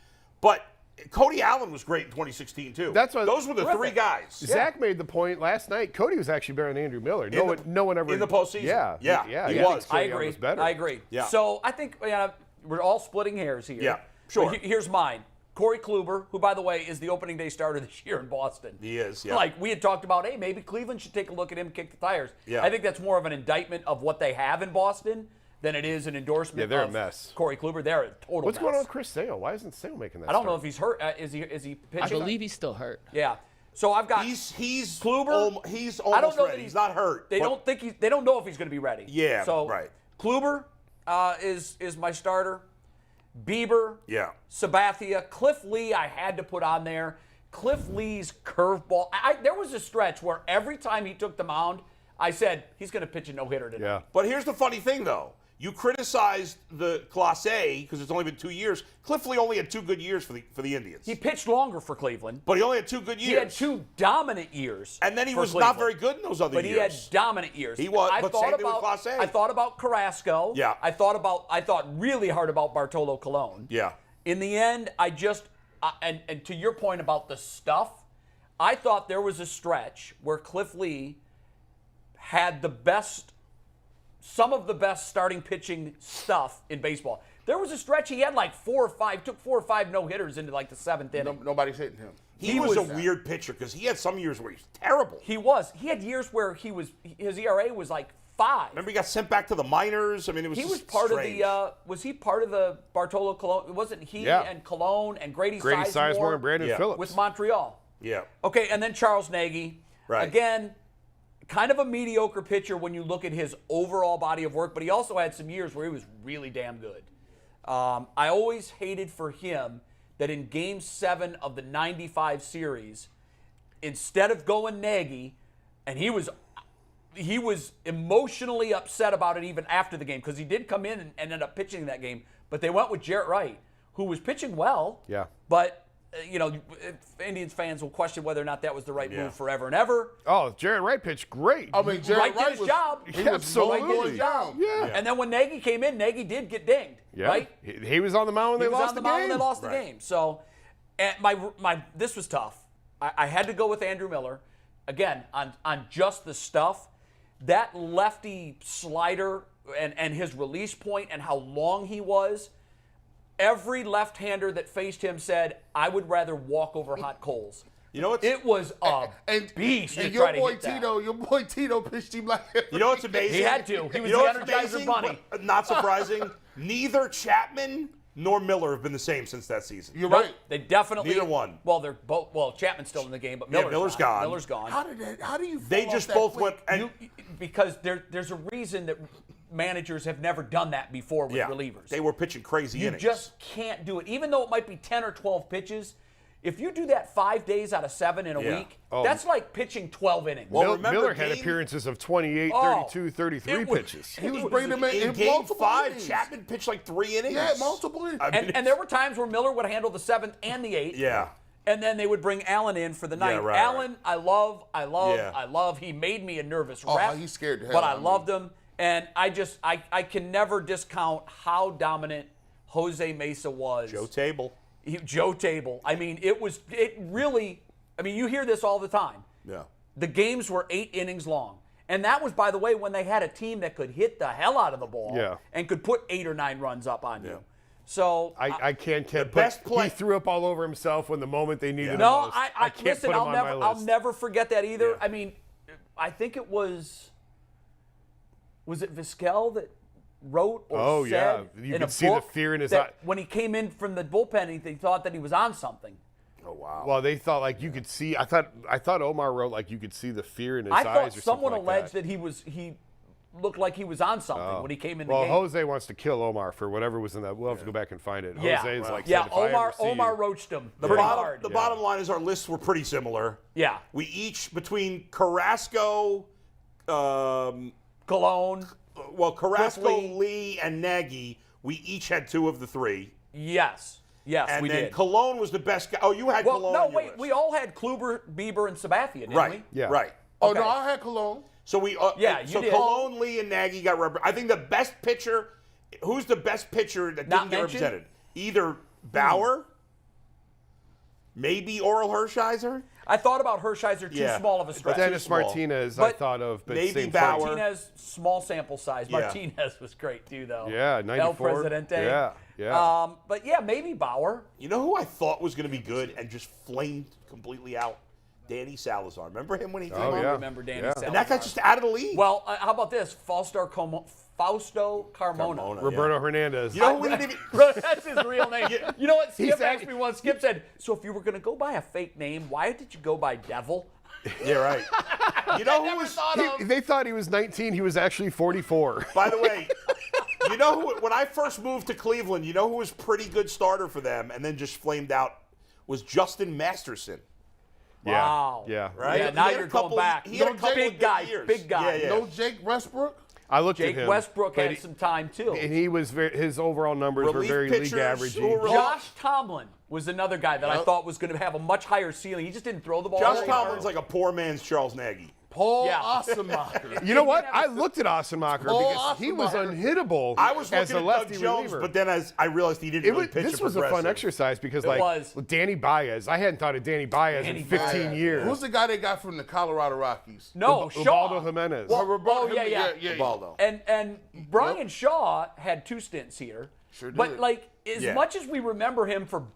Speaker 3: But Cody Allen was great in 2016 too. Those were the three guys.
Speaker 4: Zach made the point last night. Cody was actually better than Andrew Miller. No one ever
Speaker 3: in the postseason.
Speaker 4: Yeah,
Speaker 3: he was.
Speaker 2: I agree.
Speaker 4: Better.
Speaker 2: I agree.
Speaker 3: Yeah.
Speaker 2: So I think we're all splitting hairs here.
Speaker 3: Yeah, sure.
Speaker 2: But here's mine. Corey Kluber, who by the way is the opening day starter this year in Boston.
Speaker 3: He is. Yeah.
Speaker 2: Like we had talked about, hey, maybe Cleveland should take a look at him and kick the tires.
Speaker 3: Yeah.
Speaker 2: I think that's more of an indictment of what they have in Boston than it is an endorsement.
Speaker 4: Yeah, they're
Speaker 2: of
Speaker 4: a mess.
Speaker 2: Corey Kluber, they're a total
Speaker 4: What's
Speaker 2: mess.
Speaker 4: going on with Chris Sale? Why isn't Sale making that?
Speaker 2: I don't know if he's hurt. Is he pitching?
Speaker 5: I believe he's still hurt.
Speaker 2: Yeah. So I've got
Speaker 3: He's
Speaker 2: Kluber.
Speaker 3: He's
Speaker 2: I don't
Speaker 3: almost
Speaker 2: know
Speaker 3: ready.
Speaker 2: that
Speaker 3: He's not hurt.
Speaker 2: They don't know if he's going to be ready.
Speaker 3: Yeah.
Speaker 2: So
Speaker 3: right.
Speaker 2: Kluber is my starter. Bieber.
Speaker 3: Yeah.
Speaker 2: Sabathia. Cliff Lee I had to put on there. Cliff Lee's curveball. There was a stretch where every time he took the mound, I said he's going to pitch a no-hitter today.
Speaker 4: Yeah.
Speaker 3: But here's the funny thing, though. You criticized the Class A because it's only been 2 years. Cliff Lee only had 2 good years for the Indians.
Speaker 2: He pitched longer for Cleveland.
Speaker 3: But he only had 2 good years.
Speaker 2: He had 2 dominant years.
Speaker 3: And then he
Speaker 2: for
Speaker 3: was
Speaker 2: Cleveland.
Speaker 3: not very good in those other
Speaker 2: But
Speaker 3: years.
Speaker 2: he had dominant years.
Speaker 3: He was, but same thing with Class A.
Speaker 2: I thought about Carrasco.
Speaker 3: Yeah.
Speaker 2: I thought really hard about Bartolo Colon.
Speaker 3: Yeah.
Speaker 2: In the end, I just and to your point about the stuff, I thought there was a stretch where Cliff Lee had some of the best starting pitching stuff in baseball. There was a stretch he had like 4 or 5 no-hitters into like the 7th inning.
Speaker 6: Nobody's hitting him.
Speaker 3: He was a weird pitcher because he had some years where he was terrible.
Speaker 2: He was. He had years where his ERA was like 5.
Speaker 3: Remember he got sent back to the minors? I mean, it was
Speaker 2: He was
Speaker 3: just
Speaker 2: part
Speaker 3: strange.
Speaker 2: of the. Was he part of the Bartolo Colon? Wasn't he and Colon and Grady
Speaker 4: Sizemore and Brandon Phillips
Speaker 2: with Montreal?
Speaker 3: Yeah.
Speaker 2: Okay, and then Charles Nagy.
Speaker 3: Right.
Speaker 2: Again, kind of a mediocre pitcher when you look at his overall body of work, but he also had some years where he was really damn good. I always hated for him that in Game 7 of the '95 series, instead of going Nagy, and he was emotionally upset about it even after the game because he did come in and ended up pitching that game, but they went with Jarrett Wright, who was pitching well.
Speaker 4: Yeah.
Speaker 2: But Indians fans will question whether or not that was the right move forever and ever.
Speaker 4: Oh, Jarrett Wright pitched great.
Speaker 6: I mean, Jarrett
Speaker 2: Wright did his job.
Speaker 6: He was
Speaker 4: Absolutely.
Speaker 6: going down.
Speaker 4: Yeah.
Speaker 2: And then when Nagy came in, Nagy did get dinged.
Speaker 4: Yeah.
Speaker 2: Right?
Speaker 4: He was on the mound when
Speaker 2: He
Speaker 4: they
Speaker 2: was
Speaker 4: lost
Speaker 2: on the
Speaker 4: the
Speaker 2: mound
Speaker 4: game.
Speaker 2: when they lost the game. So, and this was tough. I had to go with Andrew Miller again on just the stuff. That lefty slider and his release point and how long he was. Every left-hander that faced him said, "I would rather walk over hot coals."
Speaker 3: You know what's
Speaker 2: It was a beast to
Speaker 6: And
Speaker 2: try to hit that.
Speaker 6: your boy Tito pitched him like
Speaker 3: You know what's amazing?
Speaker 2: He had to. He was
Speaker 3: You know
Speaker 2: the
Speaker 3: what's
Speaker 2: Energizer
Speaker 3: amazing?
Speaker 2: Bunny.
Speaker 3: Not surprising. Neither Chapman nor Miller have been the same since that season.
Speaker 6: You're
Speaker 2: Nope,
Speaker 6: right.
Speaker 2: they definitely.
Speaker 3: Neither one.
Speaker 2: Well, they're both. Well, Chapman's still in the game, but Miller's
Speaker 3: gone.
Speaker 2: Miller's gone.
Speaker 6: How do you?
Speaker 3: They
Speaker 6: fall
Speaker 3: just
Speaker 6: off that
Speaker 3: both
Speaker 6: quick?
Speaker 3: went. And
Speaker 2: Because there's a reason that managers have never done that before with relievers.
Speaker 3: they were pitching crazy
Speaker 2: You
Speaker 3: innings.
Speaker 2: just can't do it. Even though it might be 10 or 12 pitches, if you do that 5 days out of 7 in a week, that's like pitching 12 innings.
Speaker 3: Well, remember
Speaker 4: Miller had
Speaker 3: game-
Speaker 4: appearances of 28,
Speaker 2: Oh,
Speaker 4: 32, 33
Speaker 2: it was-
Speaker 4: pitches.
Speaker 6: He was bringing him in
Speaker 3: Game
Speaker 6: multiple
Speaker 3: 5.
Speaker 6: innings.
Speaker 3: Chapman pitched like 3 innings.
Speaker 6: Yeah, multiple innings.
Speaker 3: I mean,
Speaker 2: And there were times where Miller would handle the 7th and the 8th.
Speaker 3: Yeah.
Speaker 2: And then they would bring Allen in for the 9th.
Speaker 3: right,
Speaker 2: Allen, I love.
Speaker 3: Yeah.
Speaker 2: I love. He made me a nervous
Speaker 6: Oh,
Speaker 2: wreck.
Speaker 6: he scared the hell
Speaker 2: But I
Speaker 6: out of me.
Speaker 2: loved him. And I can never discount how dominant Jose Mesa was.
Speaker 3: Joe Table.
Speaker 2: Joe Table. I mean, it really, you hear this all the time.
Speaker 3: Yeah.
Speaker 2: The games were 8 innings long. And that was, by the way, when they had a team that could hit the hell out of the ball and could put 8 or 9 runs up on you. So
Speaker 4: I can't
Speaker 3: best play-
Speaker 4: he threw up all over himself when the moment they needed him
Speaker 2: no,
Speaker 4: most.
Speaker 2: I
Speaker 4: can't
Speaker 2: listen,
Speaker 4: put him on my list.
Speaker 2: I'll never forget that either.
Speaker 3: Yeah.
Speaker 2: I think it was it Vizquel that wrote or said
Speaker 4: you
Speaker 2: in
Speaker 4: could
Speaker 2: a
Speaker 4: see
Speaker 2: book
Speaker 4: the fear in his
Speaker 2: that
Speaker 4: eye.
Speaker 2: when he came in from the bullpen, he thought that he was on something.
Speaker 3: Oh wow.
Speaker 4: Well, they thought like you could see. I thought Omar wrote like you could see the fear in his
Speaker 2: I
Speaker 4: eyes.
Speaker 2: thought
Speaker 4: or
Speaker 2: someone
Speaker 4: something like
Speaker 2: alleged that he looked like he was on something when he came in the
Speaker 4: Well,
Speaker 2: game.
Speaker 4: Jose wants to kill Omar for whatever was in that. We'll have to go back and find it.
Speaker 2: Yeah,
Speaker 4: Jose's like,
Speaker 2: yeah.
Speaker 4: said, if I ever see
Speaker 2: Omar
Speaker 4: you-
Speaker 2: roached him
Speaker 3: The
Speaker 2: pretty
Speaker 3: bottom,
Speaker 2: hard.
Speaker 3: the bottom line is our lists were pretty similar.
Speaker 2: Yeah.
Speaker 3: We each, between Carrasco,
Speaker 2: Cologne.
Speaker 3: Carrasco,
Speaker 2: Ripley.
Speaker 3: Lee, and Nagy, we each had 2 of the 3.
Speaker 2: Yes,
Speaker 3: And
Speaker 2: we
Speaker 3: then
Speaker 2: did.
Speaker 3: Cologne was the best guy. Oh, you had
Speaker 2: Well,
Speaker 3: Cologne
Speaker 2: no,
Speaker 3: on your
Speaker 2: wait.
Speaker 3: list.
Speaker 2: We all had Kluber, Bieber, and Sabathia, didn't
Speaker 3: Right.
Speaker 2: we?
Speaker 4: Yeah.
Speaker 3: Right.
Speaker 6: Oh,
Speaker 2: Okay.
Speaker 6: no, I had Cologne.
Speaker 3: So we
Speaker 2: Yeah, you
Speaker 3: so
Speaker 2: did.
Speaker 3: Cologne, Lee, and Nagy got represented. I think the best pitcher. Who's the best pitcher that
Speaker 2: Not
Speaker 3: didn't get
Speaker 2: mentioned?
Speaker 3: represented? Either Bauer, maybe Oral Hershiser,
Speaker 2: I thought about Hershiser too
Speaker 3: Yeah.
Speaker 2: small of a stretch.
Speaker 4: Dennis
Speaker 3: small.
Speaker 4: Martinez, I
Speaker 2: But
Speaker 4: thought of, but
Speaker 3: maybe
Speaker 4: same
Speaker 3: Bauer.
Speaker 4: thing.
Speaker 2: Martinez, small sample size.
Speaker 3: Yeah.
Speaker 2: Martinez was great too, though.
Speaker 4: Yeah,
Speaker 2: El
Speaker 4: 94.
Speaker 2: Presidente.
Speaker 4: Yeah.
Speaker 2: But yeah, maybe Bauer.
Speaker 3: You know who I thought was going to be good and just flamed completely out? Danny Salazar. Remember him when he came
Speaker 4: Oh,
Speaker 3: on?
Speaker 4: yeah.
Speaker 2: Remember Danny
Speaker 4: Yeah.
Speaker 2: Salazar.
Speaker 3: And that guy's just out of the league.
Speaker 2: Well, how about this? Fausto Carmona.
Speaker 3: Carmona.
Speaker 4: Roberto Hernandez.
Speaker 3: You know who we didn't even.
Speaker 2: That's his real name. You know what? Skip
Speaker 4: He's
Speaker 2: asked me once. Skip said, "So if you were going to go by a fake name, why did you go by Devil?"
Speaker 3: Yeah, right. You know who was.
Speaker 4: They thought he was 19. He was actually 44.
Speaker 3: By the way, you know who? When I first moved to Cleveland, you know who was pretty good starter for them and then just flamed out was Justin Masterson.
Speaker 2: Wow.
Speaker 4: Yeah.
Speaker 3: Right?
Speaker 2: Yeah,
Speaker 3: He
Speaker 2: now
Speaker 3: had a
Speaker 2: you're
Speaker 3: couple-
Speaker 2: going back.
Speaker 3: he had a couple
Speaker 2: Big
Speaker 3: of
Speaker 2: guy.
Speaker 3: good years.
Speaker 2: Big guy.
Speaker 3: Yeah, yeah.
Speaker 6: No Jake Westbrook.
Speaker 4: I looked
Speaker 2: Jake
Speaker 4: at him.
Speaker 2: Westbrook
Speaker 4: but
Speaker 2: had some time too.
Speaker 4: and he was his overall numbers were
Speaker 3: Relief
Speaker 4: very
Speaker 3: pitchers
Speaker 4: league average.
Speaker 3: who were
Speaker 2: Josh Tomlin was another guy that I
Speaker 6: Yep.
Speaker 2: thought was going to have a much higher ceiling. He just didn't throw the ball.
Speaker 3: Josh
Speaker 2: very
Speaker 3: Tomlin's
Speaker 2: hard.
Speaker 3: like a poor man's Charles Nagy.
Speaker 6: Paul
Speaker 2: Yeah.
Speaker 6: Ossenmacher.
Speaker 4: You know what? I looked at Ossenmacher
Speaker 6: Oh,
Speaker 4: because he was
Speaker 6: Ossenmacher.
Speaker 4: unhittable
Speaker 3: I was
Speaker 4: as
Speaker 3: looking
Speaker 4: a
Speaker 3: at
Speaker 4: lefty
Speaker 3: Doug Jones,
Speaker 4: reliever.
Speaker 3: but then as I realized he didn't really pitch
Speaker 4: this was a fun
Speaker 3: progressive.
Speaker 4: exercise because,
Speaker 2: It
Speaker 4: like,
Speaker 2: was.
Speaker 4: Danny Baez, I hadn't thought of Danny Baez
Speaker 2: Danny
Speaker 4: in 15
Speaker 2: Baez.
Speaker 4: years.
Speaker 6: Who's the guy they got from the Colorado Rockies?
Speaker 2: No, Shaw.
Speaker 4: Ubaldo Jimenez.
Speaker 2: Oh, yeah.
Speaker 3: Ubaldo.
Speaker 2: And Brian Shaw had 2 stints here.
Speaker 6: Sure
Speaker 2: But
Speaker 6: did.
Speaker 2: like as
Speaker 3: Yeah.
Speaker 2: much as we remember him for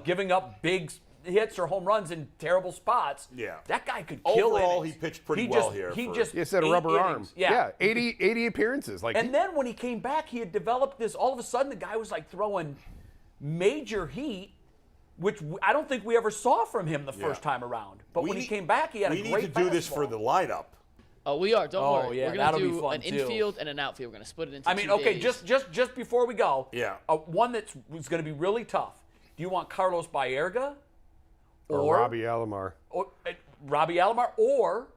Speaker 2: giving up big hits or home runs in terrible spots,
Speaker 3: Yeah.
Speaker 2: that guy could kill
Speaker 3: Overall,
Speaker 2: innings.
Speaker 3: he pitched pretty
Speaker 2: He
Speaker 3: well
Speaker 2: just-
Speaker 3: here
Speaker 2: He
Speaker 3: for-
Speaker 2: just
Speaker 4: He just had a
Speaker 2: 8
Speaker 4: rubber arm.
Speaker 2: innings. Yeah.
Speaker 4: 80 appearances. Like,
Speaker 2: And then when he came back, he had developed this. All of a sudden, the guy was like throwing major heat, which I don't think we ever saw from him the first time around. But
Speaker 3: We
Speaker 2: when he
Speaker 3: need-
Speaker 2: came back, he had a
Speaker 3: We
Speaker 2: great
Speaker 3: need to do this for
Speaker 2: fastball.
Speaker 3: the lineup.
Speaker 5: Oh, we are. Don't
Speaker 2: Oh,
Speaker 5: worry.
Speaker 2: yeah,
Speaker 5: We're going
Speaker 2: that'll
Speaker 5: to
Speaker 2: be
Speaker 5: do
Speaker 2: fun,
Speaker 5: an
Speaker 2: too.
Speaker 5: infield and an outfield. We're going to split it into
Speaker 2: I mean,
Speaker 5: 2
Speaker 2: okay,
Speaker 5: days.
Speaker 2: just before we go,
Speaker 3: Yeah.
Speaker 2: One that's was going to be really tough. Do you want Carlos Baerga
Speaker 4: or Robbie Alomar.
Speaker 2: Robbie Alomar or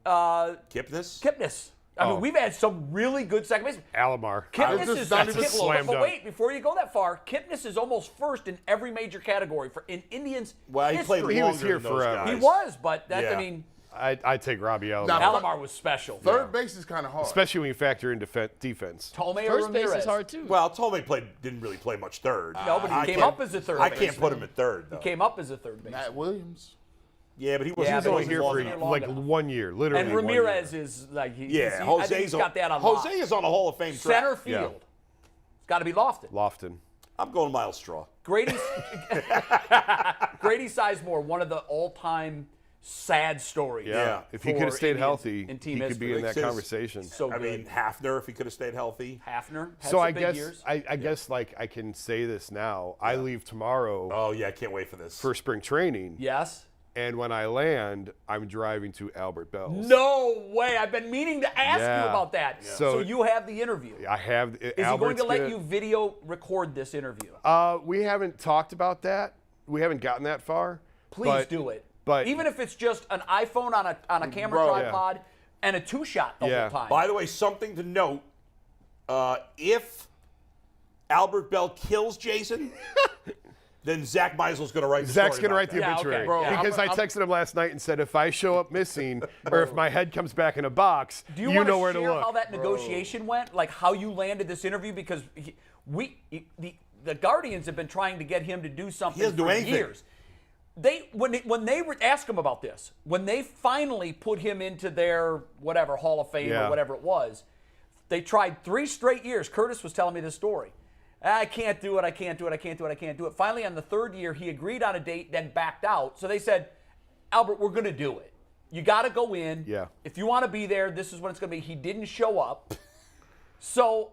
Speaker 3: Kipnis?
Speaker 2: Kipnis? I mean, we've had some really good second basemen.
Speaker 4: Alomar.
Speaker 2: Kipnis
Speaker 6: just
Speaker 2: is
Speaker 6: not even
Speaker 4: slam
Speaker 2: but
Speaker 4: dunk.
Speaker 2: wait, before you go that far, Kipnis is almost first in every major category in Indians
Speaker 3: Well, he
Speaker 2: history.
Speaker 3: played
Speaker 4: He was
Speaker 3: longer
Speaker 4: here
Speaker 3: than those
Speaker 4: forever.
Speaker 3: guys.
Speaker 2: He was, but that
Speaker 3: Yeah.
Speaker 2: I mean,
Speaker 4: I'd take Robbie Alomar.
Speaker 6: Now-
Speaker 2: Alomar was special.
Speaker 6: Third base is kind of hard.
Speaker 4: Especially when you factor in defense.
Speaker 2: Tomei or
Speaker 5: First base
Speaker 2: Ramirez?
Speaker 5: is hard, too.
Speaker 3: Well, Tomei didn't really play much third.
Speaker 2: No, but he
Speaker 3: I
Speaker 2: came
Speaker 3: can't-
Speaker 2: up as a third
Speaker 3: I can't
Speaker 2: baseman.
Speaker 3: put him at third, though.
Speaker 2: He came up as a third baseman.
Speaker 6: Matt Williams.
Speaker 3: Yeah, but he
Speaker 2: Yeah,
Speaker 3: wasn't,
Speaker 2: but
Speaker 3: he
Speaker 4: Only
Speaker 3: wasn't
Speaker 4: here
Speaker 3: long
Speaker 4: for
Speaker 3: enough.
Speaker 2: long
Speaker 4: like
Speaker 2: enough.
Speaker 4: 1 year, literally.
Speaker 2: And
Speaker 4: 1 year.
Speaker 2: Ramirez is like
Speaker 3: Yeah,
Speaker 2: I think he's got that on
Speaker 3: Jose
Speaker 2: lock.
Speaker 3: is on a Hall of Fame track.
Speaker 2: Center field. It's got to be Lofton.
Speaker 4: Lofton.
Speaker 3: I'm going Miles Straw.
Speaker 2: Grady Sizemore, one of the all-time sad stories.
Speaker 3: Yeah.
Speaker 4: If he
Speaker 2: for
Speaker 4: could have stayed
Speaker 2: Indians
Speaker 4: healthy,
Speaker 2: in team
Speaker 4: he could be in
Speaker 2: history.
Speaker 4: that
Speaker 3: Makes
Speaker 4: conversation.
Speaker 2: So
Speaker 3: I
Speaker 2: good.
Speaker 3: mean, Hafner, if he could have stayed healthy.
Speaker 2: Hafner had
Speaker 4: So
Speaker 2: some
Speaker 4: I
Speaker 2: big
Speaker 4: guess
Speaker 2: years.
Speaker 4: I guess like I can say this now. I leave tomorrow
Speaker 3: Oh, yeah, I can't wait for this.
Speaker 4: for spring training,
Speaker 2: Yes.
Speaker 4: and when I land, I'm driving to Albert Belle's.
Speaker 2: No way. I've been meaning to ask
Speaker 4: Yeah.
Speaker 2: you about that.
Speaker 4: So-
Speaker 2: So you have the interview.
Speaker 4: I have.
Speaker 2: Is he going to let you video record this interview?
Speaker 4: We haven't talked about that. We haven't gotten that far.
Speaker 2: Please
Speaker 4: but-
Speaker 2: do it.
Speaker 4: But
Speaker 2: even if it's just an iPhone on a camera
Speaker 6: Bro,
Speaker 2: tripod and a 2-shot the
Speaker 4: Yeah.
Speaker 2: whole time.
Speaker 3: By the way, something to note, if Albert Belle kills Jason, then Zach Meisel's going to write the
Speaker 4: Zach's
Speaker 3: story
Speaker 4: going to write the
Speaker 2: Yeah,
Speaker 4: obituary.
Speaker 2: okay. Bro,
Speaker 4: because I texted him last night and said, if I show up missing or if my head comes back in a box,
Speaker 2: Do you,
Speaker 4: you
Speaker 2: want
Speaker 4: know where
Speaker 2: to
Speaker 4: to
Speaker 2: share
Speaker 4: look.
Speaker 2: how that negotiation went? Like how you landed this interview? Because the Guardians have been trying to get him to do something
Speaker 3: doesn't do
Speaker 2: for
Speaker 3: anything.
Speaker 2: years. When they ask him about this, when they finally put him into their whatever Hall of Fame
Speaker 4: Yeah.
Speaker 2: or whatever it was, they tried 3 straight years. Curtis was telling me this story. I can't do it. I can't do it. I can't do it. I can't do it. Finally, on the 3rd year, he agreed on a date, then backed out. So they said, Albert, we're going to do it. You got to go in.
Speaker 4: Yeah.
Speaker 2: If you want to be there, this is what it's going to be. He didn't show up. So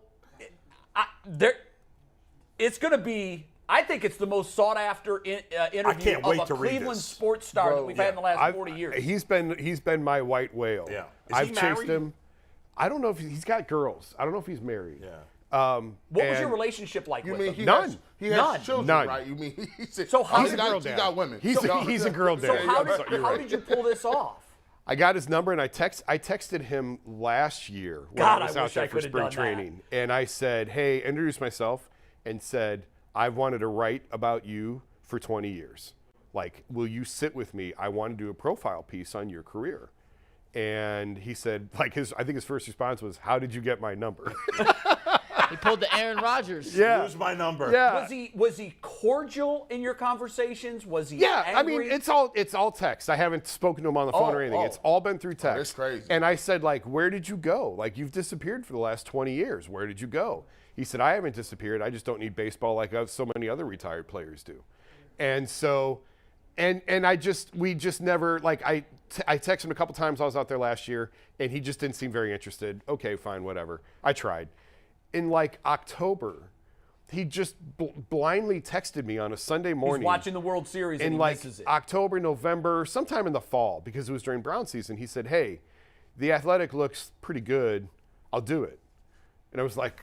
Speaker 2: it's going to be, I think it's the most sought after interview of a Cleveland sports star that we've had in the last 40 years.
Speaker 4: He's been my white whale.
Speaker 3: Yeah.
Speaker 4: I've chased him. I don't know if he's got girls. I don't know if he's married.
Speaker 3: Yeah.
Speaker 2: What was your relationship like with him?
Speaker 4: None.
Speaker 6: He has children,
Speaker 4: None.
Speaker 6: right? You mean he said,
Speaker 2: So how
Speaker 6: he
Speaker 2: did
Speaker 6: got women.
Speaker 4: He's a girl dad.
Speaker 2: So how did you pull this off?
Speaker 4: I got his number and I texted him last year when
Speaker 2: God,
Speaker 4: I was
Speaker 2: I
Speaker 4: out
Speaker 2: wish
Speaker 4: there
Speaker 2: I
Speaker 4: for
Speaker 2: could have
Speaker 4: spring
Speaker 2: done that.
Speaker 4: training. And I said, hey, introduced myself and said, I've wanted to write about you for 20 years. Like, will you sit with me? I want to do a profile piece on your career. And he said, like, I think his first response was, how did you get my number?
Speaker 5: He pulled the Aaron Rodgers.
Speaker 4: Yeah.
Speaker 3: Lose my number.
Speaker 4: Yeah.
Speaker 2: Was he cordial in your conversations? Was he
Speaker 4: Yeah,
Speaker 2: angry?
Speaker 4: I mean, it's all text. I haven't spoken to him on the phone or anything. It's all been through text.
Speaker 6: that's crazy.
Speaker 4: And I said, like, where did you go? Like, you've disappeared for the last 20 years. Where did you go? He said, I haven't disappeared. I just don't need baseball like so many other retired players do. And so, and we just never, like, I texted him a couple times. I was out there last year, and he just didn't seem very interested. Okay, fine, whatever. I tried. In like October, he just blindly texted me on a Sunday morning.
Speaker 2: He's watching the World Series and
Speaker 4: in
Speaker 2: he
Speaker 4: like
Speaker 2: misses it.
Speaker 4: October, November, sometime in the fall, because it was during Brown season. He said, hey, the Athletic looks pretty good. I'll do it. And I was like,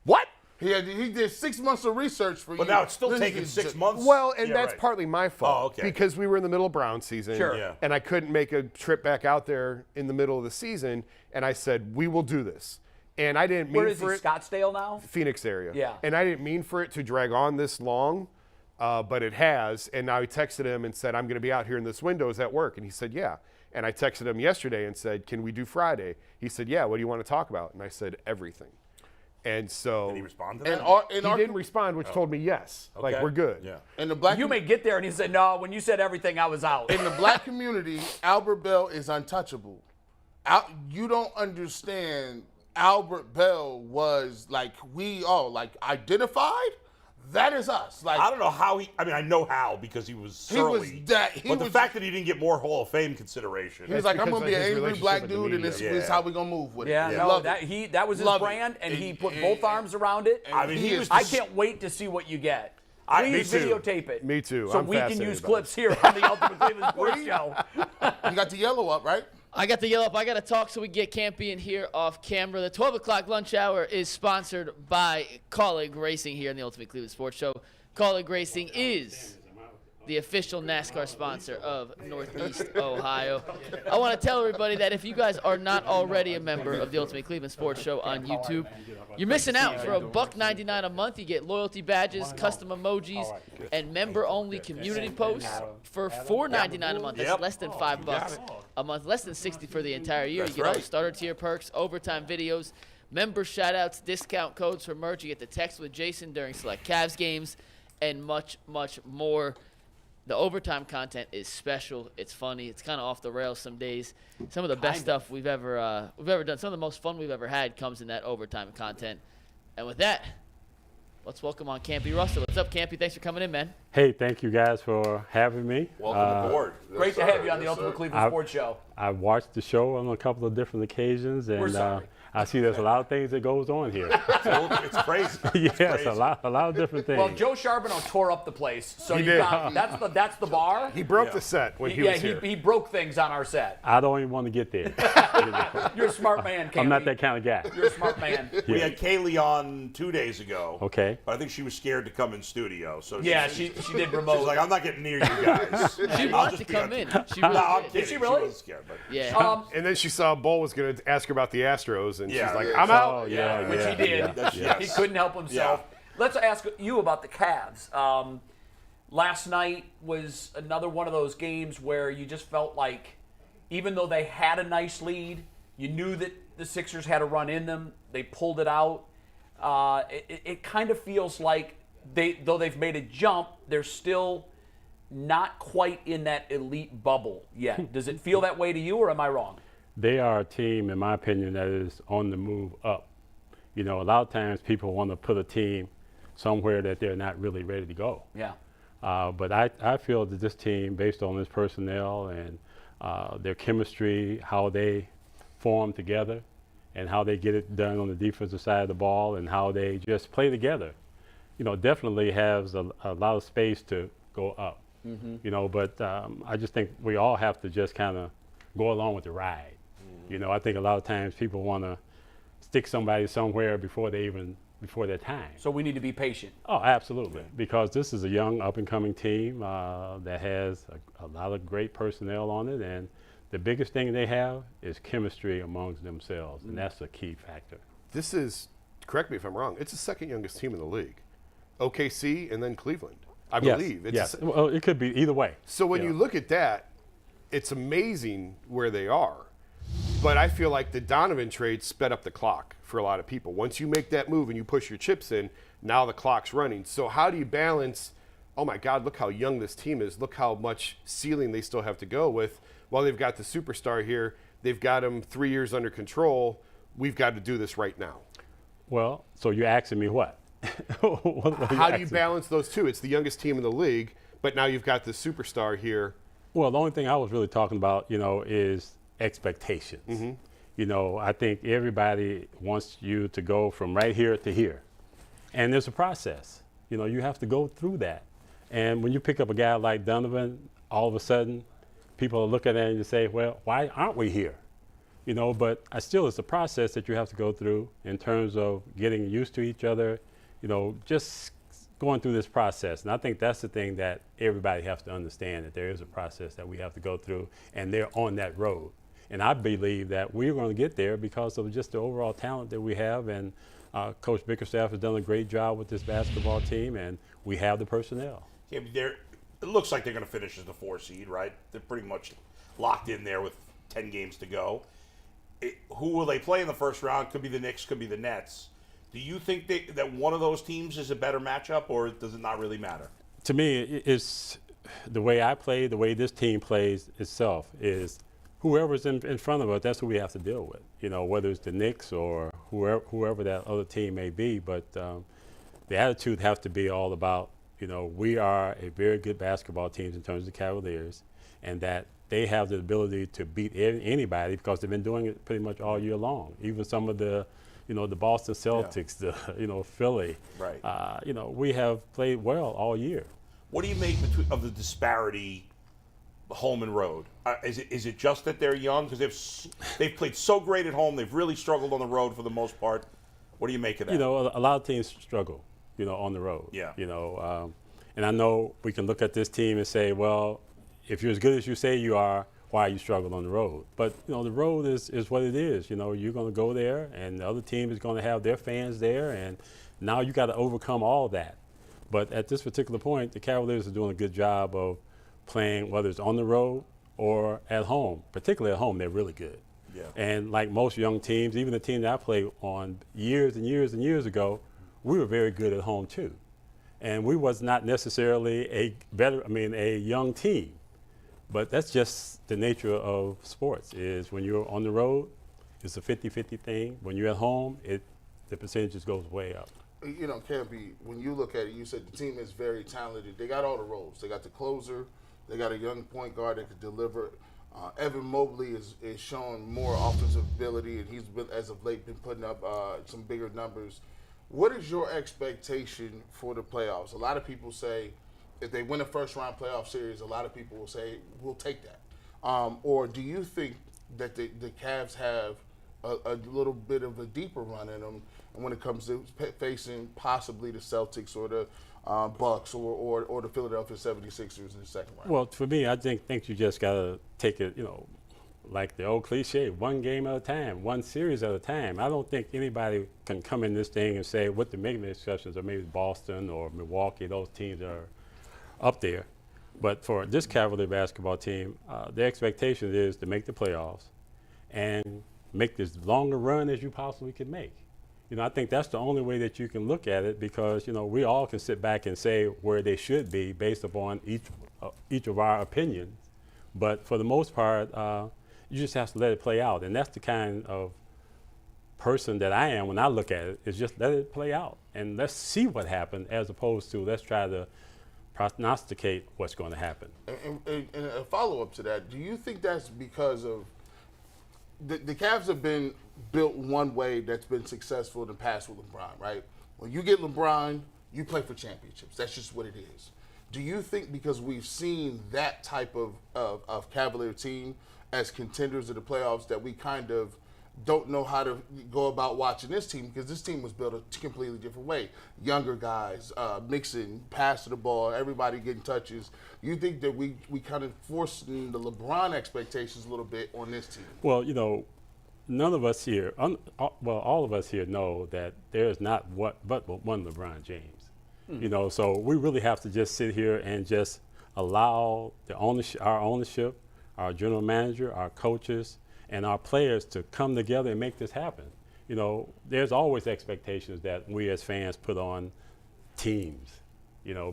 Speaker 4: what?
Speaker 6: He did 6 months of research for you.
Speaker 3: But now it's still taking 6 months.
Speaker 4: Well, and
Speaker 3: Yeah,
Speaker 4: that's
Speaker 3: right.
Speaker 4: partly my fault.
Speaker 3: Oh, okay.
Speaker 4: Because we were in the middle of Brown season.
Speaker 2: Sure.
Speaker 3: Yeah.
Speaker 4: And I couldn't make a trip back out there in the middle of the season. And I said, we will do this. And I didn't mean
Speaker 2: Where is he,
Speaker 4: for it.
Speaker 2: Scottsdale now?
Speaker 4: Phoenix area.
Speaker 2: Yeah.
Speaker 4: And I didn't mean for it to drag on this long, but it has. And now he texted him and said, I'm going to be out here in this window. Is that work? And he said, yeah. And I texted him yesterday and said, can we do Friday? He said, yeah. What do you want to talk about? And I said, everything. And so
Speaker 3: Did he respond to that?
Speaker 4: he didn't respond, which told me yes. Like,
Speaker 3: Okay.
Speaker 4: we're good.
Speaker 3: Yeah.
Speaker 6: in the black
Speaker 2: You may get there and he said, no, when you said everything, I was out.
Speaker 6: in the black community, Albert Belle is untouchable. You don't understand. Albert Belle was like we all like identified. That is us. Like
Speaker 3: I don't know how I know how because he was surly. But the fact that he didn't get more Hall of Fame consideration.
Speaker 6: he was like, I'm
Speaker 4: because
Speaker 6: gonna be
Speaker 4: of
Speaker 6: an
Speaker 4: his
Speaker 6: angry black
Speaker 4: relationship with
Speaker 6: dude,
Speaker 4: the
Speaker 6: and this
Speaker 4: media.
Speaker 6: is how we're gonna move with
Speaker 2: Yeah,
Speaker 6: it.
Speaker 2: no,
Speaker 6: Love
Speaker 2: that
Speaker 6: it.
Speaker 2: that was his
Speaker 6: Love it.
Speaker 2: brand, and he put
Speaker 6: And-
Speaker 2: both arms around it.
Speaker 3: I mean, he was.
Speaker 2: I can't wait to see what you get.
Speaker 3: Me
Speaker 2: Please
Speaker 3: too.
Speaker 2: videotape it.
Speaker 4: Me too.
Speaker 2: So
Speaker 4: I'm
Speaker 2: we can
Speaker 4: fascinated
Speaker 2: use
Speaker 4: about
Speaker 2: clips here on the Ultimate Cleveland Sports Show.
Speaker 6: You got the yellow up, right?
Speaker 5: I got the yellow up. I got to talk so we get Campy in here off camera. The 12 o'clock lunch hour is sponsored by Colleague Racing here on the Ultimate Cleveland Sports Show. Colleague Racing is the official NASCAR sponsor of Northeast Ohio. I want to tell everybody that if you guys are not already a member of the Ultimate Cleveland Sports Show on YouTube, you're missing out. For $1.99 a month, you get loyalty badges, custom emojis, and member-only community posts. For $4.99 a month, that's less than $5 a month, less than $60 for the entire year. You get all the starter tier perks, overtime videos, member shout-outs, discount codes for merch. You get the text with Jason during select Cavs games, and much, much more. The overtime content is special. It's funny. It's kind of off the rails some days. Some of the best stuff we've ever done. Some of the most fun we've ever had comes in that overtime content. And with that, let's welcome on Campy Russell. What's up, Campy? Thanks for coming in, man.
Speaker 7: Hey, thank you guys for having me.
Speaker 3: Welcome aboard.
Speaker 2: Great to have you on the Ultimate Cleveland Sports Show.
Speaker 7: I've watched the show on a couple of different occasions,
Speaker 2: We're
Speaker 7: and
Speaker 2: sorry.
Speaker 7: I see there's a lot of things that goes on here.
Speaker 3: It's crazy.
Speaker 7: Yes, a lot of different things.
Speaker 2: Well, Joe Charbonneau tore up the place, so
Speaker 4: He
Speaker 2: you
Speaker 4: did.
Speaker 2: got that's the bar.
Speaker 4: He broke the set when he was here.
Speaker 2: He broke things on our set.
Speaker 7: I don't even want to get there.
Speaker 2: You're a smart man, Campy.
Speaker 7: I'm not that kind of guy.
Speaker 2: You're a smart man.
Speaker 3: We had Kaylee on 2 days ago.
Speaker 7: Okay.
Speaker 3: But I think she was scared to come in studio. So
Speaker 2: Yeah, she did remote.
Speaker 3: She's like, I'm not getting near you guys.
Speaker 5: She
Speaker 3: I'll
Speaker 5: wanted
Speaker 3: just
Speaker 5: to
Speaker 3: be
Speaker 5: come
Speaker 3: on-
Speaker 5: in. She
Speaker 3: No,
Speaker 5: really
Speaker 3: I'm
Speaker 5: did.
Speaker 3: kidding.
Speaker 2: she really?
Speaker 3: wasn't scared, but
Speaker 5: Yeah.
Speaker 4: And then she saw Bull was going to ask her about the Astros, and
Speaker 3: Yeah.
Speaker 4: she's like,
Speaker 3: Yeah.
Speaker 4: I'm out.
Speaker 7: Oh, yeah,
Speaker 2: which
Speaker 7: yeah,
Speaker 2: he did.
Speaker 7: yeah.
Speaker 3: That's-
Speaker 2: He
Speaker 3: yes.
Speaker 2: couldn't help himself. Let's ask you about the Cavs. Last night was another one of those games where you just felt like, even though they had a nice lead, you knew that the Sixers had a run in them. They pulled it out. It kind of feels like though they've made a jump, they're still not quite in that elite bubble yet. Does it feel that way to you, or am I wrong?
Speaker 7: They are a team, in my opinion, that is on the move up. You know, a lot of times people want to put a team somewhere that they're not really ready to go.
Speaker 2: Yeah.
Speaker 7: But I feel that this team, based on its personnel and their chemistry, how they form together, and how they get it done on the defensive side of the ball, and how they just play together. Definitely has a lot of space to go up. But I just think we all have to just kind of go along with the ride. I think a lot of times people want to stick somebody somewhere before their time.
Speaker 2: So we need to be patient.
Speaker 7: Oh, absolutely, because this is a young, up-and-coming team that has a lot of great personnel on it, and the biggest thing they have is chemistry amongst themselves, and that's a key factor.
Speaker 4: This is, correct me if I'm wrong, it's the second youngest team in the league. OKC and then Cleveland, I believe.
Speaker 7: Yes. Well, it could be either way.
Speaker 4: So when you look at that, it's amazing where they are. But I feel like the Donovan trade sped up the clock for a lot of people. Once you make that move and you push your chips in, now the clock's running. So how do you balance, oh my God, look how young this team is. Look how much ceiling they still have to go with. Well, they've got the superstar here. They've got him 3 years under control. We've got to do this right now.
Speaker 7: Well, so you're asking me what?
Speaker 4: How do you balance those two? It's the youngest team in the league, but now you've got the superstar here.
Speaker 7: Well, the only thing I was really talking about, is expectations. I think everybody wants you to go from right here to here. And there's a process. You have to go through that. And when you pick up a guy like Donovan, all of a sudden, people are looking at it and say, well, why aren't we here? But it's a process that you have to go through in terms of getting used to each other, just going through this process. And I think that's the thing that everybody has to understand, that there is a process that we have to go through, and they're on that road. And I believe that we're going to get there because of just the overall talent that we have. And Coach Bickerstaff has done a great job with this basketball team, and we have the personnel.
Speaker 3: Yeah, it looks like they're going to finish as the 4 seed, right? They're pretty much locked in there with 10 games to go. Who will they play in the first round? Could be the Knicks, could be the Nets. Do you think that one of those teams is a better matchup, or does it not really matter?
Speaker 7: To me, it's the way I play, the way this team plays itself is whoever's in front of us, that's who we have to deal with. Whether it's the Knicks or whoever that other team may be. But the attitude has to be all about, we are a very good basketball team in terms of the Cavaliers, and that they have the ability to beat anybody because they've been doing it pretty much all year long. Even some of the the Boston Celtics, the Philly.
Speaker 3: Right.
Speaker 7: We have played well all year.
Speaker 3: What do you make of the disparity, home and road? Is it just that they're young? Because they've played so great at home, they've really struggled on the road for the most part. What do you make of that?
Speaker 7: A lot of teams struggle, on the road.
Speaker 3: Yeah.
Speaker 7: And I know we can look at this team and say, well, if you're as good as you say you are, why you struggle on the road. But, the road is what it is. You're going to go there, and the other team is going to have their fans there, and now you got to overcome all that. But at this particular point, the Cavaliers are doing a good job of playing, whether it's on the road or at home. Particularly at home, they're really good.
Speaker 3: Yeah.
Speaker 7: And like most young teams, even the team that I played on years and years and years ago, we were very good at home too. And we was not necessarily a young team. But that's just the nature of sports, is when you're on the road, it's a 50-50 thing. When you're at home, the percentage goes way up.
Speaker 6: Campy, when you look at it, you said the team is very talented. They got all the roles. They got the closer. They got a young point guard that can deliver. Evan Mobley is showing more offensive ability, and he's been, as of late, been putting up some bigger numbers. What is your expectation for the playoffs? A lot of people say, if they win a first-round playoff series, a lot of people will say, we'll take that. Or do you think that the Cavs have a little bit of a deeper run in them when it comes to facing possibly the Celtics or the Bucks or the Philadelphia 76ers in the second round?
Speaker 7: Well, for me, I think you just got to take it, like the old cliche, one game at a time, one series at a time. I don't think anybody can come in this thing and say, with the maybe exceptions of maybe Boston or Milwaukee, those teams are up there. But for this Cavalier basketball team, the expectation is to make the playoffs and make this longer run as you possibly can make. I think that's the only way that you can look at it, because, we all can sit back and say where they should be based upon each of our opinions. But for the most part, you just have to let it play out. And that's the kind of person that I am when I look at it, is just let it play out. And let's see what happens, as opposed to let's try to prognosticate what's going to happen.
Speaker 6: And a follow-up to that, do you think that's because of the Cavs have been built one way that's been successful in the past with LeBron, right? When you get LeBron, you play for championships. That's just what it is. Do you think because we've seen that type of Cavalier team as contenders of the playoffs that we kind of don't know how to go about watching this team, because this team was built a completely different way. Younger guys, mixing, passing the ball, everybody getting touches. You think that we kind of forcing the LeBron expectations a little bit on this team?
Speaker 7: Well, none of us here, all of us here know that there's not but one LeBron James. So we really have to just sit here and just allow our ownership, our general manager, our coaches, and our players to come together and make this happen. There's always expectations that we as fans put on teams,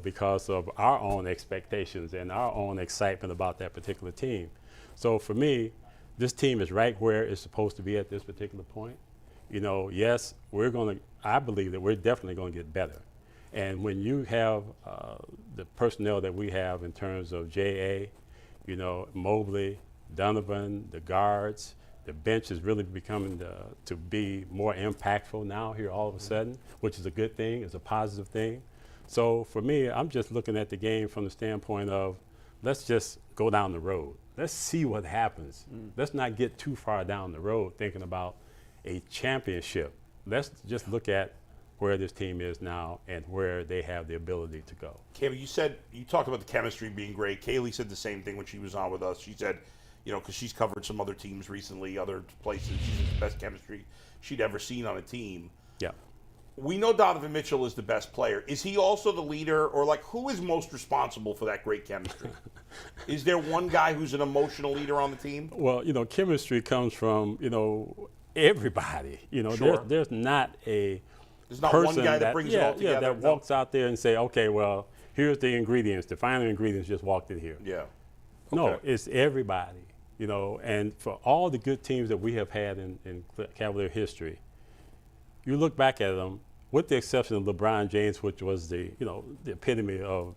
Speaker 7: because of our own expectations and our own excitement about that particular team. So for me, this team is right where it's supposed to be at this particular point. Yes, I believe that we're definitely going to get better. And when you have the personnel that we have in terms of J.A., Mobley, Donovan, the guards, the bench is really becoming to be more impactful now here all of a sudden, which is a good thing, it's a positive thing. So for me, I'm just looking at the game from the standpoint of let's just go down the road. Let's see what happens. Let's not get too far down the road thinking about a championship. Let's just look at where this team is now and where they have the ability to go.
Speaker 3: Campy, you talked about the chemistry being great. Kaylee said the same thing when she was on with us. She said, because she's covered some other teams recently, other places, she said the best chemistry she'd ever seen on a team.
Speaker 7: Yeah.
Speaker 3: We know Donovan Mitchell is the best player. Is he also the leader, or who is most responsible for that great chemistry? Is there one guy who's an emotional leader on the team?
Speaker 7: Well, chemistry comes from, everybody.
Speaker 3: Sure.
Speaker 7: There's not a
Speaker 3: There's not
Speaker 7: person
Speaker 3: one guy that brings it all together.
Speaker 7: that walks out there and say, okay, well, here's the ingredients. The final ingredients just walked in here.
Speaker 3: Yeah. Okay.
Speaker 7: No, it's everybody, and for all the good teams that we have had in Cavalier history, you look back at them, with the exception of LeBron James, which was the epitome of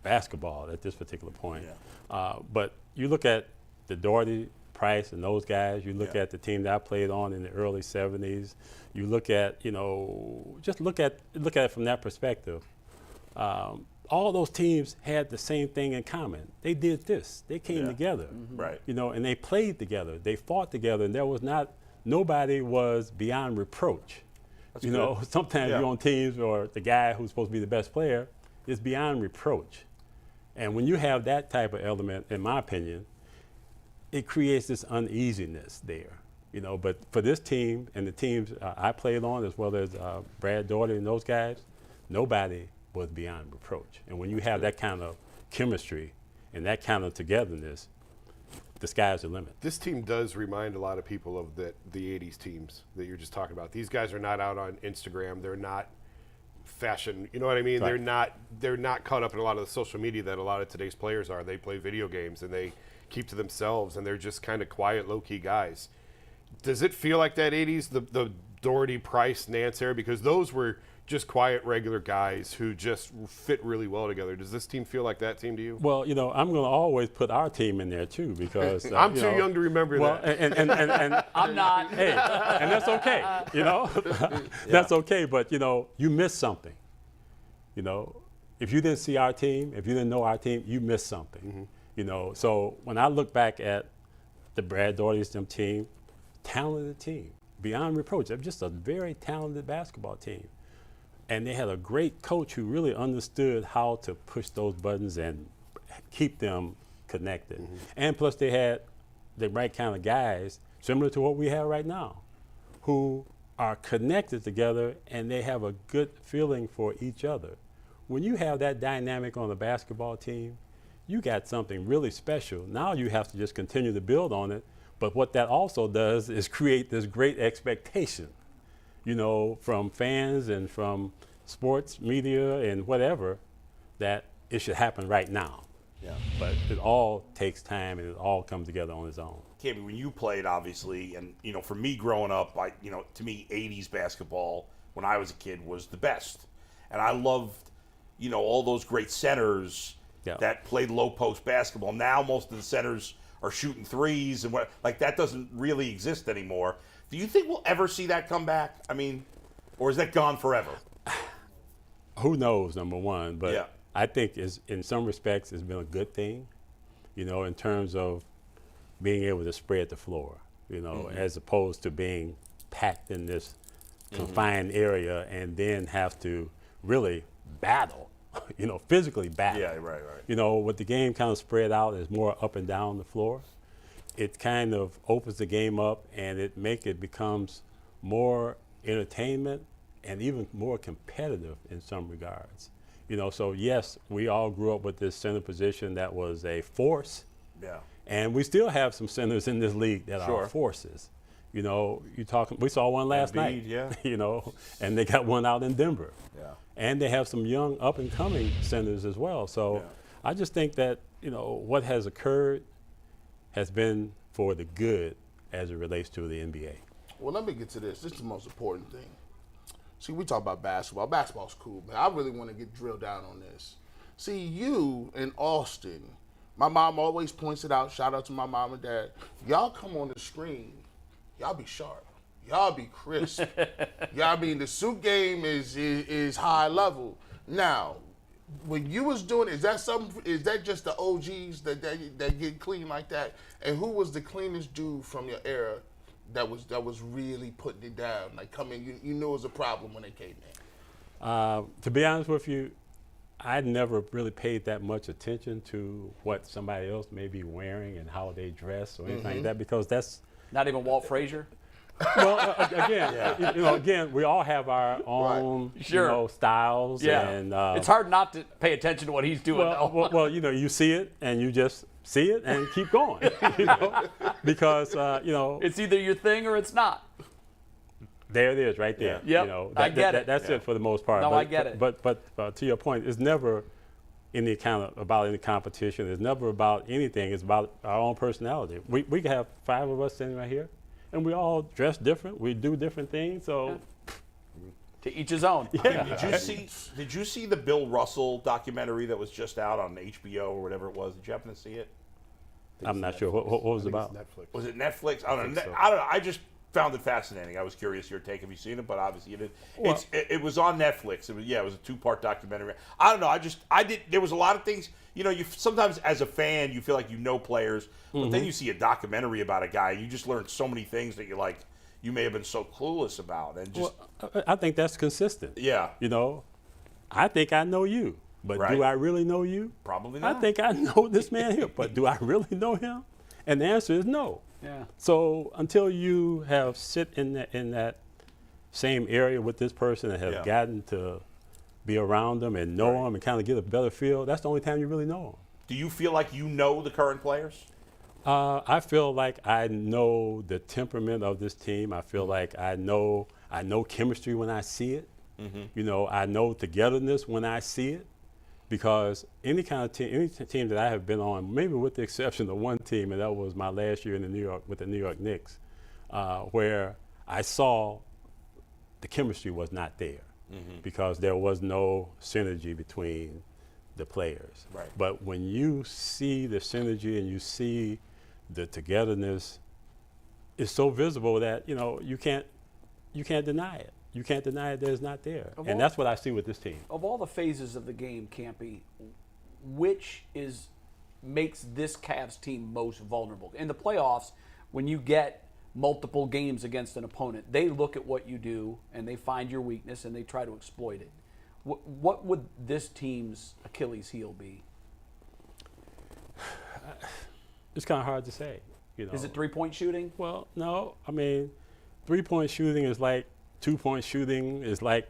Speaker 7: basketball at this particular point. Yeah. But you look at the Doherty, Price, and those guys. You look at the team that I played on in the early 70s. You look at, just look at it from that perspective. All those teams had the same thing in common. They did this. They came together.
Speaker 3: Mm-hmm. Right.
Speaker 7: And they played together. They fought together, and nobody was beyond reproach.
Speaker 3: That's good.
Speaker 7: Sometimes you're on teams or the guy who's supposed to be the best player is beyond reproach. And when you have that type of element, in my opinion, it creates this uneasiness there. But for this team and the teams I played on, as well as Brad Daugherty and those guys, nobody was beyond reproach. And when you have that kind of chemistry and that kind of togetherness, the sky's the limit.
Speaker 4: This team does remind a lot of people of the 80s teams that you're just talking about. These guys are not out on Instagram. They're not fashion. You know what I mean? Right. They're not caught up in a lot of the social media that a lot of today's players are. They play video games and they keep to themselves, and they're just kind of quiet, low-key guys. Does it feel like that 80s, the Doherty, Price, Nance era? Because those were just quiet, regular guys who just fit really well together. Does this team feel like that team to you?
Speaker 7: Well, I'm going to always put our team in there too, because
Speaker 4: I'm too young to remember that.
Speaker 7: And
Speaker 2: I'm not.
Speaker 7: Hey, and that's okay. That's okay. But you missed something. If you didn't see our team, if you didn't know our team, you missed something. Mm-hmm. So when I look back at the Brad Daugherty's team, talented team, beyond reproach. They're just a very talented basketball team. And they had a great coach who really understood how to push those buttons and keep them connected. Mm-hmm. And plus they had the right kind of guys, similar to what we have right now, who are connected together and they have a good feeling for each other. When you have that dynamic on a basketball team, you got something really special. Now you have to just continue to build on it. But what that also does is create this great expectation, from fans and from sports media and whatever, that it should happen right now. Yeah. But it all takes time and it all comes together on its own.
Speaker 3: Campy, when you played, obviously, and for me growing up, to me, 80s basketball when I was a kid was the best, and I loved, all those great centers that played low post basketball. Now most of the centers are shooting threes, and that doesn't really exist anymore. Do you think we'll ever see that come back? I mean, or is that gone forever?
Speaker 7: Who knows, number one, but
Speaker 3: Yeah.
Speaker 7: I think in some respects it's been a good thing, in terms of being able to spread the floor, as opposed to being packed in this confined area and then have to really battle, physically battle.
Speaker 3: Yeah, right.
Speaker 7: With the game kind of spread out, is more up and down the floor. It kind of opens the game up and it becomes more entertainment and even more competitive in some regards. So yes, we all grew up with this center position that was a force.
Speaker 3: Yeah.
Speaker 7: And we still have some centers in this league that are forces. We saw one last night.
Speaker 3: Yeah.
Speaker 7: And they got one out in Denver.
Speaker 3: Yeah.
Speaker 7: And they have some young up and coming centers as well. So I just think that, what has occurred has been for the good as it relates to the NBA.
Speaker 6: Well, let me get to this. This is the most important thing. See, we talk about basketball. Basketball's cool, but I really want to get drilled down on this. See, you in Austin, my mom always points it out. Shout out to my mom and dad. Y'all come on the screen, y'all be sharp. Y'all be crisp. The suit game is high level. Now, when you was doing, is that just the OGs that get clean like that? And who was the cleanest dude from your era that was really putting it down? Like you knew it was a problem when they came in.
Speaker 7: To be honest with you, I never really paid that much attention to what somebody else may be wearing and how they dress or anything like that, because that's
Speaker 2: not even Walt Frazier.
Speaker 7: Well, again, we all have our own, styles.
Speaker 2: Yeah.
Speaker 7: And
Speaker 2: it's hard not to pay attention to what he's doing.
Speaker 7: Well, you see it and you just see it and keep going, because
Speaker 2: it's either your thing or it's not.
Speaker 7: There it is, right there.
Speaker 2: Yep. I get it.
Speaker 7: That's it for the most part.
Speaker 2: No, I get it.
Speaker 7: But to your point, it's never about any competition. It's never about anything. It's about our own personality. We can have 5 of us sitting right here, and we all dress different. We do different things. So
Speaker 2: to each his own.
Speaker 7: Yeah.
Speaker 3: Did you see the Bill Russell documentary that was just out on HBO or whatever it was? Did you happen to see it?
Speaker 7: I'm not sure. What was it about?
Speaker 4: Netflix.
Speaker 3: Was it Netflix? I don't know.
Speaker 4: So.
Speaker 3: I don't know. I just found it fascinating. I was curious your take. Have you seen it? But obviously you did.
Speaker 7: Well,
Speaker 3: it was on Netflix. It was a 2-part documentary. I don't know. There was a lot of things. You sometimes as a fan you feel like players, but then you see a documentary about a guy. You just learn so many things that you may have been so clueless about. And just
Speaker 7: I think that's consistent.
Speaker 3: Yeah.
Speaker 7: I think I know you, but do I really know you?
Speaker 3: Probably not.
Speaker 7: I think I know this man here, but do I really know him? And the answer is no.
Speaker 2: Yeah.
Speaker 7: So until you have sit in that same area with this person and have gotten to be around them and know them and kind of get a better feel, that's the only time you really know them.
Speaker 3: Do you feel like you know the current players?
Speaker 7: I feel like I know the temperament of this team. I feel like I know chemistry when I see it. I know togetherness when I see it. Because any kind of team, any team that I have been on, maybe with the exception of one team, and that was my last year in with the New York Knicks, where I saw the chemistry was not there because there was no synergy between the players.
Speaker 3: Right.
Speaker 7: But when you see the synergy and you see the togetherness, it's so visible that you can't deny it. You can't deny it that it's not there. And that's what I see with this team.
Speaker 2: Of all the phases of the game, Campy, which makes this Cavs team most vulnerable? In the playoffs, when you get multiple games against an opponent, they look at what you do and they find your weakness and they try to exploit it. What would this team's Achilles heel be?
Speaker 7: It's kind of hard to say.
Speaker 2: Is it three-point shooting?
Speaker 7: Well, no. I mean, three-point shooting is like 2-point shooting is like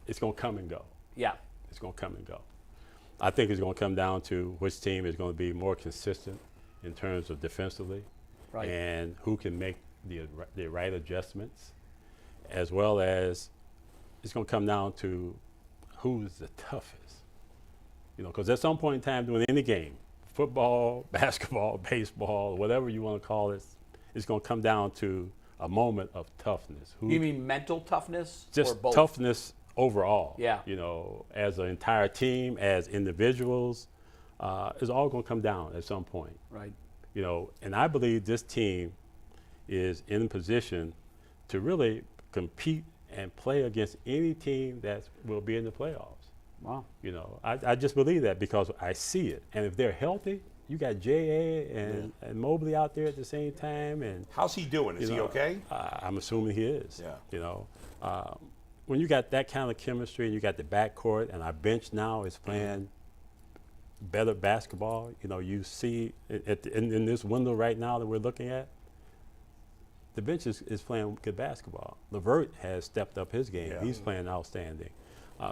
Speaker 7: it's going to come and go.
Speaker 2: Yeah.
Speaker 7: It's going to come and go. I think it's going to come down to which team is going to be more consistent in terms of defensively and who can make the right adjustments, as well as it's going to come down to who's the toughest. Because at some point in time during any game, football, basketball, baseball, whatever you want to call it, it's going to come down to a moment of toughness.
Speaker 2: You mean mental toughness
Speaker 7: just
Speaker 2: or both?
Speaker 7: toughness overall.
Speaker 2: Yeah.
Speaker 7: You know, as an entire team, as individuals, it's all going to come down at some point.
Speaker 2: Right.
Speaker 7: You know, and I believe this team is in position to really compete and play against any team that will be in the playoffs.
Speaker 2: Wow.
Speaker 7: You know, I just believe that because I see it. And if they're healthy, you got J.A. and Mobley out there at the same time. And
Speaker 3: how's he doing? Is he okay?
Speaker 7: I'm assuming he is.
Speaker 3: Yeah.
Speaker 7: You know, when you got that kind of chemistry and you got the backcourt and our bench now is playing better basketball, you know, you see in this window right now that we're looking at, the bench is playing good basketball. LeVert has stepped up his game. Yeah. He's playing outstanding.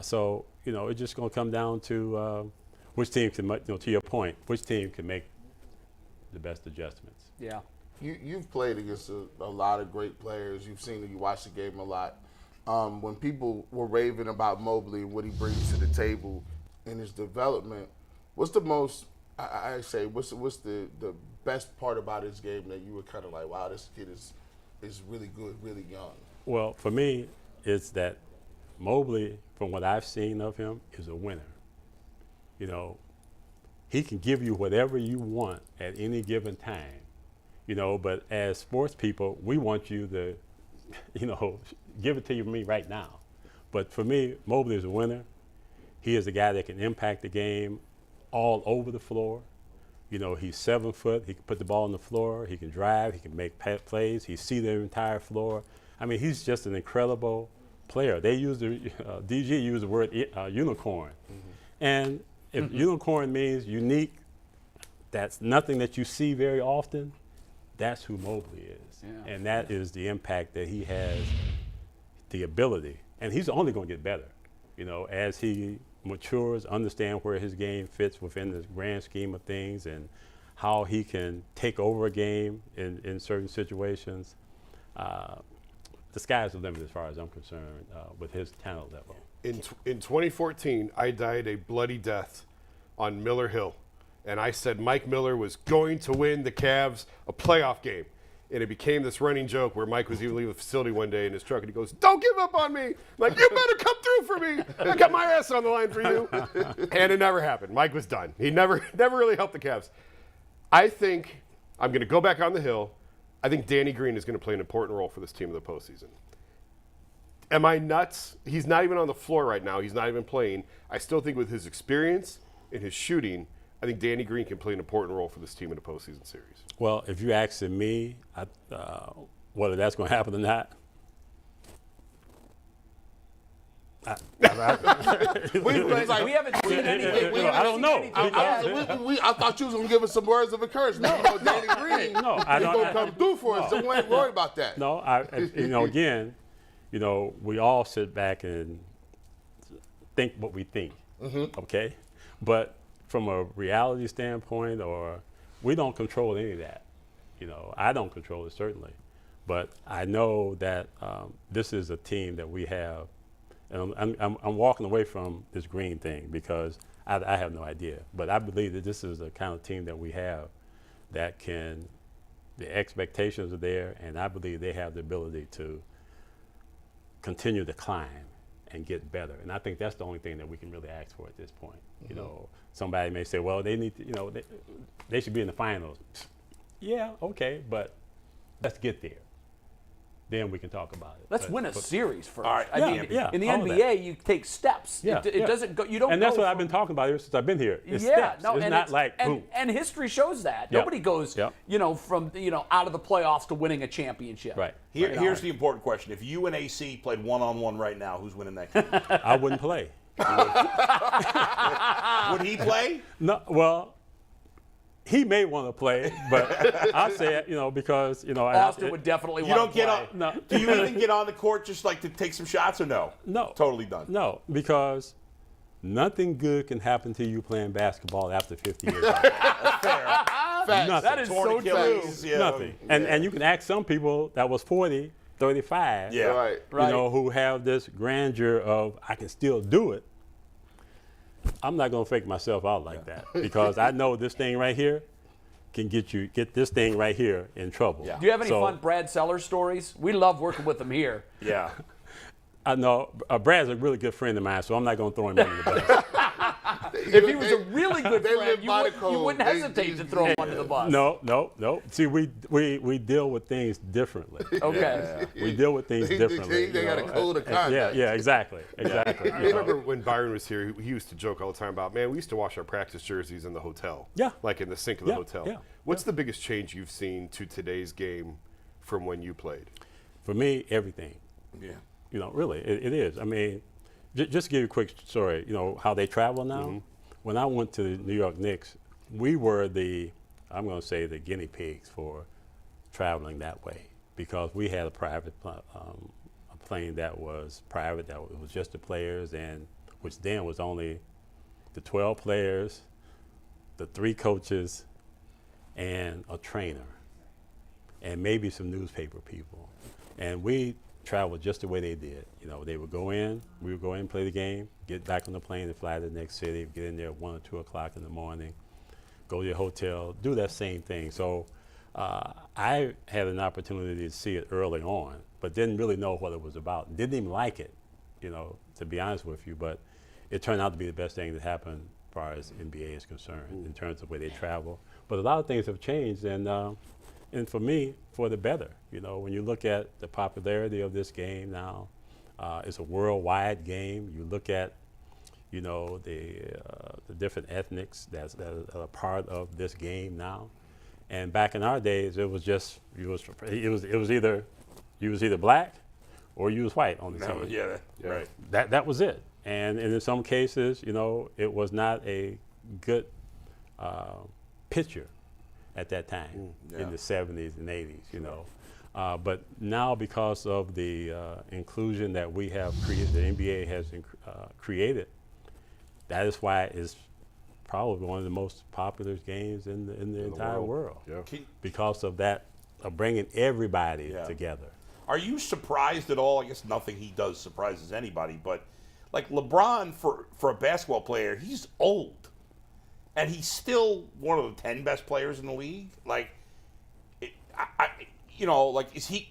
Speaker 7: So, you know, it's just going to come down to which team can, you know, to your point, which team can make the best adjustments.
Speaker 2: Yeah.
Speaker 6: You've played against a lot of great players. You've seen it. You watched the game a lot. When people were raving about Mobley and what he brings to the table in his development, what's the most, what's the best part about his game that you were kind of like, wow, this kid is really good, really young?
Speaker 7: Well, for me, it's that Mobley, from what I've seen of him, is a winner. You know, he can give you whatever you want at any given time. You know, but as sports people, we want you to, you know, give it to me right now. But for me, Mobley is a winner. He is a guy that can impact the game all over the floor. You know, he's 7 foot. He can put the ball on the floor. He can drive. He can make plays. He sees the entire floor. I mean, he's just an incredible player. They use DG used the word unicorn. And if unicorn means unique, that's nothing that you see very often, that's who Mobley is. Yeah. And that is the impact that he has, the ability. And he's only going to get better, you know, as he matures, understand where his game fits within the grand scheme of things and how he can take over a game in certain situations. The sky's the limit as far as I'm concerned with his talent level.
Speaker 4: In 2014, I died a bloody death on Miller Hill. And I said Mike Miller was going to win the Cavs a playoff game. And it became this running joke where Mike was even leaving the facility one day in his truck and he goes, "Don't give up on me." I'm like, "You better come through for me. I got my ass on the line for you." And it never happened. Mike was done. He never really helped the Cavs. I think I'm going to go back on the hill. I think Danny Green is going to play an important role for this team in the postseason. Am I nuts? He's not even on the floor right now. He's not even playing. I still think with his experience and his shooting, I think Danny Green can play an important role for this team in the postseason series.
Speaker 7: Well, if you're asking me whether that's going to happen or not,
Speaker 6: We haven't seen anything.
Speaker 7: I don't know.
Speaker 6: I thought you was going to give us some words of encouragement. Danny Green.
Speaker 7: No, I don't.
Speaker 6: He's going to come through for us. Don't worry about that.
Speaker 7: No, you know, again, you know, we all sit back and think what we think, okay? But from a reality standpoint, or we don't control any of that. You know, I don't control it, certainly. But I know that this is a team that we have, and I'm walking away from this Green thing because I have no idea. But I believe that this is the kind of team that we have that can, the expectations are there, and I believe they have the ability to continue to climb and get better. And I think that's the only thing that we can really ask for at this point. You know, somebody may say, well, they need to, you know, they should be in the finals. Yeah, okay, but let's get there. Then we can talk about it.
Speaker 2: Let's win a series first.
Speaker 3: All right,
Speaker 2: I mean, in the NBA, you take steps. It doesn't go. You don't.
Speaker 7: And that's
Speaker 2: go
Speaker 7: what I've been talking about ever since I've been here. It's
Speaker 2: yeah,
Speaker 7: steps.
Speaker 2: no,
Speaker 7: it's not like boom.
Speaker 2: And history shows that nobody goes, you know, from out of the playoffs to winning a championship.
Speaker 7: Right.
Speaker 3: Here's the important question: if you and AC played one-on-one right now, who's winning that game?
Speaker 7: I wouldn't play.
Speaker 3: Would he play?
Speaker 7: No. Well, he may want to play, but I say it, you know, because, you know,
Speaker 2: Austin would definitely want to play.
Speaker 3: You don't get on. Do you even get on the court just like to take some shots, or no?
Speaker 7: No.
Speaker 3: Totally done.
Speaker 7: No, because nothing good can happen to you playing basketball after 50 years.
Speaker 3: Fair.
Speaker 7: Nothing.
Speaker 2: That is so true.
Speaker 3: Yeah.
Speaker 7: Nothing. And you can ask some people that was 40, 35,
Speaker 3: Yeah.
Speaker 6: Right.
Speaker 7: you know, who have this grandeur of I can still do it. I'm not going to fake myself out like that because I know this thing right here can get this thing right here in trouble.
Speaker 2: Do you have any fun Brad Sellers stories? We love working with him here.
Speaker 3: Yeah.
Speaker 7: I know Brad's a really good friend of mine, so I'm not going to throw him under the bus.
Speaker 2: If he was a really good
Speaker 6: they
Speaker 2: friend,
Speaker 6: live by the code.
Speaker 2: you wouldn't hesitate to throw him under the bus.
Speaker 7: No. See, we deal with things differently.
Speaker 2: Okay.
Speaker 7: We deal with things differently.
Speaker 6: They got a code of conduct.
Speaker 7: Yeah, exactly.
Speaker 4: I remember when Byron was here, he used to joke all the time about, man, we used to wash our practice jerseys in the hotel.
Speaker 7: Yeah.
Speaker 4: Like in the sink of the hotel.
Speaker 7: Yeah.
Speaker 4: What's the biggest change you've seen to today's game from when you played?
Speaker 7: For me, everything.
Speaker 3: Yeah.
Speaker 7: Really, it is. I mean, just to give you a quick story, how they travel now. Mm-hmm. When I went to the New York Knicks, we were I'm going to say the guinea pigs for traveling that way, because we had a private a plane that was private, that was just the players, and which then was only the 12 players, the 3 coaches, and a trainer, and maybe some newspaper people. And we traveled just the way they did. They would go in, we would go in, play the game, get back on the plane and fly to the next city, get in there at 1 or 2 o'clock in the morning, go to your hotel, do that same thing. So I had an opportunity to see it early on, but didn't really know what it was about. Didn't even like it, to be honest with you, but it turned out to be the best thing that happened as far as NBA is concerned in terms of where they travel. But a lot of things have changed, and for me, for the better. When you look at the popularity of this game now, it's a worldwide game. You look at, the different ethnics that are part of this game now. And back in our days, it was just it was either you was either black or you was white on the team.
Speaker 3: Right.
Speaker 7: That was it. And in some cases, it was not a good picture at that time in the 70s and 80s, but now, because of the inclusion that we have created, the NBA has created, that is why it's probably one of the most popular games in the entire world.
Speaker 4: Yeah.
Speaker 7: Because of that, of bringing everybody together.
Speaker 3: Are you surprised at all? I guess nothing he does surprises anybody, but like LeBron, for a basketball player, he's old. And he's still one of the 10 best players in the league. Like,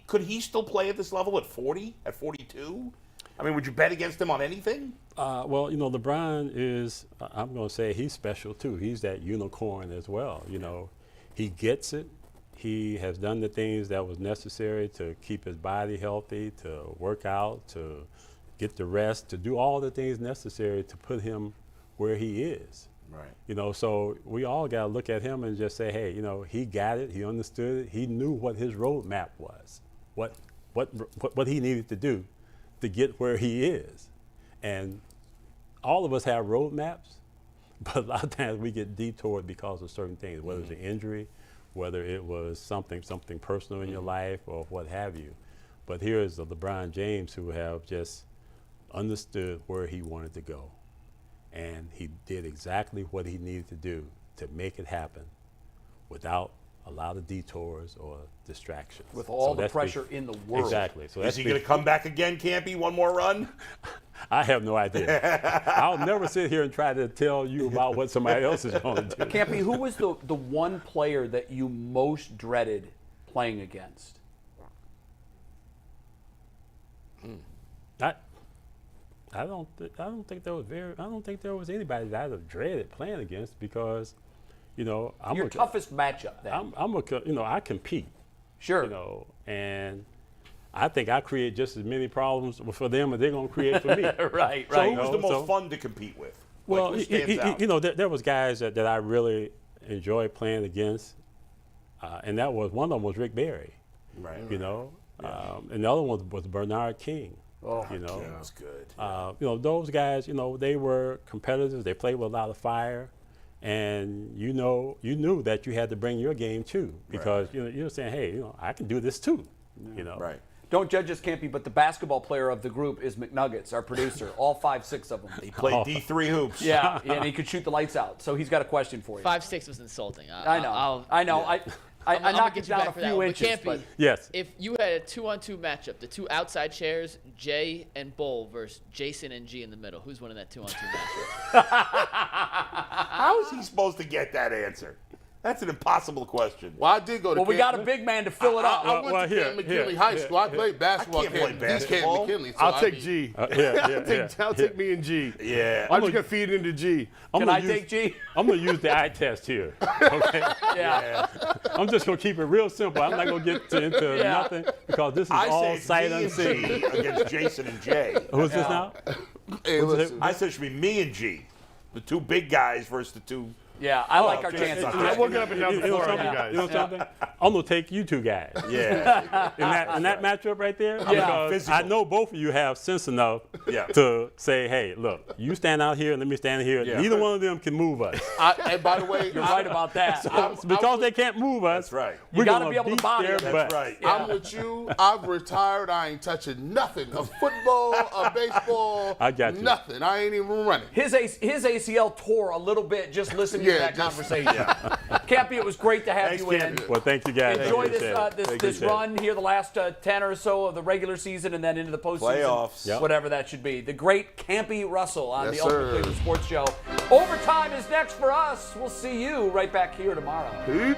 Speaker 3: could he still play at this level at 40, at 42? I mean, would you bet against him on anything?
Speaker 7: Well, LeBron is, I'm going to say he's special too. He's that unicorn as well. He gets it. He has done the things that was necessary to keep his body healthy, to work out, to get the rest, to do all the things necessary to put him where he is. Right. So we all got to look at him and just say, hey, he got it. He understood it. He knew what his roadmap was, what he needed to do to get where he is. And all of us have roadmaps, but a lot of times we get detoured because of certain things, whether it's an injury, whether it was something personal in your life or what have you. But here is the LeBron James who have just understood where he wanted to go. And he did exactly what he needed to do to make it happen without a lot of detours or distractions.
Speaker 2: With all the pressure in the world.
Speaker 7: Exactly. So
Speaker 3: is he going to come back again, Campy? One more run?
Speaker 7: I have no idea. I'll never sit here and try to tell you about what somebody else is going to do.
Speaker 2: Campy, who was the one player that you most dreaded playing against?
Speaker 7: I don't think there was anybody that I'd have dreaded playing against, because, I'm
Speaker 2: your toughest matchup. Then
Speaker 7: I compete.
Speaker 2: Sure.
Speaker 7: And I think I create just as many problems for them as they're going to create for me.
Speaker 2: Right.
Speaker 3: So who was the most fun to compete with?
Speaker 7: Well,
Speaker 3: like,
Speaker 7: there was guys that I really enjoyed playing against, and that was one of them was Rick Berry.
Speaker 3: Right.
Speaker 7: And the other one was Bernard King.
Speaker 2: Oh,
Speaker 3: that was good.
Speaker 7: Those guys, they were competitors. They played with a lot of fire, and you knew that you had to bring your game too, because you're saying, hey, I can do this too.
Speaker 3: Right.
Speaker 2: Don't judge us, Campy, but the basketball player of the group is McNuggets, our producer. All 5'6" of them.
Speaker 3: He played D3 hoops.
Speaker 2: Yeah, and he could shoot the lights out. So he's got a question for you.
Speaker 5: 5'6" was insulting.
Speaker 2: I know. Yeah. I knocked it down a few inches.
Speaker 5: But
Speaker 7: yes.
Speaker 5: If you had a 2-on-2 matchup, the two outside chairs, Jay and Bull versus Jason and G in the middle, who's winning that 2-on-2 matchup?
Speaker 3: How is he supposed to get that answer? That's an impossible question.
Speaker 6: Well, I did go to
Speaker 2: Well, we got a big man to fill it up.
Speaker 6: I went to Camp McKinley High School. I played basketball.
Speaker 3: I can't play basketball.
Speaker 6: Camp McKinley, so
Speaker 4: I'll take G. I'll take me and G.
Speaker 3: Yeah.
Speaker 4: I'm just going to feed into G.
Speaker 2: Can I take G?
Speaker 7: I'm going to use the eye test here. Okay?
Speaker 2: Yeah.
Speaker 7: I'm just going to keep it real simple. I'm not going to get into nothing because this is all sight unseen.
Speaker 3: Against Jason and Jay.
Speaker 7: Who's this now?
Speaker 6: Hey, listen.
Speaker 3: I said it should be me and G. The two big guys versus the two.
Speaker 2: Yeah, I like our
Speaker 3: Jason.
Speaker 2: chances.
Speaker 4: We'll get up and down the floor on you
Speaker 7: You
Speaker 4: guys.
Speaker 7: know something? I'm going to take you two guys.
Speaker 3: Yeah.
Speaker 7: In that matchup right there,
Speaker 2: Yeah.
Speaker 7: because
Speaker 3: Physical.
Speaker 7: I know both of you have sense enough
Speaker 3: Yeah.
Speaker 7: to say, hey, look, you stand out here and let me stand here.
Speaker 3: Yeah.
Speaker 7: Neither one of them can move us.
Speaker 6: And by the way,
Speaker 2: You're right about that.
Speaker 7: Because they can't move us,
Speaker 3: That's right.
Speaker 7: we're
Speaker 2: gotta
Speaker 7: gonna
Speaker 2: be able to
Speaker 7: beat
Speaker 2: body
Speaker 7: their
Speaker 2: them.
Speaker 7: butts.
Speaker 3: Right.
Speaker 6: I'm with you. I've retired. I ain't touching nothing of football, of baseball.
Speaker 7: I got you.
Speaker 6: Nothing. I ain't even running.
Speaker 2: His ACL tore a little bit just listening to
Speaker 6: Yeah,
Speaker 2: that
Speaker 6: just-
Speaker 2: conversation. Campy, it was great to have
Speaker 3: Thanks,
Speaker 2: you in.
Speaker 3: Campy.
Speaker 7: Well, thank you guys.
Speaker 2: Enjoy
Speaker 7: Thank you,
Speaker 2: this this run here, the last 10 or so of the regular season, and then into the postseason.
Speaker 3: Playoffs.
Speaker 7: Yep.
Speaker 2: Whatever that should be. The great Campy Russell on
Speaker 6: Yes,
Speaker 2: the Ultimate
Speaker 6: sir.
Speaker 2: Cleveland Sports Show. Overtime is next for us. We'll see you right back here tomorrow.
Speaker 6: Peace.